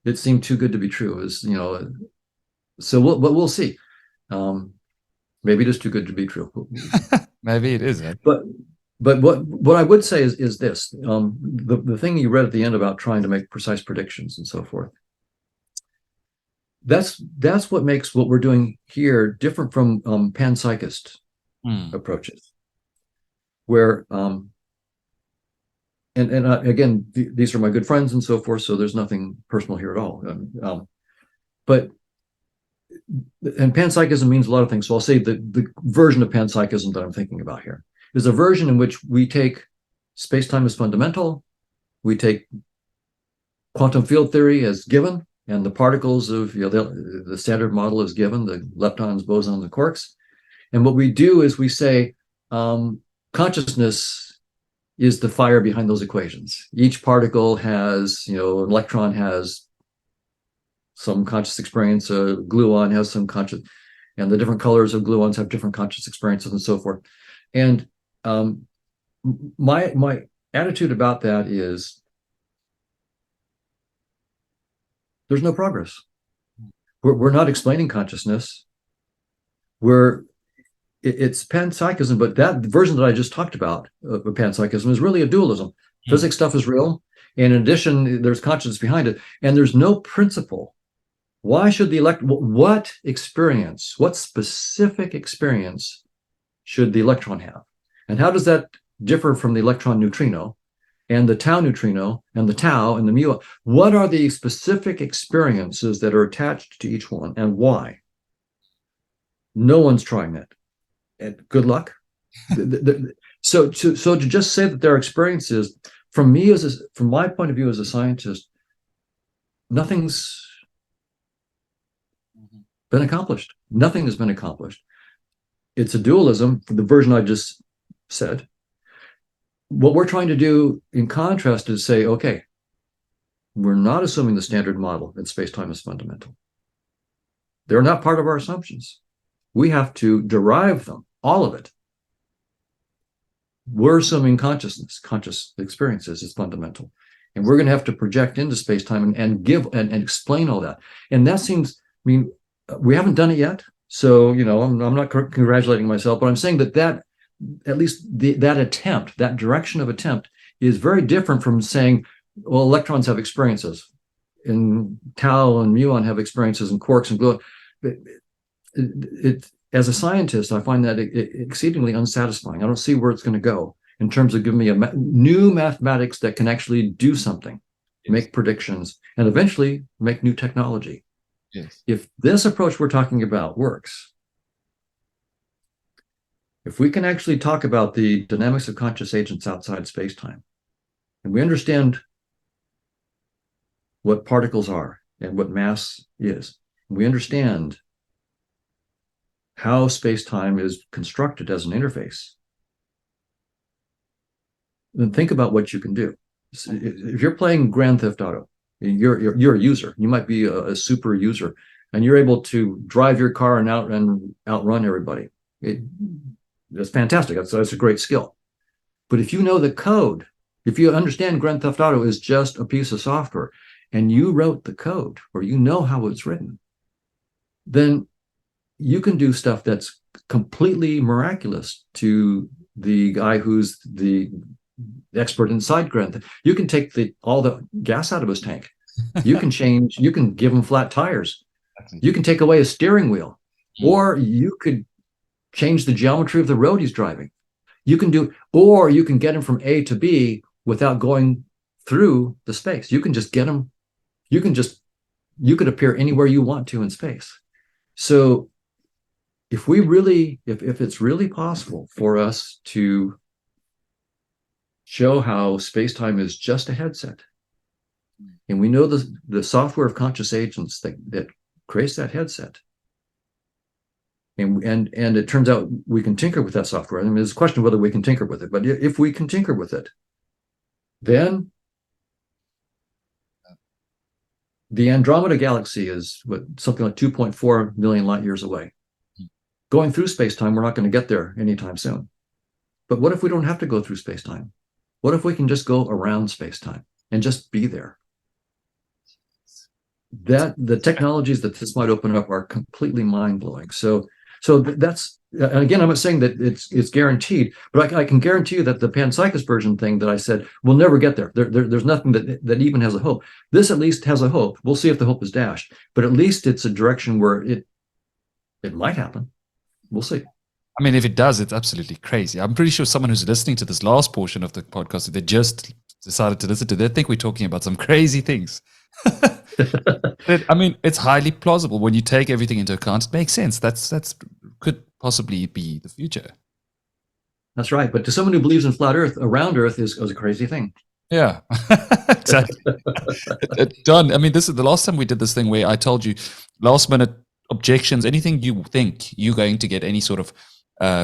It seemed too good to be true. So we'll see. Maybe it is too good to be true. Maybe it is. But what I would say is this: the thing you read at the end about trying to make precise predictions and so forth. That's what makes what we're doing here different from panpsychist approaches, where again, these are my good friends and so forth, so there's nothing personal here at all. And panpsychism means a lot of things. So I'll say the version of panpsychism that I'm thinking about here is a version in which we take space-time as fundamental, we take quantum field theory as given, and the particles of the standard model is given, the leptons, bosons, and quarks. And what we do is we say consciousness is the fire behind those equations. Each particle has, an electron has some conscious experience, a gluon has some conscious, and the different colors of gluons have different conscious experiences and so forth. And my attitude about that is there's no progress. We're not explaining consciousness. It's panpsychism, but that version that I just talked about of panpsychism is really a dualism. Physics stuff is real, and in addition, there's consciousness behind it, and there's no principle. Why should what specific experience should the electron have? And how does that differ from the electron neutrino and the tau neutrino and the tau and the mu? What are the specific experiences that are attached to each one, and why? No one's trying that. And good luck. So to just say that there are experiences, from my point of view as a scientist, nothing's been accomplished. Nothing has been accomplished. It's a dualism, the version I just said. What we're trying to do, in contrast, is say, okay, we're not assuming the standard model that space-time is fundamental. They're not part of our assumptions. We have to derive them, all of it. We're assuming consciousness, conscious experiences is fundamental. And we're going to have to project into space-time and give and explain all that. And that seems, I mean, we haven't done it yet. So, you know, I'm not congratulating myself, but I'm saying that at least that attempt, that direction of attempt is very different from saying, well, electrons have experiences and tau and muon have experiences and quarks and gluon. As a scientist, I find that exceedingly unsatisfying. I don't see where it's going to go in terms of giving me new mathematics that can actually do something, make predictions, and eventually make new technology. Yes. If this approach we're talking about works, if we can actually talk about the dynamics of conscious agents outside space-time, and we understand what particles are and what mass is, we understand how space-time is constructed as an interface, then think about what you can do. If you're playing Grand Theft Auto, you're a user. You might be a super user, and you're able to drive your car and outrun everybody. That's fantastic. That's a great skill. But if you know the code, if you understand Grand Theft Auto is just a piece of software, and you wrote the code, or you know how it's written, then you can do stuff that's completely miraculous to the guy who's the expert inside Grand Theft. You can take all the gas out of his tank. You can give him flat tires. You can take away a steering wheel, or you could change the geometry of the road he's driving. Or you can get him from A to B without going through the space. You can just get him. You could appear anywhere you want to in space. So if it's really possible for us to show how space-time is just a headset, and we know the software of conscious agents that creates that headset, and it turns out we can tinker with that software. I mean, there's a question whether we can tinker with it, but if we can tinker with it, then the Andromeda galaxy is something like 2.4 million light years away. Going through space-time, we're not going to get there anytime soon. But what if we don't have to go through space-time? What if we can just go around space-time and just be there? The technologies that this might open up are completely mind-blowing. So that's, and again, I'm not saying that it's guaranteed, but I can guarantee you that the panpsychist version thing that I said will never get there. There's nothing that even has a hope. This at least has a hope. We'll see if the hope is dashed, but at least it's a direction where it might happen. We'll see. I mean, if it does, it's absolutely crazy. I'm pretty sure someone who's listening to this last portion of the podcast, if they just decided to listen to it, they think we're talking about some crazy things. I mean, it's highly plausible when you take everything into account. It makes sense. That's could possibly be the future. That's right. But to someone who believes in flat Earth, around Earth is a crazy thing. Yeah, exactly. Done. I mean, this is the last time we did this thing where I told you last minute objections, anything you think you're going to get any sort of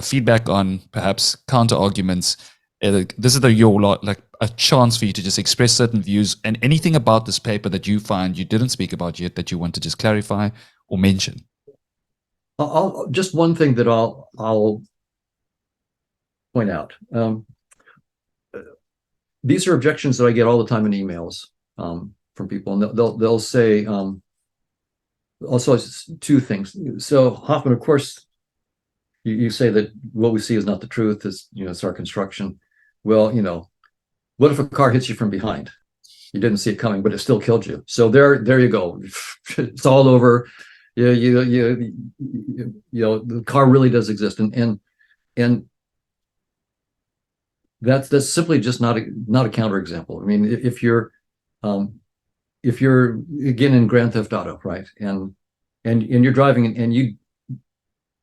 feedback on, perhaps counter arguments. This is like a chance for you to just express certain views, and anything about this paper that you find you didn't speak about yet that you want to just clarify or mention. Just one thing that I'll point out. These are objections that I get all the time in emails from people, and they'll say also two things. So Hoffman, of course, you say that what we see is not the truth. It's our construction. Well, what if a car hits you from behind? You didn't see it coming, but it still killed you. So there you go. It's all over. The car really does exist, and that's simply just not a counterexample. I mean, if you're again in Grand Theft Auto, right, and you're driving, and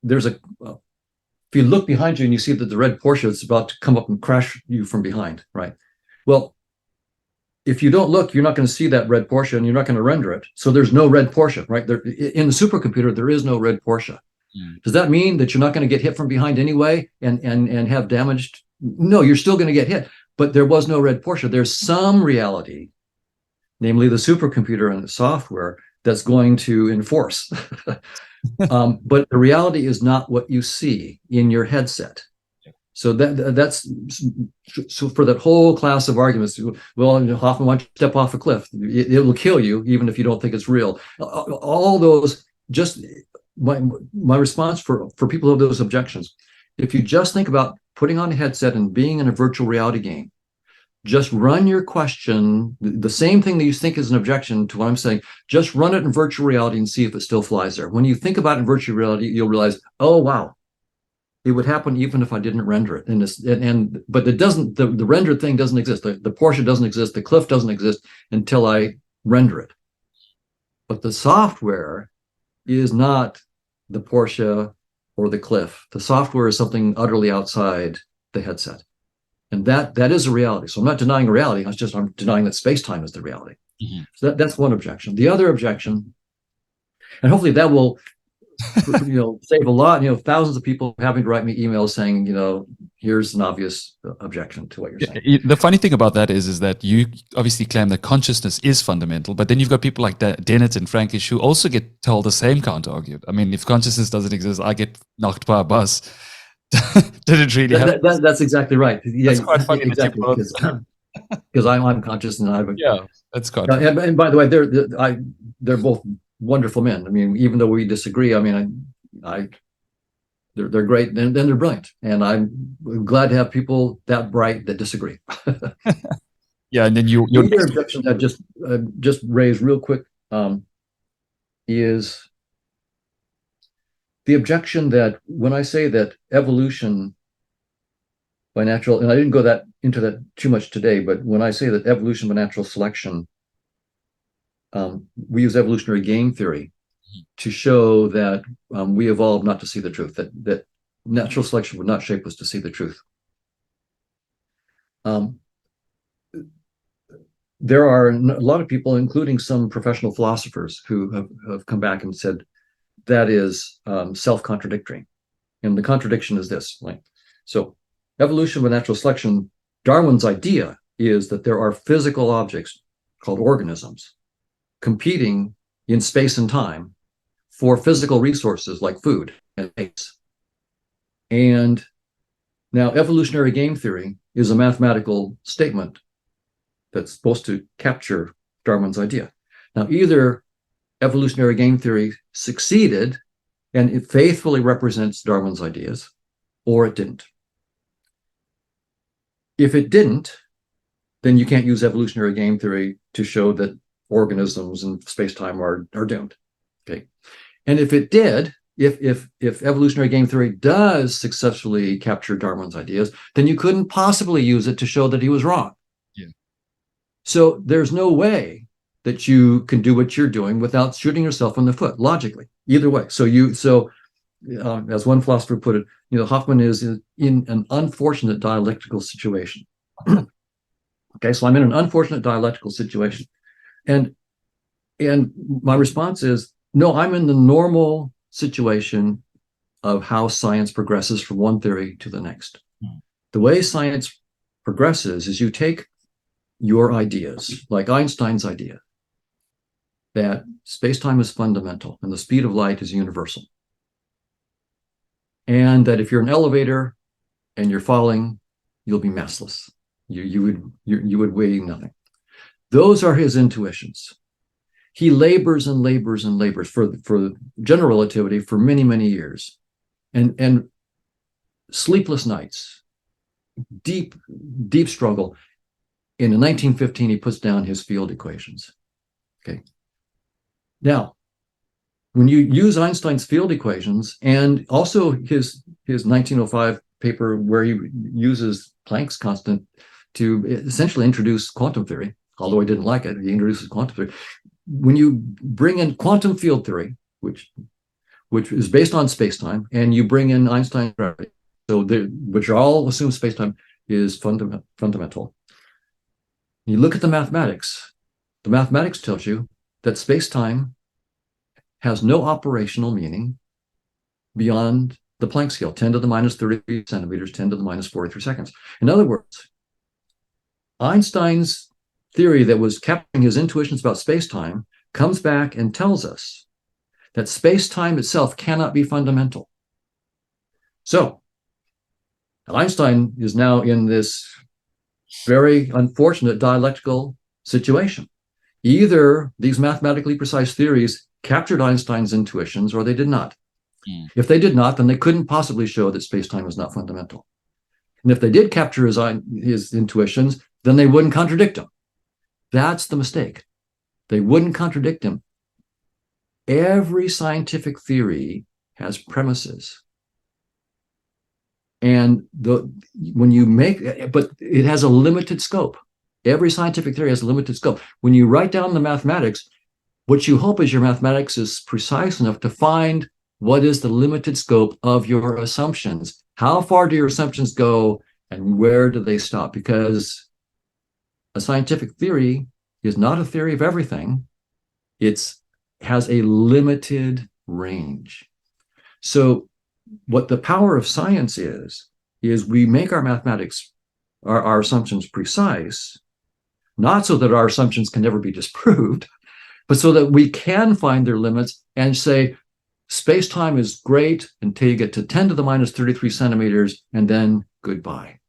there's if you look behind you and you see that the red Porsche is about to come up and crash you from behind, right? Well, if you don't look, you're not going to see that red Porsche, and you're not going to render it. So there's no red Porsche, right? There, in the supercomputer, there is no red Porsche. Does that mean that you're not going to get hit from behind anyway and have damaged? No, you're still going to get hit. But there was no red Porsche. There's some reality, namely the supercomputer and the software, that's going to enforce. But the reality is not what you see in your headset. So that's so for that whole class of arguments. Well, Hoffman, why don't you step off a cliff? It will kill you, even if you don't think it's real. All those, just my response for people who have those objections. If you just think about putting on a headset and being in a virtual reality game, just run your question, the same thing that you think is an objection to what I'm saying, just run it in virtual reality and see if it still flies there. When you think about it in virtual reality, you'll realize, oh, wow, it would happen even if I didn't render it. But it doesn't, the rendered thing doesn't exist. The Porsche doesn't exist. The cliff doesn't exist until I render it. But the software is not the Porsche or the cliff. The software is something utterly outside the headset. And that is a reality. So I'm not denying a reality. I'm denying that space-time is the reality. Mm-hmm. So that's one objection. The other objection, and hopefully that will save a lot, thousands of people having to write me emails saying, here's an obvious objection to what you're saying. The funny thing about that is that you obviously claim that consciousness is fundamental, but then you've got people like Dennett and Frankish who also get told the same counter-argument. I mean, if consciousness doesn't exist, I get knocked by a bus. Didn't really happen. That's exactly right. Yeah, that's quite funny. Exactly, because I'm conscious and that's quite and by the way, they're both wonderful men. I mean, even though we disagree, I mean, they're great and they're brilliant, and I'm glad to have people that bright that disagree. Yeah, and then your other objection that just raised real quick is the objection that when I say that evolution by natural, and I didn't go into that too much today, but when I say that evolution by natural selection, we use evolutionary game theory to show that we evolved not to see the truth, that natural selection would not shape us to see the truth. There are a lot of people, including some professional philosophers, who have come back and said, that is self-contradictory. And the contradiction is this. So evolution by natural selection, Darwin's idea is that there are physical objects called organisms competing in space and time for physical resources like food and mates. And now evolutionary game theory is a mathematical statement that's supposed to capture Darwin's idea. Now, either evolutionary game theory succeeded and it faithfully represents Darwin's ideas, or it didn't. If it didn't, then you can't use evolutionary game theory to show that organisms and space-time are doomed. Okay. And if it did, if evolutionary game theory does successfully capture Darwin's ideas, then you couldn't possibly use it to show that he was wrong. Yeah. So there's no way that you can do what you're doing without shooting yourself in the foot, logically, either way. So as one philosopher put it, Hoffman is in an unfortunate dialectical situation. Okay, so I'm in an unfortunate dialectical situation. And my response is, no, I'm in the normal situation of how science progresses from one theory to the next. The way science progresses is you take your ideas, like Einstein's idea, that space-time is fundamental and the speed of light is universal. And that if you're an elevator and you're falling, you'll be massless. You would weigh nothing. Those are his intuitions. He labors and labors and labors for general relativity for many, many years. And sleepless nights, deep struggle. In 1915, he puts down his field equations. Okay. Now, when you use Einstein's field equations and also his 1905 paper where he uses Planck's constant to essentially introduce quantum theory, although he didn't like it, he introduces quantum theory. When you bring in quantum field theory, which is based on space-time, and you bring in Einstein's gravity, which are all assume space-time is fundamental. You look at the mathematics. The mathematics tells you that space-time has no operational meaning beyond the Planck scale, 10 to the minus 33 centimeters, 10 to the minus 43 seconds. In other words, Einstein's theory that was capturing his intuitions about space-time comes back and tells us that space-time itself cannot be fundamental. So Einstein is now in this very unfortunate dialectical situation. Either these mathematically precise theories captured Einstein's intuitions or they did not. If they did not, then they couldn't possibly show that space-time is not fundamental. And if they did capture his intuitions, then they wouldn't contradict him. That's the mistake. They wouldn't contradict him. Every scientific theory has premises. And when you make, but it has a limited scope. Every scientific theory has a limited scope. When you write down the mathematics, what you hope is your mathematics is precise enough to find what is the limited scope of your assumptions. How far do your assumptions go and where do they stop? Because a scientific theory is not a theory of everything. It has a limited range. So what the power of science is we make our mathematics, our assumptions precise, not so that our assumptions can never be disproved, but so that we can find their limits and say, space-time is great until you get to 10 to the minus 33 centimeters, and then goodbye.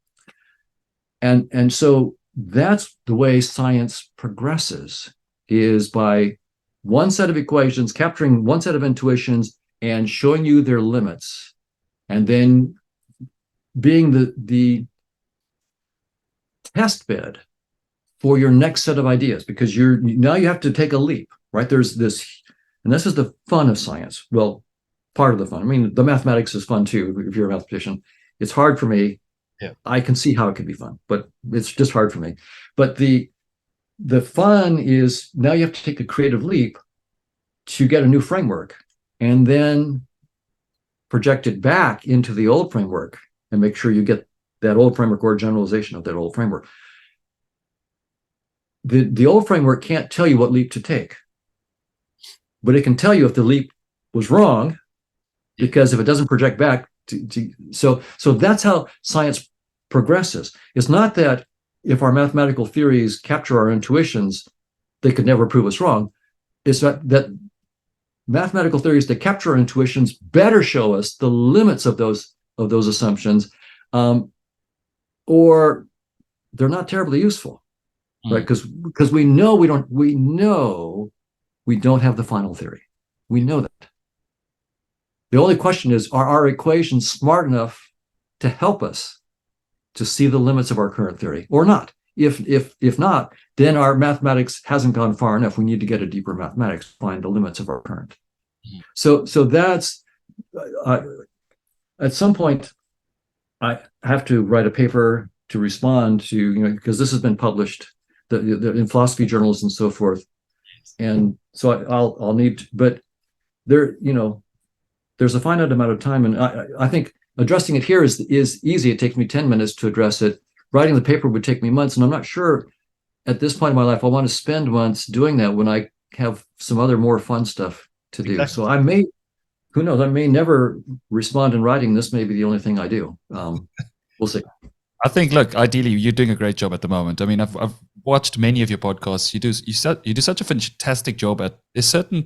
And so that's the way science progresses, is by one set of equations, capturing one set of intuitions and showing you their limits, and then being the test bed for your next set of ideas, because now you have to take a leap, right? There's this, and this is the fun of science. Well, part of the fun. I mean, the mathematics is fun too, if you're a mathematician. It's hard for me. Yeah. I can see how it could be fun, but it's just hard for me. But the fun is now you have to take a creative leap to get a new framework and then project it back into the old framework and make sure you get that old framework or generalization of that old framework. The old framework can't tell you what leap to take, but it can tell you if the leap was wrong, because if it doesn't project back so that's how science progresses. It's not that if our mathematical theories capture our intuitions, they could never prove us wrong. It's that mathematical theories that capture our intuitions better show us the limits of those assumptions, or they're not terribly useful, right? Because we know we don't have the final theory. We know that. The only question is, are our equations smart enough to help us to see the limits of our current theory or not? If not, then our mathematics hasn't gone far enough. We need to get a deeper mathematics to find the limits of our current. So that's at some point I have to write a paper to respond to, because this has been published in philosophy journals and so forth, and so I'll need. But there's a finite amount of time, and I think addressing it here is easy. It takes me 10 minutes to address it. Writing the paper would take me months, and I'm not sure at this point in my life I want to spend months doing that when I have some other more fun stuff to do. Exactly. So who knows, I may never respond in writing. This may be the only thing I do. We'll see. I think, look, ideally, you're doing a great job at the moment. I mean, I've watched many of your podcasts. You do such a fantastic job at there's certain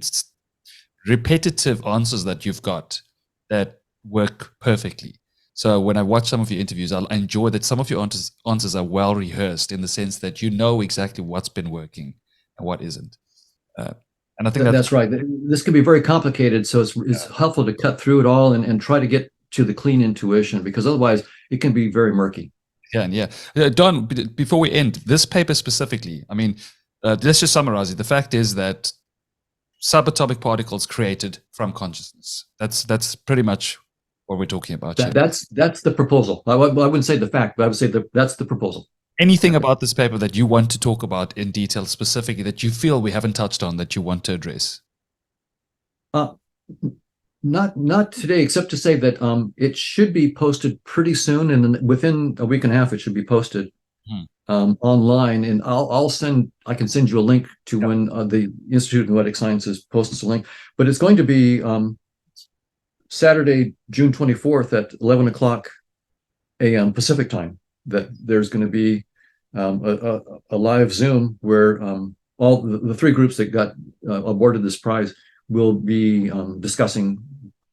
repetitive answers that you've got that work perfectly. So when I watch some of your interviews, I enjoy that some of your answers are well rehearsed, in the sense that you know exactly what's been working and what isn't. And I think that's right. This can be very complicated, so it's helpful to cut through it all and try to get to the clean intuition, because otherwise it can be very murky. Yeah. Don, before we end, this paper specifically, I mean, let's just summarize it. The fact is that subatomic particles created from consciousness. That's pretty much what we're talking about. That's the proposal. I wouldn't say the fact, but I would say that's the proposal. Anything about this paper that you want to talk about in detail, specifically, that you feel we haven't touched on, that you want to address? Not today, except to say that it should be posted pretty soon, and within a week and a half it should be posted. online, and I can send you a link to when the Institute of Noetic Sciences posts a link, but it's going to be Saturday, June 24th at 11 o'clock a.m. Pacific time, that there's going to be a live Zoom where all the three groups that got awarded this prize will be discussing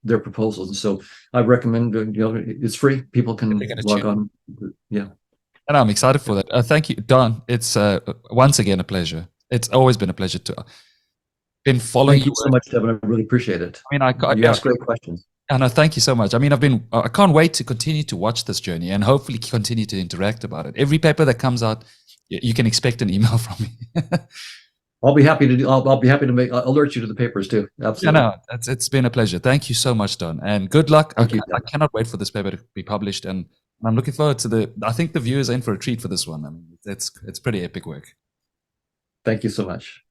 their proposals. And so I recommend, it's free. People can log on. Yeah. And I'm excited for that. Thank you, Don. It's once again a pleasure. It's always been a pleasure to been following. Thank you so much, Devin. I really appreciate it. I mean, you ask great questions. And thank you so much. I mean, I can't wait to continue to watch this journey and hopefully continue to interact about it. Every paper that comes out, you can expect an email from me. I'll be happy to do. I'll be happy to alert you to the papers too. Absolutely. No, it's been a pleasure. Thank you so much, Don, and good luck. Thank you. I cannot wait for this paper to be published, and I'm looking forward to I think the viewers are in for a treat for this one. I mean, it's pretty epic work. Thank you so much.